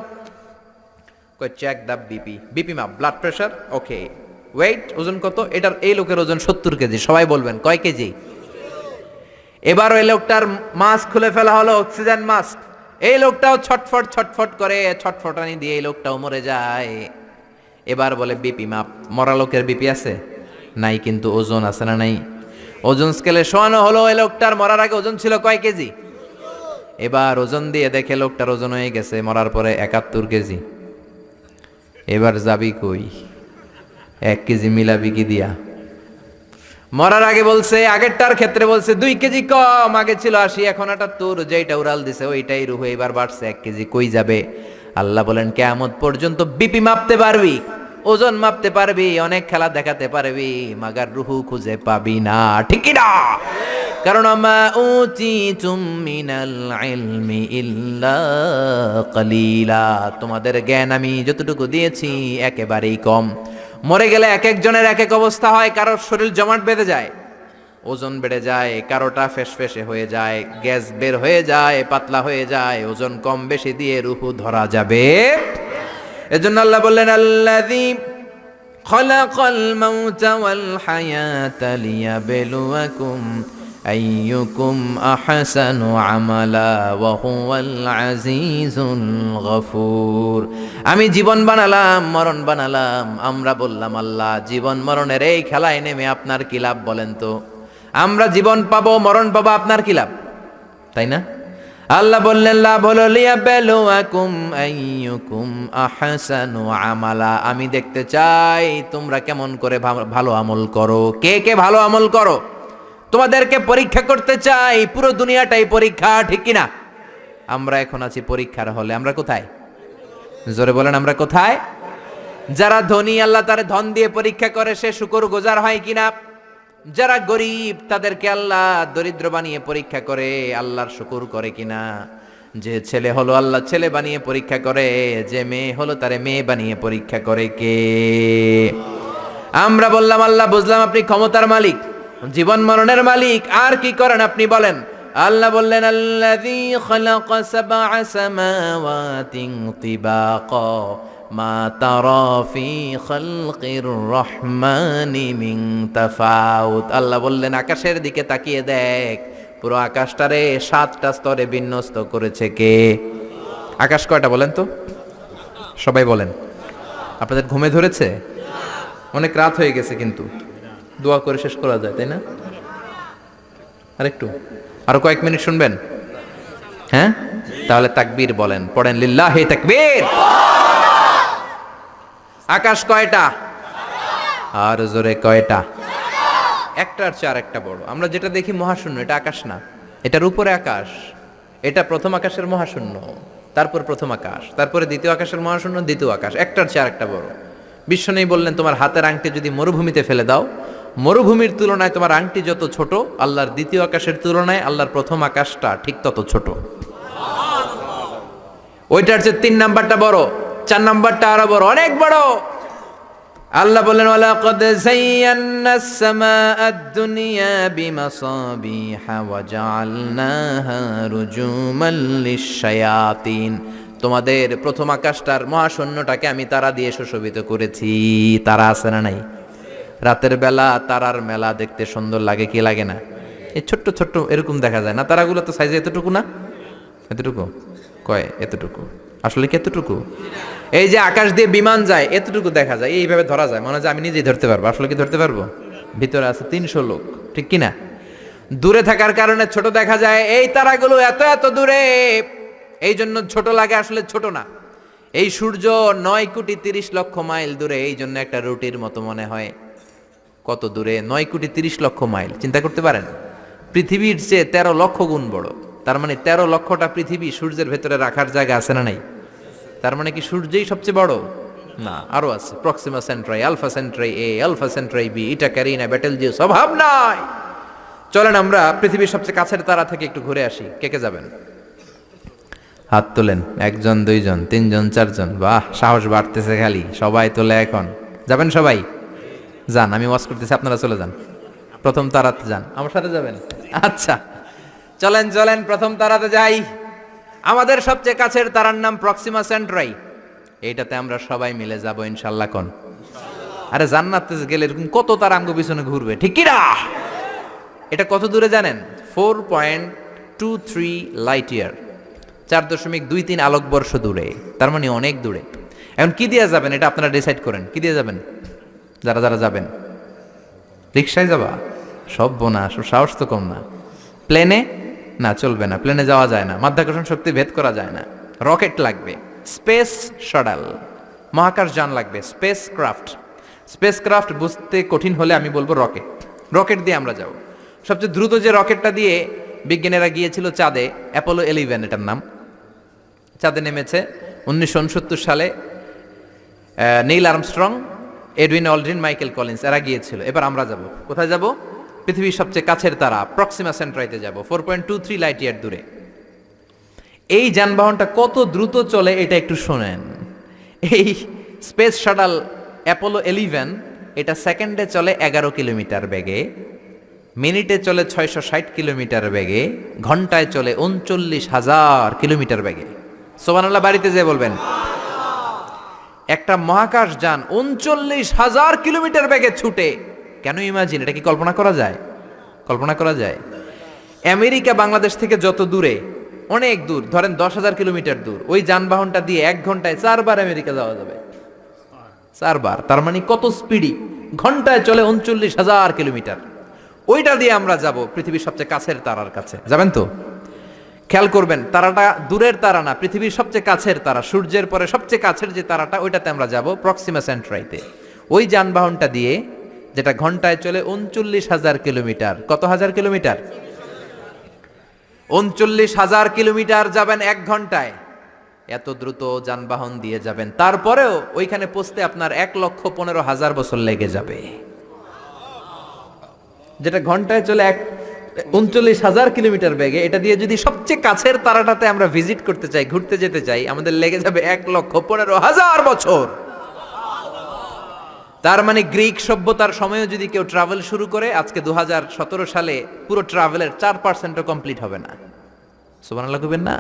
কই চেক দা বিপি, বিপি মাপ, ব্লাড প্রেশার, ওকে। ওয়েট, ওজন কত? এটার, এই লোকের ওজন 70 কেজি। সবাই বলবেন কয় কেজি? এবার ওই লোকটার মাস্ক খুলে ফেলা হলো, অক্সিজেন মাস্ক। এই লোকটাও ছটফট ছটফট করে, ছটফটানি দিয়ে এই লোকটাও মরে যায়। এবার বলে বিপি মাপ। মরা লোকের বিপি আছে নাই, কিন্তু ওজন আছে না নাই? ওজন স্কেলে শোয়ানো হলো। এই লোকটার মরার আগে ওজন ছিল কয় কেজি? এবার ওজন দিয়ে দেখে লোকটার ওজন হয়ে গেছে মরার পরে 71 কেজি। এবার যাবি কই? 1 কেজি মিলাবি কি দিয়া? মরার আগে বলছে, আগেরটার ক্ষেত্রে বলছে 2 কেজি কম, আগে ছিল 80, এখন 78। যেটা উড়াল দিছে ওইটাই রুহু, এবার বাড়ছে 1 কেজি। কই যাবে? আল্লাহ বলেন, কিয়ামত পর্যন্ত বিপি মাপতে পারবি, ওজন মাপতে পারবি, অনেক খেলা দেখাতে পারবি, মাগার রুহু খুঁজে পাবি না। ঠিক কি না? কারণ মা উতিতুম মিনাল ইলমি ইল্লা কালিলা, তোমাদের জ্ঞান আমি যতটুকু দিয়েছি একেবারেই কম। মরে গেলে এক একজনের এক এক অবস্থা হয়। কারোর শরীর জমাট বেঁধে যায়, ওজন বেড়ে যায়, কারোটা ফেসফেসে হয়ে যায়, গ্যাস বের হয়ে যায়, পাতলা হয়ে যায়। ওজন কম বেশি দিয়ে রুহু ধরা যাবে। এজন্য আল্লাহ বললেন, আল্লাযী খালাকাল মাউতা ওয়াল হায়াতা লিয়াবলুয়াকুম আইয়ুকুম আহসানু আমালা ওয়া হুয়াল আজিজুল গফুর। আমি জীবন বানালাম, মরণ বানালাম। আমরা বললাম, আল্লাহ জীবন মরণের এই খেলায় নেমে আপনার কি লাভ বলেন তো? আমরা জীবন পাবো, মরণ পাবো, আপনার কি লাভ? তাই না? আল্লাহ বললেন, লাভ হলো লিয়াবলুয়াকুম আইয়ুকুম আহসানু আমালা, আমি দেখতে চাই তোমরা কেমন করে ভালো আমল করো। কে কে ভালো আমল করো, তোমাদেরকে পরীক্ষা করতে চাই। পুরো দুনিয়াটাই পরীক্ষা, ঠিক কিনা? আমরা এখন আছি পরীক্ষার হলে। আমরা কোথায়? জোরে বলেন, আমরা কোথায়? যারা ধনী, আল্লাহ তারে ধন দিয়ে পরীক্ষা করে, সে শুকর গুজার হয় কিনা? যারা গরিব তাদেরকে আল্লাহ দরিদ্র বানিয়ে পরীক্ষা করে আল্লাহর শুকর করে কিনা। যে ছেলে হলো আল্লাহ ছেলে বানিয়ে পরীক্ষা করে, যে মেয়ে হলো তারে মেয়ে বানিয়ে পরীক্ষা করে কে? আমরা বললাম আল্লাহ, বুঝলাম আপনি ক্ষমতার মালিক, জীবন মরণের মালিক, আর কি করেন আপনি বলেন। আল্লাহ বললেন আল্লাযী খালাকা সাবআ সামাওয়াতিন তিবাকা মা তারা ফি খালকির রহমানি মিন তাফাউত। আল্লাহ বললেন আকাশের দিকে তাকিয়ে দেখ, পুরো আকাশটারে 7টা স্তরে বিন্যস্ত করেছে কে? আকাশ কয়টা বলেন তো, সবাই বলেন। আপনাদের ঘুমে ধরেছে? অনেক রাত হয়ে গেছে, কিন্তু দোয়া করে শেষ করা যায়, তাই না? আরেকটু, আরো কয়েক মিনিট শুনবেন? হ্যাঁ, তাহলে তাকবীর বলেন, পড়েন লিল্লাহি তাকবীর। আকাশ কয়টা? আর জোরে কয়টা? একটার চেয়ে আরেকটা বড়। আমরা যেটা দেখি মহাশূন্য, এটা আকাশ না, এটার উপরে আকাশ। এটা প্রথম আকাশের মহাশূন্য, তারপর প্রথম আকাশ, তারপরে দ্বিতীয় আকাশের মহাশূন্য, দ্বিতীয় আকাশ, একটার চেয়ে আরেকটা বড়। বিশ্বনবী বললেন তোমার হাতের আংটি যদি মরুভূমিতে ফেলে দাও, মরুভূমির তুলনায় তোমার আংটি যত ছোট, আল্লাহর দ্বিতীয় আকাশের তুলনায় আল্লাহর প্রথম আকাশটা ঠিক তত ছোট। ওইটার চেয়ে 3 নাম্বারটা বড়, 4 নাম্বারটা আরো বড়, অনেক বড়। আল্লাহ বললেন ওয়ালাকাদ যায়্যানাস সামাআদ দুনিয়া বিমাসাবিহা ওয়া জাআলনাহা রুজুমান লিশ-শায়াতিন। তোমাদের প্রথম আকাশটার মহাশূন্যটাকে আমি তারা দিয়ে সুশোভিত করেছি। তারা আছে না নাই? রাতের বেলা তারার মেলা দেখতে সুন্দর লাগে, কি লাগে না? এই ছোট্ট ছোট্ট এরকম দেখা যায় না? তারাগুলো তো সাইজে এতটুকু না, এতটুকু কয়, এতটুকু আসলে কি এতটুকু? এই যে আকাশ দিয়ে বিমান যায়, এতটুকু দেখা যায়, এইভাবে ধরা যায়, মনে হয় আমি নিজেই ধরতে পারবো। আসলে কি ধরতে পারবো? ভিতরে আছে 300 লোক, ঠিক কিনা? দূরে থাকার কারণে ছোট দেখা যায়। এই তারাগুলো এত এত দূরে, এই জন্য ছোট লাগে, আসলে ছোট না। এই সূর্য 9,30,00,000 মাইল দূরে, এই জন্য একটা রুটির মতো মনে হয়। কত দূরে? 9,30,00,000 মাইল। চিন্তা করতে পারেন, পৃথিবীর চেয়ে 13 লক্ষ গুণ বড়। তার মানে 13 লক্ষটা পৃথিবী সূর্যের ভেতরে রাখার জায়গা আছে না নাই? তার মানে কি সূর্যই সবচেয়ে বড়? না, আরো আছে। প্রক্সিমা সেন্ট্রাই, আলফা সেন্ট্রাই এ, আলফা সেন্ট্রাই বি, এটা ক্যারিনা, বেটেলজিউস, অভাব নাই। চলেন আমরা পৃথিবীর সবচেয়ে কাছের তারা থেকে একটু ঘুরে আসি। কে কে যাবেন? হাত তোলেন। 1 জন, 2 জন, 3 জন, 4 জন। বাহ, সাহস বাড়তেছে খালি। সবাই তোলে এখন। যাবেন সবাই? যান, আমি ওয়াজ করতেছি, আপনারা চলে যান। প্রথম তারাতে যান, আমার সাথে যাবেন? আচ্ছা, চলেন চলেন প্রথম তারাতে যাই। আমাদের সবচেয়ে কাছের তারার নাম প্রক্সিমা সেন্ট্রাই। এইটাতে আমরা সবাই মিলে যাব ইনশাআল্লাহ। কোন? আরে জান্নাতে গেলে এরকম কত তারা আমগো পিছনে ঘুরবে, ঠিক কি না? এটা কত দূরে জানেন? 4.23 লাইট ইয়ার, 4.23 আলোকবর্ষ দূরে। তার মানে অনেক দূরে। এখন কি দিয়ে যাবেন এটা আপনারা ডিসাইড করেন। কি দিয়ে যাবেন? যারা যারা যাবেন, রিক্সায় যাবা? সব বোনা, সাহস তো কম না। প্লেনে? না, চলবে না, প্লেনে যাওয়া যায় না, মাধ্যাকর্ষণ শক্তি ভেদ করা যায় না। রকেট লাগবে, স্পেস শাটল, মহাকাশ যান লাগবে, স্পেস ক্রাফট। স্পেস ক্রাফট বুঝতে কঠিন হলে আমি বলবো রকেট। রকেট দিয়ে আমরা যাব। সবচেয়ে দ্রুত যে রকেটটা দিয়ে বিজ্ঞানীরা গিয়েছিল চাঁদে, অ্যাপোলো 11 এটার নাম। চাঁদে নেমেছে 1969 সালে। Neil Armstrong, Edwin Aldrin, Michael Collins এরা গিয়েছিল। এবার আমরা যাব। কোথায় যাব? পৃথিবীর সবচেয়ে কাছের তারা প্রক্সিমা সেন্ট্রাইতে যাব, 4.23 লাইট ইয়ার দূরে। এই যানবাহনটা কত দ্রুত চলে এটা একটু শোনেন। এই স্পেস শাটল অ্যাপোলো 11 এটা সেকেন্ডে চলে 11 কিলোমিটার বেগে, মিনিটে চলে 660 কিলোমিটার বেগে, ঘন্টায় চলে 39,000 কিলোমিটার বেগে। সুবহানাল্লাহ বাড়িতে যেয়ে বলবেন। একটা মহাকাশ যান 39,000 কিলোমিটার বেগে ছুটে। কেন ইমাজিন? এটা কি কল্পনা করা যায়? কল্পনা করা যায়? আমেরিকা বাংলাদেশ থেকে যত দূরে, অনেক দূর, ধরেন 10,000 কিলোমিটার দূর, ওই যানবাহনটা দিয়ে 1 ঘন্টায় 4 বার আমেরিকা যাওয়া যাবে। 4 বার, তার মানে কত স্পিডি? ঘন্টায় চলে 39,000 কিলোমিটার। ওইটা দিয়ে আমরা যাব পৃথিবীর সবচেয়ে কাছের তারার কাছে। যাবেন তো? খেয়াল করবেন, তারাটা দূরের তারা না, পৃথিবীর সবচেয়ে কাছের তারা, সূর্যের পরে সবচেয়ে কাছের যে তারাটা, ওইটাতে আমরা যাব, প্রক্সিমা সেন্ট্রাইতে। ওই যানবাহনটা দিয়ে, যেটা ঘন্টায় চলে 39,000 কিলোমিটার। কত হাজার কিলোমিটার? 39,000 কিলোমিটার যাবেন 1 ঘন্টায়। এত দ্রুত যানবাহন দিয়ে যাবেন, তারপরেও ওইখানে পৌঁছতে আপনার 1,15,000 বছর লেগে যাবে। যেটা ঘন্টায় চলে 39,000 কিলোমিটার বেগে, এটা দিয়ে যদি সবচেয়ে কাছের তারাটাতে আমরা ভিজিট করতে চাই, ঘুরতে যেতে চাই, আমাদের লেগে যাবে 1,15,000 বছর। তার মানে গ্রিক সভ্যতার সময়ও যদি কেউ ট্রাভেল শুরু করে, আজকে 2017 সালে পুরো ট্রাভেলের 4%ও কমপ্লিট হবে না। সুবহানাল্লাহ কইবেন না?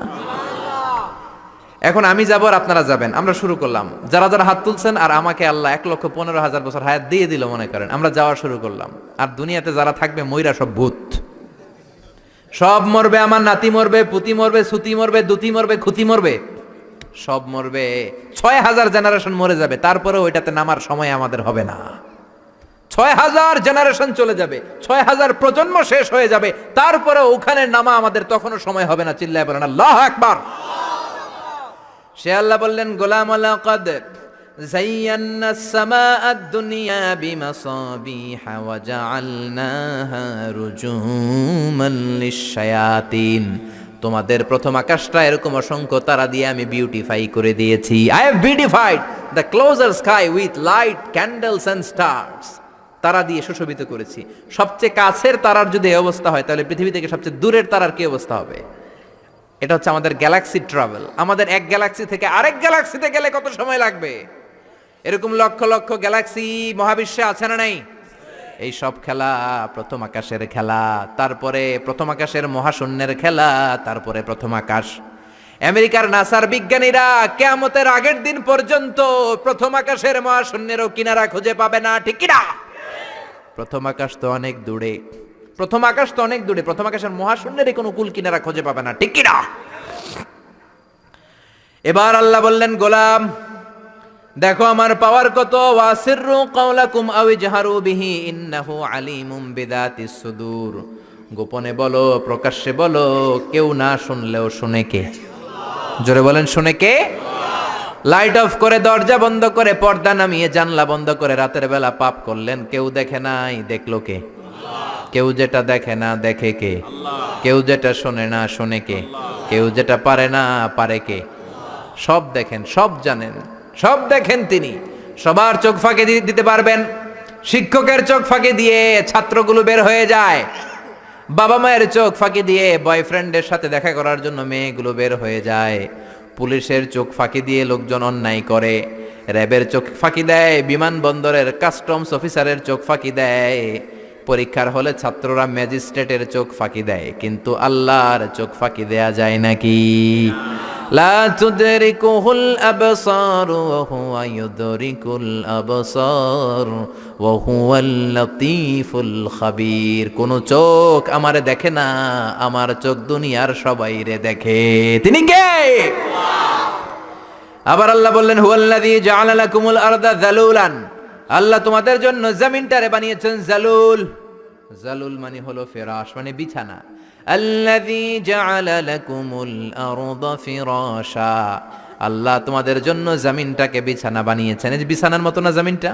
এখন আমি যাব আর আপনারা যাবেন, আমরা শুরু করলাম। যারা যারা হাত তুলছেন আর আমাকে আল্লাহ 1,15,000 বছর হায়াত দিয়ে দিল মনে করেন, আমরা যাওয়া শুরু করলাম। আর দুনিয়াতে যারা থাকবে ময়রা সব ভূত, সব মরবে। আমার নাতি মরবে, পুতি মরবে, সুতি মরবে, দুতি মরবে, খুতি মরবে, সব মরবে। 6,000 জেনারেশন মরে যাবে, তারপরে ওইটাতে নামার সময় আমাদের হবে না। 6,000 জেনারেশন চলে যাবে, 6,000 প্রজন্ম শেষ হয়ে যাবে, তারপরে ওখানে নামা আমাদের তখনও সময় হবে না। চিল্লায় বলেন আল্লাহু আকবার। সে আল্লাহ বললেন, গোলাম লাকাদ যায়্যানা আস-সামাআদ দুনিয়া বিমাসাবিহা ওয়া জাআলনাহা রুজুমান লিশ-শায়াতিন। তোমাদের প্রথম আকাশটা এরকম অসংখ্য তারা দিয়ে আমি বিউটিফাই করে দিয়েছি। I have beautified the closer sky with light, candles and stars. তারা দিয়ে সুশোভিত করেছি। সবচেয়ে কাছের তারার যদি এই অবস্থা হয়, তাহলে পৃথিবী থেকে সবচেয়ে দূরের তারার কি অবস্থা হবে? এটা হচ্ছে আমাদের গ্যালাক্সি ট্রাভেল। আমাদের এক গ্যালাক্সি থেকে আরেক গ্যালাক্সিতে গেলে কত সময় লাগবে? এরকম লক্ষ লক্ষ গ্যালাক্সি মহাবিশ্বে আছে না নাই? এই সব খেলা প্রথম আকাশের খেলা, তারপরে প্রথম আকাশের মহাশূন্যের খেলা, তারপরে প্রথম আকাশ। আমেরিকার নাসার বিজ্ঞানীরা কিয়ামতের আগের দিন পর্যন্ত প্রথম আকাশের মহাশূন্যেরও কিনারা খুঁজে পাবে না, ঠিক কি না? প্রথম আকাশ তো অনেক দূরে, প্রথম আকাশ তো অনেক দূরে, প্রথম আকাশের মহাশূন্যের কোনো কুল কিনারা খুঁজে পাবে না, ঠিক কি না? এবার আল্লাহ বললেন, গোলাম দেখো আমার পাওয়ার কত। ওয়াসিররু কাওলাকুম আও ইজহারু বিহি ইন্নাহু আলিমুম বিযাতিস সুদূর। গোপনে বলো, প্রকাশ্যে বলো, কেউ না শুনলেও শুনে কে? জোরে বলেন, শুনে কে? লাইট অফ করে, দরজা বন্ধ করে, পর্দা নামিয়ে, জানলা বন্ধ করে রাতের বেলা পাপ করলেন, কেউ দেখে নাই, দেখলো কে? কেউ যেটা দেখে না দেখে কে? কেউ যেটা শোনে না শোনে কে? কেউ যেটা পারে না পারে কে? সব দেখেন, সব জানেন, সব দেখেন তিনি। সবার চোখ ফাঁকি দিতে পারবেন। শিক্ষকের চোখ ফাঁকি দিয়ে ছাত্রগুলো বের হয়ে যায়, বাবা মায়ের চোখ ফাঁকি দিয়ে বয়ফ্রেন্ডের সাথে দেখা করার জন্য মেয়েগুলো বের হয়ে যায়, পুলিশের চোখ ফাঁকি দিয়ে লোকজন অন্যায় করে, র্যাবের চোখ ফাঁকি দেয়, বিমানবন্দরের কাস্টমস অফিসারের চোখ ফাঁকি দেয়, পরীক্ষার হলে ছাত্ররা ম্যাজিস্ট্রেটের চোখ ফাঁকি দেয়, কিন্তু আল্লাহর চোখ ফাঁকি দেয়া যায় নাকি? লা তুদরিকুহুল আবসার ওয়া হুয়া ইউদরিকুল আবসার ওয়া হুয়াল লাতীফুল খাবীর। কোন চোখ আমারে দেখে না, আমার চোখ দুনিয়ার সবাইরে দেখে। তিনি কে? আবার আল্লাহ বললেন, হুয়াল্লাযী জাআলা লাকুমুল আরদা যালুলান। আল্লাহ তোমাদের জন্য জমিনটারে বানিয়েছেন জালুল। জালুল মানে হলো ফিরাশ, মানে বিছানা। আল্লাযী জাআলা লাকুমুল আরদা ফিরাশা। আল্লাহ তোমাদের জন্য জমিনটাকে বিছানা বানিয়েছেন। এই বিছানার মতো না জমিনটা?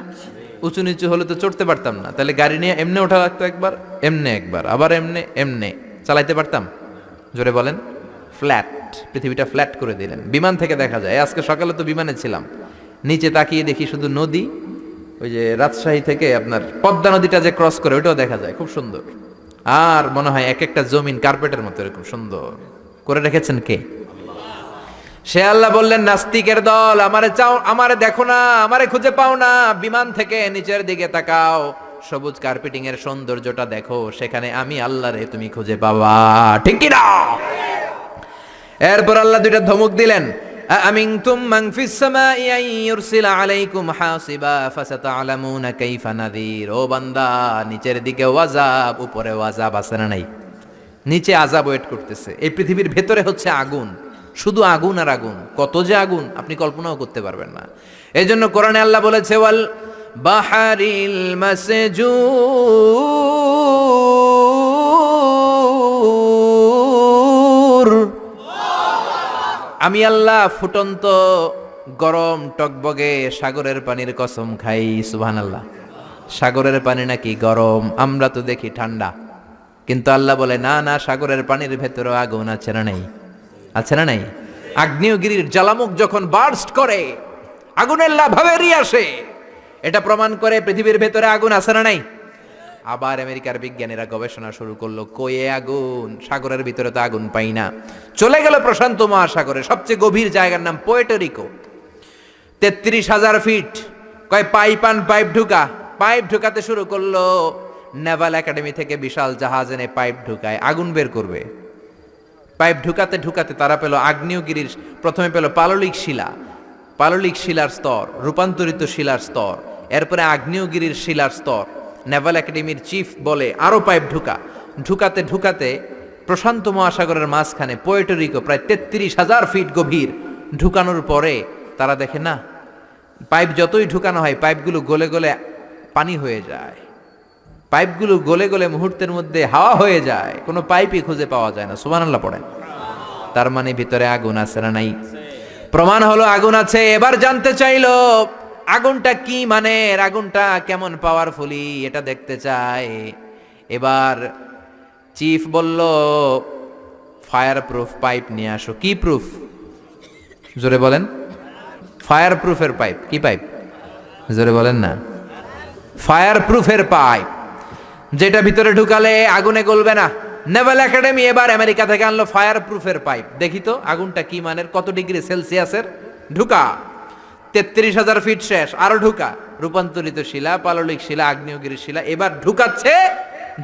উঁচু নিচু হলে তো চড়তে পারতাম না, তাহলে গাড়ি নিয়ে এমনে ওঠা লাগতো, একবার এমনে, একবার আবার এমনে, এমনে চালাইতে পারতাম? জোরে বলেন। ফ্ল্যাট, পৃথিবীটা ফ্ল্যাট করে দিলেন। বিমান থেকে দেখা যায়। আজকে সকালে তো বিমানে ছিলাম, নিচে তাকিয়ে দেখি শুধু নদী, ওই যে রাজশাহী থেকে আপনার পদ্মা নদীটা যে ক্রস করে ওটাও দেখা যায়, খুব সুন্দর। আর মনে হয় এক একটা জমিন কার্পেটের মতো এরকম সুন্দর করে রেখেছেন কে? সে আল্লাহ বললেন, নাস্তিকের দল, আমারে চাও, আমারে দেখো না, আমারে খুঁজে পাও না, বিমান থেকে নিচের দিকে তাকাও, সবুজ কার্পেটিং এর সৌন্দর্যটা দেখো, সেখানে আমি আল্লাহরে তুমি খুঁজে পাবা, ঠিক কি না? এরপর আল্লাহ দুইটা ধমক দিলেন, আমিনতুম মান ফিস সামাই আন ইউরসিলা আলাইকুম হাসিবা ফাসাতালামুনা কাইফা নাযীর। ও বান্দা, নিচের দিকে আযাব, উপরে আযাব আছে না নাই? নিচে আযাব ওয়েট করতেছে। এই পৃথিবীর ভেতরে হচ্ছে আগুন, শুধু আগুন আর আগুন, কত যে আগুন আপনি কল্পনাও করতে পারবেন না। এই জন্য কোরআনে আল্লাহ বলেছে, ওয়াল বাহারিল মাসজুর। আমি আল্লাহ ফুটন্ত গরম টকবগে সাগরের পানির কসম খাই। সুবহানাল্লাহ। সাগরের পানি নাকি গরম, আমরা তো দেখি ঠান্ডা, কিন্তু আল্লাহ বলে না না, সাগরের পানির ভেতরে আগুন আছে না নাই? আছে না নাই? আগ্নেয়গিরির জ্বালামুখ যখন বার্স্ট করে, আগুনের লাভা বেরিয়ে আসে, এটা প্রমাণ করে পৃথিবীর ভেতরে আগুন আছে না নাই? আবার আমেরিকার বিজ্ঞানীরা গবেষণা শুরু করলো, কয়ে আগুন, সাগরের ভিতরে তো আগুন পাই না। চলে গেল প্রশান্ত মহাসাগরে, সবচেয়ে গভীর জায়গার নাম পোর্টোরিকো, 33,000 ফিট। কয় পাইপ ঢুকাতে শুরু করলো। নেভাল একাডেমি থেকে বিশাল জাহাজ এনে পাইপ ঢুকায়, আগুন বের করবে। পাইপ ঢুকাতে ঢুকাতে তারা পেল আগ্নেয়গিরির, প্রথমে পেল পাললিক শিলার স্তর, রূপান্তরিত শিলার স্তর, এরপরে আগ্নেয়গিরির শিলার স্তর। নেভাল একাডেমির চিফ বলে আরো পাইপ ঢুকাতে ঢুকাতে প্রশান্ত মহাসাগরের মাঝখানে পোর্টোরিকো প্রায় 33,000 ফিট গভীর ঢুকানোর পরে তারা দেখে না, পাইপ যতই ঢুকানো হয় পাইপগুলো গলে গলে পানি হয়ে যায়, পাইপগুলো গলে গলে মুহূর্তের মধ্যে হাওয়া হয়ে যায়, কোনো পাইপই খুঁজে পাওয়া যায় না। সুবহানাল্লাহ পড়েন। তার মানে ভিতরে আগুন আছে না নাই? প্রমাণ হলো আগুন আছে। এবার জানতে চাইলো আগুনটা কি মানের, আগুনটা কেমন পাওয়ারফুলি, এটা দেখতে চায়। এবার চিফ বলল ফায়ার প্রুফ পাইপ নিয়ে আসো। কি প্রুফ? জোরে বলেন। ফায়ার প্রুফের পাইপ। কি পাইপ? জোরে বলেন না। ফায়ার প্রুফের পাইপ, যেটা ভিতরে ঢুকালে আগুনে গলবে না। নেভাল একাডেমি এবার আমেরিকা থেকে আনলো ফায়ার প্রুফের পাইপ। দেখি তো আগুনটা কি মানের, কত ডিগ্রি সেলসিয়াসের। ঢুকা 33,000 ফিট শেষ, আরো ঢুকা, রূপান্তরিত শিলা, পাললিক শিলা, আগ্নেয়গিরি শিলা। এবার ঢুকাচ্ছে,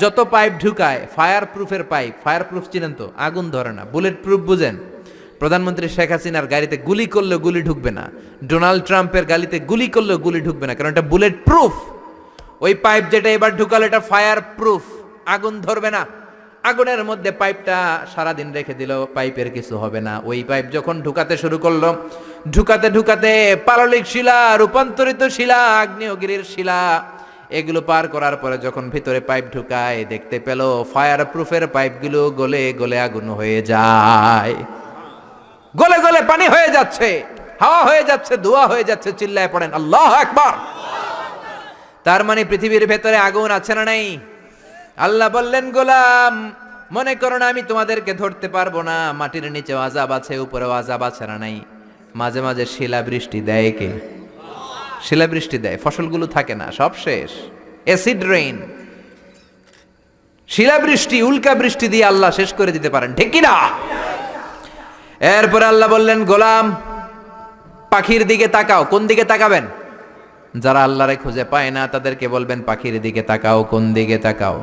যত পাইপ ঢুকায় ফায়ার প্রুফের পাইপ। ফায়ার প্রুফ চিনেন তো, আগুন ধরে না। বুলেট প্রুফ বুঝেন? প্রধানমন্ত্রী শেখ হাসিনার গাড়িতে গুলি করলেও গুলি ঢুকবে না, ডোনাল্ড ট্রাম্পের গাড়িতে গুলি করলেও গুলি ঢুকবে না, কারণ এটা বুলেট প্রুফ। ওই পাইপ যেটা এবার ঢুকালো এটা ফায়ার প্রুফ, আগুন ধরবে না। আগুনের মধ্যে পাইপটা সারাদিন রেখে দিল, পাইপের কিছু হবে না। ওই পাইপ যখন ঢুকাতে শুরু করলো, ঢুকাতে ঢুকাতে পাললিক শিলা, রূপান্তরিত শিলা, আগ্নেয়গিরির শিলা, এগুলো পার করার পরে যখন ভিতরে পাইপ ঢুকায়, দেখতে পেল ফায়ার প্রুফের পাইপগুলো গলে গলে আগুন হয়ে যায়, গলে গলে পানি হয়ে যাচ্ছে, হাওয়া হয়ে যাচ্ছে, ধোঁয়া হয়ে যাচ্ছে। চিল্লায় পড়েন আল্লাহু আকবার। তার মানে পৃথিবীর ভেতরে আগুন আছে না নাই? আল্লাহ বললেন, গোলাম মনে করো না আমি তোমাদেরকে ধরতে পারবো না, মাটির নিচে আযাব আছে, উপরেও আযাব আছে না নাই? মাঝে মাঝে শিলা বৃষ্টি দেয় কে? শিলা বৃষ্টি দেয়, ফসলগুলো থাকে না, সব শেষ। অ্যাসিড রেইন, শিলা বৃষ্টি, উল্কা বৃষ্টি দিয়ে আল্লাহ শেষ করে দিতে পারেন, ঠিক কি না? এরপরে আল্লাহ বললেন, গোলাম পাখির দিকে তাকাও। কোন দিকে তাকাবেন? যারা আল্লাহরে খুঁজে পায় না তাদেরকে বলবেন পাখির দিকে তাকাও। কোন দিকে তাকাও?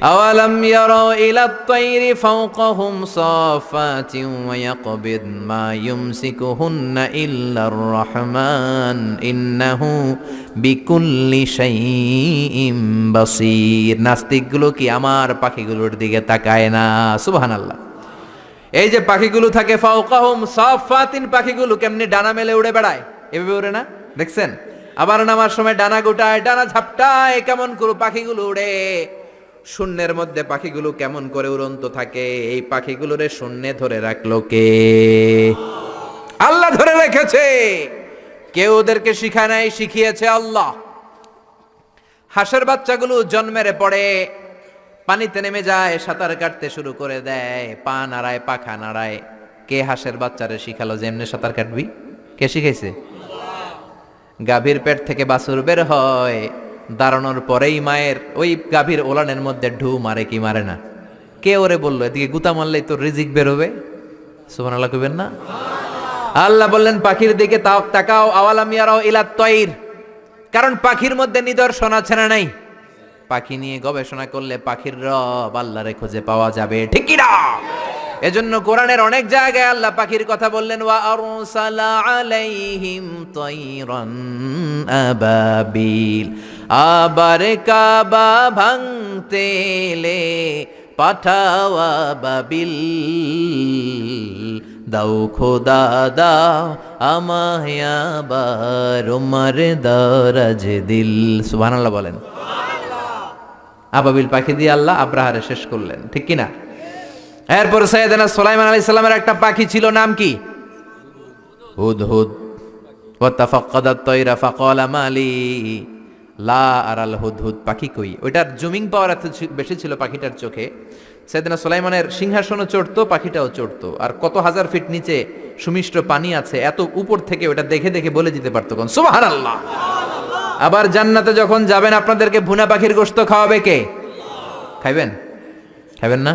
আওয়ালাম ইয়ারাউ ইলাত তায়রি ফাওকাহুম সাফাতিন ওয়া ইয়াকবিদ মা ইউমসিকুহুন্না ইল্লার রহমান ইন্নাহু বিকুল্লি শাইইন বাসীর। নাস্তিকগুলো কি আমার পাখিগুলোর দিকে তাকায় না? সুবহানাল্লাহ। এই যে পাখিগুলো থাকে ফাওকাহুম সাফাতিন, পাখিগুলো কেমনে ডানা মেলে উড়ে বেড়ায়, এভাবে উড়ে না? দেখছেন? আবার নামার সময় ডানা গোটায়, ডানা ঝাপটায়, কেমন করে পাখিগুলো উড়ে। শূন্যের মধ্যে পাখিগুলো কেমন করে উড়ন্ত থাকে। এই পাখিগুলোরে শূন্যে ধরে রাখলো কে? আল্লাহ ধরে রেখেছে। কেউ ওদেরকে শিখায় নাই, শিখিয়েছে আল্লাহ। হাঁসের বাচ্চাগুলো জন্মের পরে পানিতে নেমে যায়, সাঁতার কাটতে শুরু করে দেয়, পা নাড়ায়, পাখা নাড়ায়। কে হাঁসের বাচ্চারে শিখালো যে এমনি সাঁতার কাটবি? কে শিখাইছে? গাভীর পেট থেকে বাছুর বের হয়, দাঁড়ানোর পরেই মায়ের ওই গাভীর ওলানের মধ্যে ঢু মারে কি মারে না? কে ওরে বললো এদিকে গুতা মারলেই তোর রিজিক বের হবে? সুবহানাল্লাহ কইবেন না? আল্লাহ বললেন পাখির দিকে তাকাও। আওয়ালাম ইয়ারাউ ইলাত তায়র, কারণ পাখির মধ্যে নিদর্শন আছে না নাই? পাখি নিয়ে গবেষণা করলে পাখির রব আল্লাহরে খুঁজে পাওয়া যাবে, ঠিক কি না? এজন্য কোরআনের অনেক জায়গায় আল্লাহ পাখির কথা বললেন, ওয়া আরসালা আলাইহিম তায়রান আবাবিল। আবার কাবা ভাঙতে এলে পাঠাও আবাবিল। দাও খোদা দাও আমায় আবার উমার দারাজ দিল। সুবহানাল্লাহ বলেন। আবাবিল পাখি দিয়ে আল্লাহ আব্রাহারে শেষ করলেন, ঠিক কি না? এরপর সাইয়েদনা সুলাইমান আলাইহিস সালামের একটা পাখি ছিল, নাম কি? হুদহুদ। ওয়া তাফাক্কাদাত তায়রা ফাকালা মালি লা আরাল হুদহুদ। পাখি কই? ওইটার জুমিং পাওয়ার এত বেশি ছিল পাখিটার চোখে। সাইয়েদনা সুলাইমানের সিংহাসনও চড়তো, পাখিটাও চড়তো। আর কত হাজার ফিট নিচে সুমিষ্ট পানি আছে, এত উপর থেকে ওটা দেখে দেখে বলে দিতে পারতো কোন সুবহানাল্লাহ। আবার জান্নাতে যখন যাবেন আপনাদেরকে ভুনা পাখির গোশত খাওয়াবে কে? খাইবেন? খাইবেন না?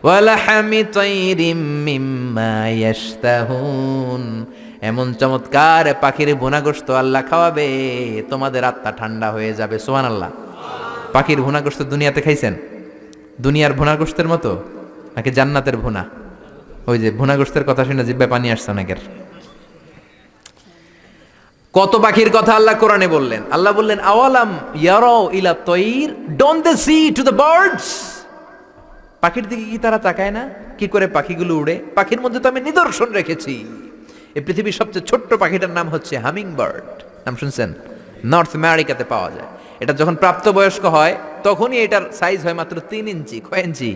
ওয়ালাহামি তাইরিম মিম্মা ইয়াশতাহুন, এমন চমৎকার পাখির ভুনা গোশত আল্লাহ খাওয়াবে, তোমাদের আত্মা ঠান্ডা হয়ে যাবে। সুবহানাল্লাহ। পাখির ভুনা গোশত দুনিয়াতে খাইছেন? দুনিয়ার ভুনা গোশতের মতো নাকি জান্নাতের ভুনা? ওই যে ভুনা গোশতের কথা শুনে জিহ্বায় পানি আসছে অনেকের। কত পাখির কথা আল্লাহ কোরআনে বললেন। আল্লাহ বললেন আওয়ালাম ইয়ারাউ ইলা তাইর, don't they see to the birds, পাখির দিকে কি তারা তাকায় না কি করে পাখিগুলো উড়ে? পাখির মধ্যে তো আমি নিদর্শন রেখেছি। এই পৃথিবীর সবচেয়ে ছোট্ট পাখিটার নাম হচ্ছে হামিং বার্ড, নাম শুনছেন? নর্থ আমেরিকাতে পাওয়া যায়। এটা যখন প্রাপ্তবয়স্ক হয় তখনই এটার সাইজ হয় মাত্র 3 ইঞ্চি। কয় ইঞ্চি?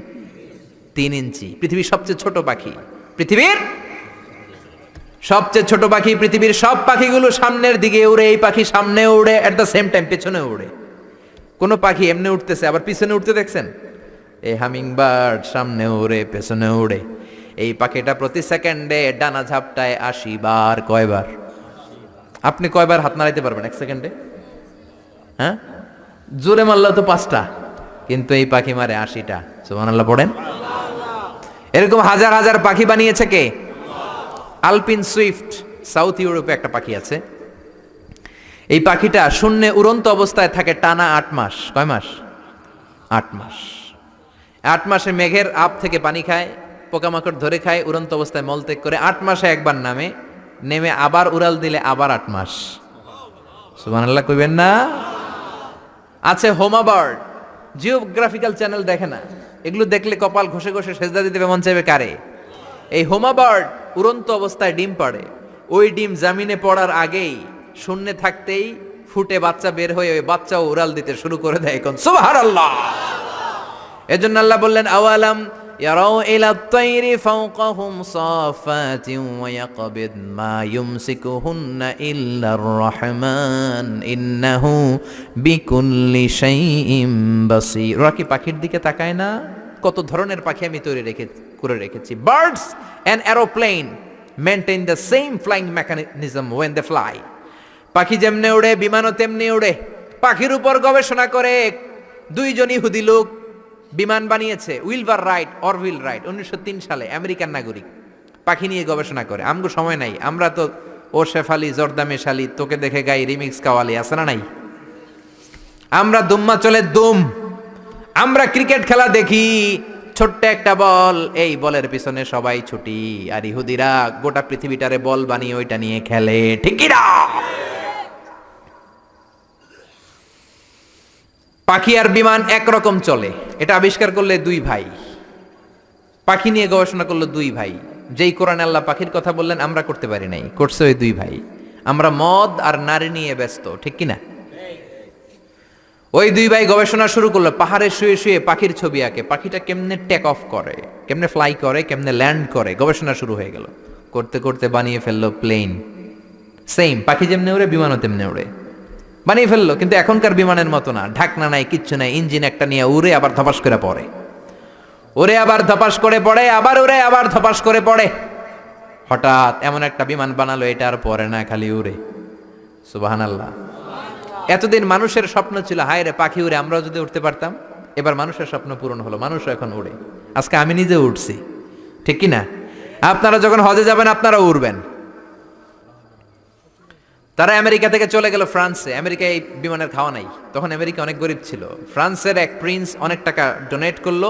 3 ইঞ্চি। পৃথিবীর সবচেয়ে ছোট পাখি, পৃথিবীর সবচেয়ে ছোট পাখি। পৃথিবীর সব পাখিগুলো সামনের দিকে উড়ে, এই পাখি সামনে উড়ে, এট দ্য সেম টাইম পেছনে উড়ে। কোন পাখি এমনি উঠতেছে আবার পিছনে উঠতে দেখছেন? এই হামিং বার্ড সামনে উড়ে পেছনে উড়ে। এই পাখিটা প্রতি সেকেন্ডে ডানা ঝাপটায় 80 বার। কয়বার? আপনি কয়বার হাত নাড়াইতে পারবেন এক সেকেন্ডে? হ্যাঁ, জোরে মারলে তো 5টা, কিন্তু এই পাখি মারে 80টা। সুবহানাল্লাহ পড়েন। এরকম হাজার হাজার পাখি বানিয়েছে কে? আলপিন সুইফট, সাউথ ইউরোপে একটা পাখি আছে। এই পাখিটা শূন্যে উড়ন্ত অবস্থায় থাকে টানা 8 মাস। কয় মাস? 8 মাস। 8 মাসে মেঘের আপ থেকে পানি খায়, পোকামাকড় ধরে খায়, উড়ন্ত অবস্থায় মলত্যাগ করে 8 মাসে একবার নেমে আবার উড়াল দিলে আবার 8 মাস। সুবহানাল্লাহ কইবেন না? আছে হোমা বার্ড, জিওগ্রাফিক্যাল চ্যানেল দেখে না, এগুলো দেখলে কপাল ঘষে ঘষে সেজদা দিতে মন চাইবে কারে? এই হোমা বার্ড উড়ন্ত অবস্থায় ডিম পাড়ে। ওই ডিম জামিনে পড়ার আগেই শূন্যে থাকতেই ফুটে বাচ্চা বের হয়ে ওই বাচ্চাও উড়াল দিতে শুরু করে দেয়। এখন সুবহানাল্লাহ। এজন্য আল্লাহ বললেন আওয়ালাম ইয়ারাউ ইলা তাইরি ফাওকাহুম সাফাতিন ওয়া ইয়াকবিদ মা ইউমসিকুহুন্না ইল্লার রহমান ইন্নাহু বিকুল্লি শাইইন বাসীর। ওরা কি পাখির দিকে তাকায় না? কত ধরনের পাখি আমি তৈরি করে রেখেছি। Birds and aeroplane maintain the same flying mechanism when they fly. পাখি যেমনে উড়ে বিমানও তেমনি উড়ে। পাখির উপর গবেষণা করে 2 জন ইহুদি লোক বিমান বানিয়েছে, উইলবার রাইট, অরভিল রাইট, 1903 সালে, আমেরিকান নাগরিক। পাখি নিয়ে গবেষণা করে। আমগো সময় নাই, আমরা তো ও শেফালি জর্দা মেশালি, তোকে দেখে গাই রিমিক্স কাওয়ালি, আছে না নাই? আমরা দুম্মা চলে দুম। আমরা ক্রিকেট খেলা দেখি, ছোট্ট একটা বল, এই বলের পিছনে সবাই ছুটি, আর ইহুদিরা গোটা পৃথিবীটারে বল বানিয়ে ওইটা নিয়ে খেলে। ঠিক কি না? পাখি আর বিমান একরকম চলে। এটা আবিষ্কার করলে 2 ভাই, পাখি নিয়ে গবেষণা করলো 2 ভাই। যেই কোরআনে আল্লাহ পাখির কথা বললেন আমরা করতে পারি নাই, করছে ওই 2 ভাই। আমরা মদ আর নারী নিয়ে ব্যস্ত, ঠিক কিনা? ওই 2 ভাই গবেষণা শুরু করলো, পাহাড়ে শুয়ে শুয়ে পাখির ছবি আঁকে, পাখিটা কেমনে টেক অফ করে, কেমনে ফ্লাই করে, কেমনে ল্যান্ড করে। গবেষণা শুরু হয়ে গেল, করতে করতে বানিয়ে ফেললো প্লেন। সেম, পাখি যেমনে উড়ে বিমানও তেমনে উড়ে, বানিয়ে ফেললো। কিন্তু এখনকার বিমানের মতো না, ঢাকনা নাই, কিচ্ছু নাই, ইঞ্জিন একটা নিয়ে উড়ে আবার ধপাস করে পড়ে, ওরে আবার ধপাস করে পড়ে, আবার উড়ে আবার ধপাস করে পড়ে। হঠাৎ এমন একটা বিমান বানালো, এটা আর পড়ে না, খালি উড়ে। সুবহানাল্লাহ। এতদিন মানুষের স্বপ্ন ছিল হায় রে পাখি উড়ে, আমরাও যদি উঠতে পারতাম। এবার মানুষের স্বপ্ন পূরণ হলো, মানুষও এখন উড়ে। আজকে আমি নিজে উঠছি, ঠিক কি না? আপনারা যখন হজে যাবেন আপনারাও উড়বেন। তারা আমেরিকা থেকে চলে গেল ফ্রান্সে। আমেরিকায় এই বিমানের খাওয়া নাই, তখন আমেরিকা অনেক গরিব ছিল। ফ্রান্সের এক প্রিন্স অনেক টাকা ডোনেট করলো,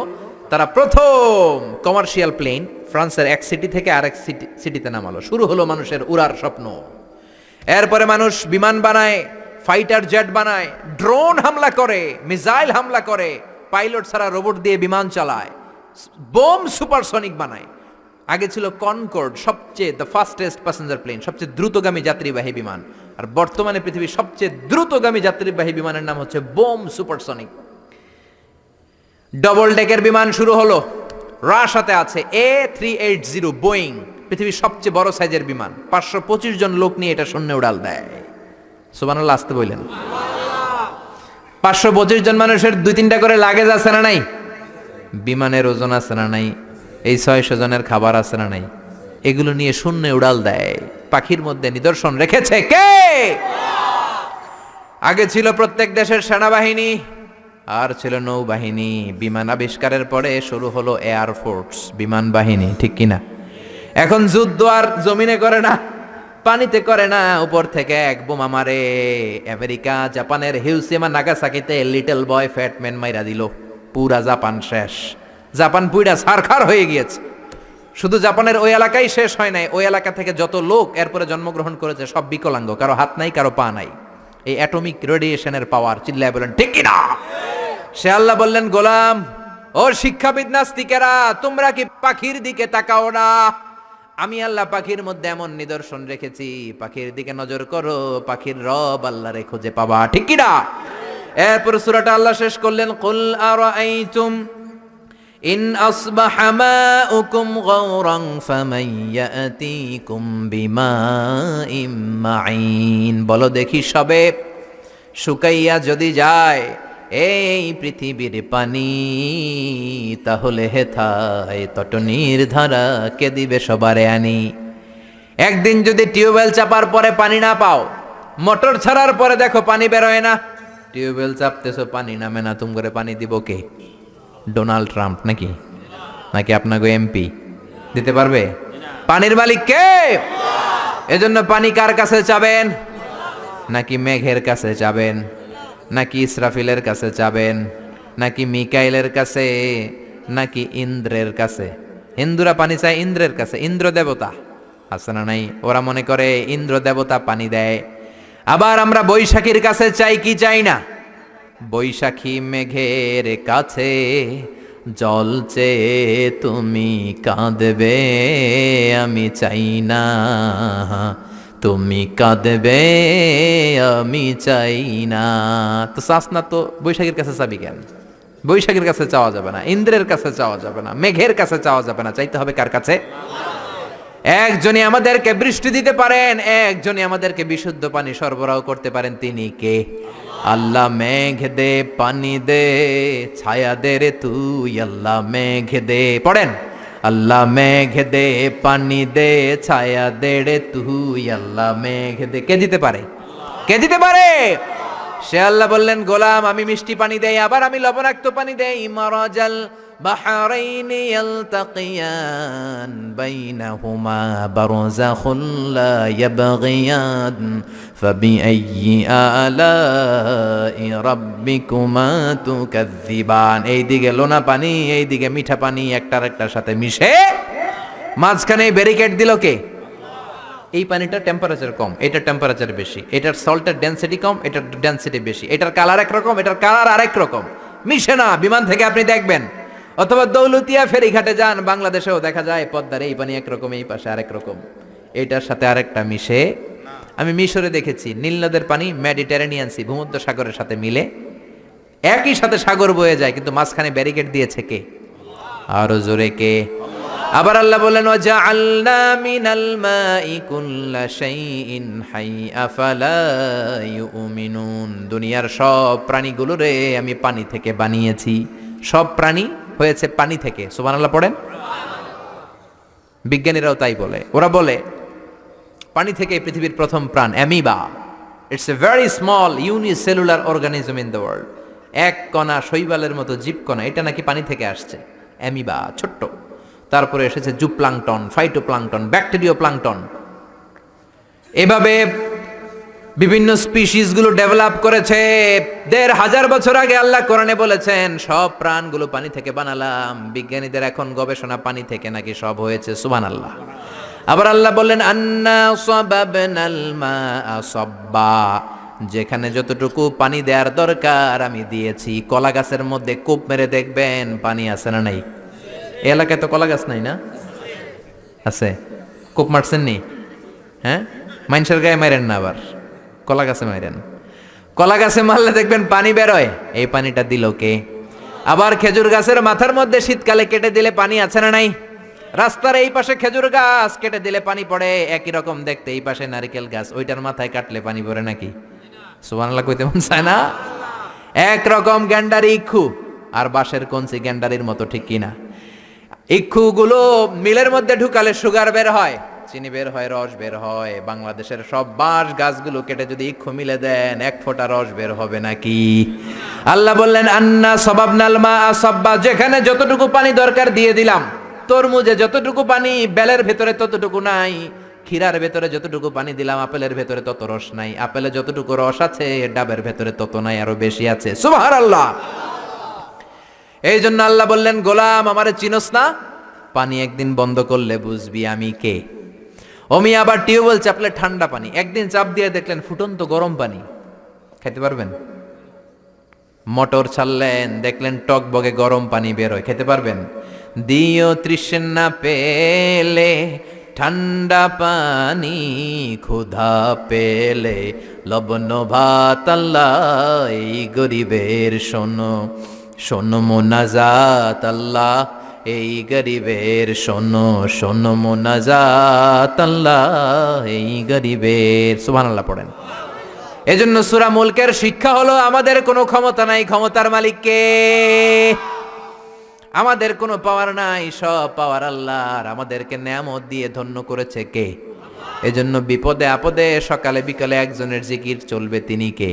তারা প্রথম কমার্শিয়াল প্লেন ফ্রান্সের এক সিটি থেকে আরেক সিটিতে নামালো। শুরু হলো মানুষের উড়ার স্বপ্ন। এরপরে মানুষ বিমান বানায়, ফাইটার জেট বানায়, ড্রোন হামলা করে, মিসাইল হামলা করে, পাইলট ছাড়া রোবট দিয়ে বিমান চালায়, বোম সুপারসনিক বানায়। আগে ছিল কনকর্ড, সবচেয়ে দ্য ফাস্টেস্ট প্যাসেঞ্জার প্লেন, সবচেয়ে দ্রুতগামী যাত্রীবাহী বিমান। আর বর্তমানে পৃথিবীর সবচেয়ে দ্রুতগামী যাত্রীবাহী বিমানের নাম হচ্ছে বোম সুপারসনিক। ডবল ডেকের বিমান শুরু হলো। রাশিয়াতে আছে A380 বোয়িং, পৃথিবীর সবচেয়ে বড় সাইজের বিমান। 525 জন লোক নিয়ে এটা শূন্যে উড়াল দেয়। সুবহানাল্লাহ আসতে বললেন। 525 জন মানুষের 2-3টা করে লাগেজ আছে না নাই? বিমানের ওজন আছে না নাই? এই 600 জনের খাবার আছে না নাই? এগুলো নিয়ে শূন্যে উড়াল দেয়। পাখির মধ্যে নিদর্শন রেখেছে কে? আগে ছিল প্রত্যেক দেশের সেনাবাহিনী, আর ছিল নৌবাহিনী। বিমান আবিষ্কারের পরে শুরু হলো এয়ারফোর্স, বিমান বাহিনী, ঠিক কিনা? এখন যুদ্ধ আর জমিনে করে না, পানিতে করে না, উপর থেকে এক বোমা মারে। আমেরিকা জাপানের হিরোশিমা নাগাসাকিতে লিটল বয় ফ্যাটম্যান মাইরা দিল, পুরা জাপান শেষ। জাপান পুইরা ছারখার হয়ে গিয়েছে। শুধু জাপানের ওই এলাকাই শেষ হয় নাই, ওই এলাকা থেকে যত লোক এরপরে জন্মগ্রহণ করেছে সব বিকলাঙ্গ, কারো হাত নাই, কারো পা নাই। এই অ্যাটমিক রেডিয়েশনের পাওয়ার, চিল্লায় বলেন ঠিক কিনা? সে আল্লাহ বললেন, গোলাম ও শিক্ষাবিদ নাস্তিকেরা, তোমরা কি পাখির দিকে তাকাও না? আমি আল্লাহ পাখির মধ্যে এমন নিদর্শন রেখেছি, পাখির দিকে নজর করো, পাখির রব আল্লাহরে খুঁজে পাবা, ঠিক কিনা? এরপর সূরাটা আল্লাহ শেষ করলেন, কুল আরাআইতুম ইন আসবাহা মাউকুম গাওরান ফামান ইয়াতিকুম বিমাইম মাইন। বলো দেখি, সবে শুকাইয়া যদি যায় এই পৃথিবীর পানি, তাহলে হেথায় তটনির ধারা কে দিবে সবারে আনি। একদিন যদি টিউবওয়েল চাপার পরে পানি না পাও, মোটর ছাড়ার পরে দেখো পানি বেরোয় না, টিউবওয়েল চাপতেছো পানি নামে না, তুমি করে পানি দিব কে? ডোনাল্ড ট্রাম্প নাকি? নাকি আপনাকে এমপি দিতে পারবে? পানির মালিক কে? এজন্য পানি কার কাছে চাবেন? নাকি মেঘের কাছে চাবেন? নাকি ইসরাফিলের কাছে চাবেন? নাকি মিকাইলের কাছে? নাকি ইন্দ্রের কাছে? হিন্দুরা পানি চায় ইন্দ্রের কাছে, ইন্দ্র দেবতা আছে না নাই? ওরা মনে করে ইন্দ্র দেবতা পানি দেয়। আবার আমরা বৈশাখীর কাছে চাই কি চাই না? বৈশাখী মেঘের কাছে জল চেয়ে তুমি কাঁদবে, আমি চাই না তুমি কাঁদবে, আমি চাই না। তো চাস না তো বৈশাখীর কাছে চাবি কেন? বৈশাখীর কাছে চাওয়া যাবে না, ইন্দ্রের কাছে চাওয়া যাবে না, মেঘের কাছে চাওয়া যাবে না, চাইতে হবে কার কাছে? একজনই আমাদেরকে বৃষ্টি দিতে পারেন, একজনই আমাদেরকে বিশুদ্ধ পানি সরবরাহ করতে পারেন, তিনি কে? আল্লাহ মেঘ দে পানি দে ছায়া দে রে তুই, আল্লাহ মেঘ দে, পড়েন, আল্লাহ মেঘ দে পানি দে ছায়া দে রে তুই, আল্লাহ মেঘ দে। কে দিতে পারে? কে দিতে পারে? সে আল্লাহ বললেন, গোলাম আমি মিষ্টি পানি দেই, আবার আমি লবণাক্ত পানি দেই। মারাজাল বাহরাইনি ইয়ালতাকিয়ান বাইনাহুমা বারযাখুন লা ইয়াবগিয়ান ফাবিআইয়ি আলাই রাব্বিকুমা তুকাযযিবান। এইদিকে লোনা পানি, এইদিকে মিঠা পানি, একটার একটার সাথে মিশে মাঝখানে ব্যারিকেড দিল কে? এই পানিটার টেম্পারেচার কম, এটার টেম্পারেচার বেশি, এটার সল্টের ডেনসিটি কম, এটার ডেনসিটি বেশি, এটার কালার একরকম, এটার কালার আরেক রকম, মিশে না। বিমান থেকে আপনি দেখবেন, অথবা দৌলতিয়া ফেরিঘাটে যান, বাংলাদেশেও দেখা যায় পদ্মার এই পানি একরকম, এই পাশে আরেক রকম, এটার সাথে আরেকটা মিশে। আমি মিশরে দেখেছি নীল নদের পানি মেডিটেরেনিয়ান সি, ভূমধ্য সাগরের সাথে মিলে একই সাথে সাগর বয়ে যায়, কিন্তু মাঝখানে ব্যারিকেড দিয়েছে কে? আরো জোরে কে? আবার আল্লাহ বলেন, ওয়াজআলনা মিনাল মাই কুল্লা শাইইন হাই আফালা ইউমিনুন। দুনিয়ার সব প্রাণীগুলোরে আমি পানি থেকে বানিয়েছি, সব প্রাণী হয়েছে পানি থেকে। সুবহানাল্লাহ পড়েন। বিজ্ঞানীরাও তাই বলে, ওরা বলে পানি থেকে পৃথিবীর প্রথম প্রাণ amoeba. It's a very small unicellular organism in the world. এক কণা, শৈবালের মতো জীবকণা, এটা নাকি পানি থেকে আসছে, অ্যামিবা, ছোট্ট। তারপরে এসেছে জুপ্লাংটন, ফাইটোপ্লাংটন, ব্যাকটেরিয়া প্লাংটন। এভাবে বিভিন্ন স্পিসিসগুলো ডেভেলপ করেছে। ১৫০০ বছর আগে আল্লাহ কোরআনে বলেছেন সব প্রাণগুলো পানি থেকে বানালাম। বিজ্ঞানীদের এখন গবেষণা পানি থেকে নাকি সব হয়েছে। সুবহানাল্লাহ। আবার আল্লাহ বললেন, আন্না সাবাবনাল মাআ সাব্বা। যেখানে যতটুকু পানি দেওয়ার দরকার আমি দিয়েছি। কলা গাছের মধ্যে কূপ মেরে দেখবেন পানি আছে না নাই? এই এলাকায় তো কলা গাছ নাই না? আছে? কূপ মারছেন নি? হ্যাঁ, মানুষের গায়ে মারেন না, আবার কলা গাছে মারেন। কলা গাছে মারলে দেখবেন পানি বেরোয়। এই পানিটা দিল কে? আবার খেজুর গাছের মাথার মধ্যে শীতকালে কেটে দিলে পানি আছে না নাই? রাস্তার এই পাশে খেজুর গাছ কেটে দিলে পানি পড়ে, একই রকম দেখতে এই পাশে নারকেল গাছ, ওইটার মাথায় কাটলে পানি পড়ে নাকি? সুবহানাল্লাহ কইতে মন চায় না? একরকম গ্যান্ডারি ইক্ষু আর বাঁশের কঞ্চি গ্যান্ডারির মতো, ঠিক কিনা? ইক্ষুগুলো মিলের মধ্যে ঢুকালে সুগার বের হয়, চিনি বের হয়, রস বের হয়। বাংলাদেশের সব বাঁশ গাছগুলো কেটে যদি ইক্ষু মিলে দেন, এক ফোঁটা রস বের হবে নাকি? আল্লাহ বললেন আন্না সাবাবনাল মা সাব্বা, যেখানে যতটুকু পানি দরকার দিয়ে দিলাম। তরমুজে যতটুকু পানি বেলের ভেতরে ততটুকু নাই, ক্ষীরার ভেতরে যতটুকু পানি দিলাম আপেলের ভেতরে তত রস নাই, আপেলে যতটুকু রস আছে ডাবের ভেতরে তত নাই, আরো বেশি আছে। সুবহানাল্লাহ। এই জন্য আল্লাহ বললেন গোলাম আমারে চিনোস না? পানি একদিন বন্ধ করলে বুঝবি আমি কে। অমি আবার টিউবওয়েল চাপলে ঠান্ডা পানি, একদিন চাপ দিয়ে দেখলেন ফুটন্ত গরম পানি, খেতে পারবেন? মোটর ছাড়লেন, দেখলেন টক বগে গরম পানি বের হয়, খেতে পারবেন? দিও তৃষ্ণা পেলে ঠান্ডা পানি, ক্ষুধা পেলে লবণ ভাত, আল্লাহ এই গরিবের শোনো শোনো মোনাজাত, আল্লাহ এই গরিবের শোনো শোনো মোনাজাত, আল্লাহ এই গরিবের। সুবহানাল্লাহ পড়েন। এজন্য সূরা মুলকের শিক্ষা হলো আমাদের কোনো ক্ষমতা নাই, ক্ষমতার মালিক কে? আমাদের কোনো পাওয়ার নাই, সব পাওয়ার আল্লাহর। আমাদেরকে নেয়ামত দিয়ে ধন্য করেছে কে? এজন্য বিপদে আপদে সকালে বিকালে একজনের জিকির চলবে, তিনি কে?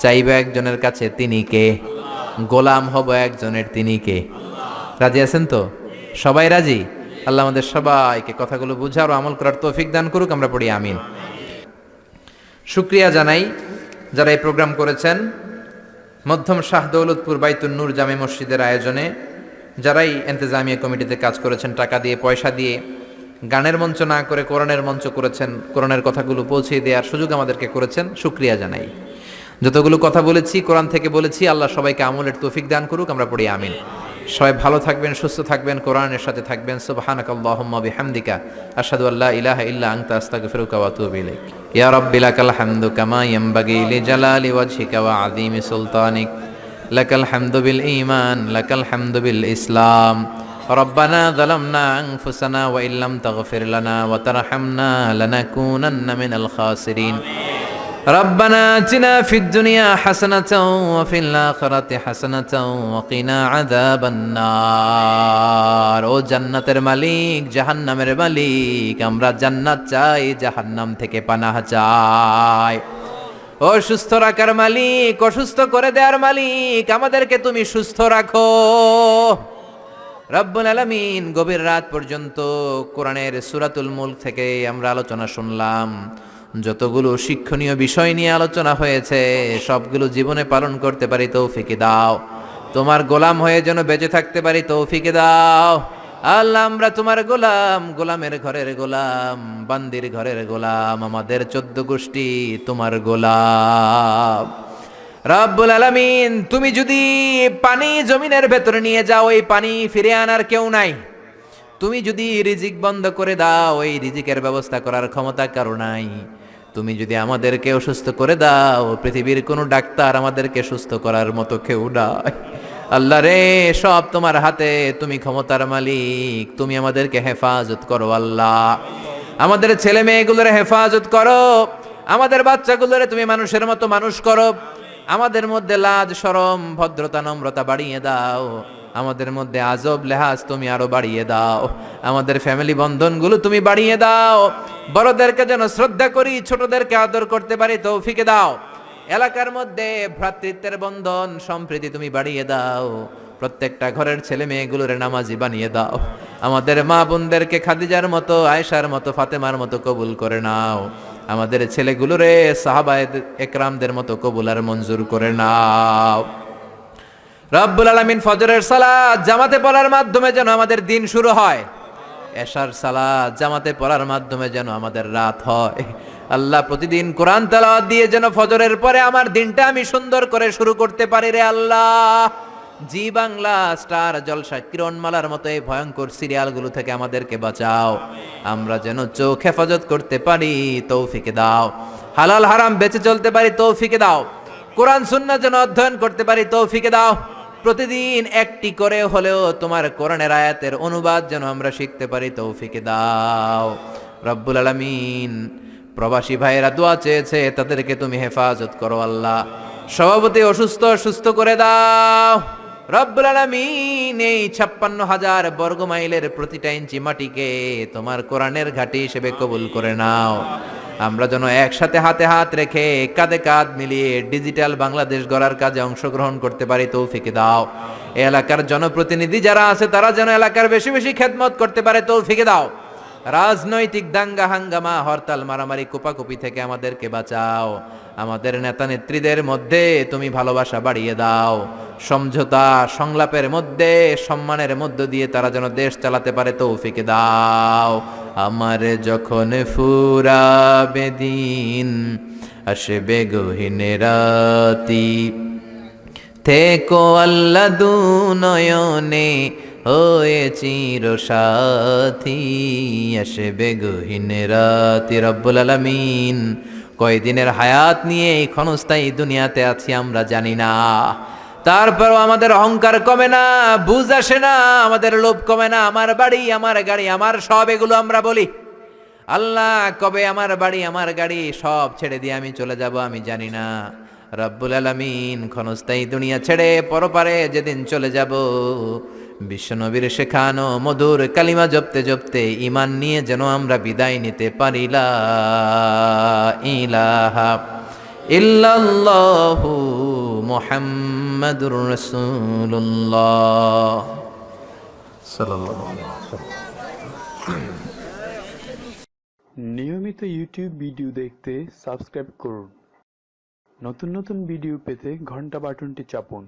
চাইবে একজনের কাছে, তিনি কে? গোলাম হব একজনের, তিনি কে? রাজি আছেন তো? সবাই রাজি? আল্লাহ আমাদের সবাইকে কথাগুলো বুঝার ও আমল করার তৌফিক দান করুক। আমরা পড়ি আমিন। শুকরিয়া জানাই যারা এই প্রোগ্রাম করেছেন, মধ্যম শাহ দৌলতপুর বাইতুন নূর জামে মসজিদের আয়োজনে যারাই ইন্তেজামিয়া কমিটিতে কাজ করেছেন, টাকা দিয়ে পয়সা দিয়ে, গানের মঞ্চ না করে কোরআনের মঞ্চ করেছেন, কোরআনের কথাগুলো পৌঁছে দেওয়ার সুযোগ আমাদেরকে করেছেন, শুকরিয়া জানাই। যতগুলো কথা বলেছি কোরআন থেকে বলেছি, আল্লাহ সবাইকে আমলের তৌফিক দান করুক। আমরা পড়ি আমিন। সবাই ভালো থাকবেন, সুস্থ থাকবেন, কোরআনের সাথে থাকবেন। সুবহানাকাল্লাহুম্মা বিহামদিকা আশহাদু আল্লা ইলাহা ইল্লা আনতা আস্তাগফিরুকা ওয়া আতুবু ইলাইক। ইয়া রাব্বি লাকাল হামদু কামা ইয়ানবাগি লিজালালি ওয়াজহিকা ওয়া আযীমি সুলতানিক। লাকাল হামদু বিল ঈমান, লাকাল হামদু বিল ইসলাম। রব্বানা যালামনা আনফুসানা ওয়া ইল্লাম তাগফির লানা ওয়া তারহামনা লানাকুনান্না মিনাল খাসিরিন। ربنا آتنا في الدنيا حسنة وفي الآخرة حسنة وقنا عذاب النار। ও জান্নাতের মালিক, জাহান্নামের মালিক, আমরা জান্নাত চাই, জাহান্নাম থেকে পানাহ চাই। ও সুস্থ রাখার মালিক, অসুস্থ করে দেওয়ার মালিক, আমাদেরকে তুমি সুস্থ রাখো। রব্বুল আলামিন, গভীর রাত পর্যন্ত কোরআনের সূরাতুল মুলক থেকে আমরা আলোচনা শুনলাম। যতগুলো শিক্ষণীয় বিষয় নিয়ে আলোচনা হয়েছে সবগুলো জীবনে পালন করতে পারি তৌফিক দাও। তোমার গোলাম হয়ে যেন বেঁচে থাকতে পারি তৌফিক দাও। আল্লাহ আমরা তোমার গোলাম, গোলামের ঘরের গোলাম, বান্দির ঘরের গোলাম, আমাদের 14 গোষ্ঠী তোমার গোলাম। রব্বুল আলামিন, তুমি যদি পানি জমিনের ভেতরে নিয়ে যাও, এই পানি ফিরে আনার কেউ নাই। তুমি যদি রিজিক বন্ধ করে দাও, এই রিজিকের ব্যবস্থা করার ক্ষমতা কারো নাই। তুমি যদি আমাদেরকে অসুস্থ করে দাও, পৃথিবীর কোনো ডাক্তার আমাদেরকে সুস্থ করার মতো কেউ নাই। আল্লাহ রে, সব তোমার হাতে, তুমি ক্ষমতার মালিক, তুমি আমাদেরকে হেফাজত করো। আল্লাহ আমাদের ছেলে মেয়েগুলোর হেফাজত করো, আমাদের বাচ্চাগুলোরে তুমি মানুষের মতো মানুষ করো। আমাদের মধ্যে লাজ শরম ভদ্রতা নম্রতা বাড়িয়ে দাও, আমাদের মধ্যে আজব লেহাজ তুমি আরো বাড়িয়ে দাও। আমাদের ফ্যামিলি বন্ধনগুলো তুমি বাড়িয়ে দাও। বড়দেরকে যেন শ্রদ্ধা করি, ছোটদেরকে আদর করতে পারি তৌফিক দাও। এলাকার মধ্যে ভ্রাতৃত্বের বন্ধন সম্প্রীতি তুমি বাড়িয়ে দাও। প্রত্যেকটা ঘরের ছেলে মেয়েগুলোর নামাজি বানিয়ে দাও। আমাদের মা বোনদেরকে খাদিজার মতো, আয়েশার মতো, ফাতেমার মতো কবুল করে নাও। আমাদের ছেলেগুলোরে সাহাবায়ে একরামদের মতো কবুল আর মঞ্জুর করে নাও। রব্বুল আলামিন, ফজরের সালাত জামাতে পড়ার মাধ্যমে যেন আমাদের দিন শুরু হয়, এশার সালাত জামাতে পড়ার মাধ্যমে যেন আমাদের রাত হয়। আল্লাহ প্রতিদিন কোরআন তেলাওয়াত দিয়ে যেন ফজরের পরে আমার দিনটা আমি সুন্দর করে শুরু করতে পারি রে আল্লাহ। জি বাংলা, স্টার জলসা, কিরণমালার মতো এই ভয়ঙ্কর সিরিয়ালগুলো থেকে আমাদেরকে বাঁচাও। আমরা যেন চোখ হেফাজত করতে পারি তৌফিক দাও। হালাল হারাম বেঁচে চলতে পারি তৌফিক দাও। কোরআন সুন্নাহ যেন অধ্যয়ন করতে পারি তৌফিক দাও। প্রতিদিন একটি করে হলেও তোমার কোরআনের আয়াতের অনুবাদ যেন আমরা শিখতে পারি তৌফিক দাও। রব্বুল আলামিন, প্রবাসী ভাইয়েরা দোয়া চেয়েছে, তাদেরকে তুমি হেফাজত করো আল্লাহ। সভাপতি অসুস্থ, সুস্থ করে দাও। রব্বুল আলামিন এই 56,000 বর্গ মাইলের প্রতিটা ইঞ্চি মাটিকে তোমার কোরআনের ঘাঁটি হিসেবে কবুল করে নাও। আমরা যেন একসাথে হাতে হাত রেখে কাঁধে কাঁধ মিলিয়ে ডিজিটাল বাংলাদেশ গড়ার কাজে অংশগ্রহণ করতে পারি, তৌফিক দাও। এই এলাকার জনপ্রতিনিধি যারা আছে তারা যেন এলাকার বেশি বেশি খেদমত করতে পারে, তৌফিক দাও। রাজনৈতিক দাঙ্গা হাঙ্গামা হরতাল মারামারি কোপাকুপি থেকে আমাদেরকে বাঁচাও। আমাদের নেতা নেত্রীদের মধ্যে তুমি ভালোবাসা বাড়িয়ে দাও, সমঝোতা সংলাপের মধ্যে সম্মানের মধ্য দিয়ে তারা যেন দেশ চালাতে পারে, তৌফিক দাও। আমার যখন ফুরাবে দিন আসবে গহীন রাতি, থেকো আল্লাহ দুনয়নে হয়ে চির সাথী, আসবে গহীন রাতি। রব্বুল আলামিন কয়দিনের হায়াত নিয়ে এই ক্ষণস্থায়ী দুনিয়াতে আছি আমরা জানি না, তারপরও আমাদের অহংকার কমে না, বুঝ আসে না, আমাদের লোভ কমে না। আমার বাড়ি, আমার গাড়ি, আমার সব, এগুলো আমরা বলি। আল্লাহ কবে আমার বাড়ি আমার গাড়ি সব ছেড়ে দিয়ে আমি চলে যাব আমি জানি না। রব্বুল আলামিন ক্ষণস্থায়ী দুনিয়া ছেড়ে পরপারে যেদিন চলে যাব, বিশ্বনবীর শেখানো মধুর কালিমা জপতে জপতে ঈমান নিয়ে যেন আমরা বিদায় নিতে পারি। লা ইলাহা ইল্লাল্লাহু মুহাম্মাদুর রাসূলুল্লাহ সাল্লাল্লাহু আলাইহি ওয়াসাল্লাম। নিয়মিত ইউটিউব ভিডিও দেখতে সাবস্ক্রাইব করুন। নতুন নতুন ভিডিও পেতে ঘন্টা বাটনটি চাপুন।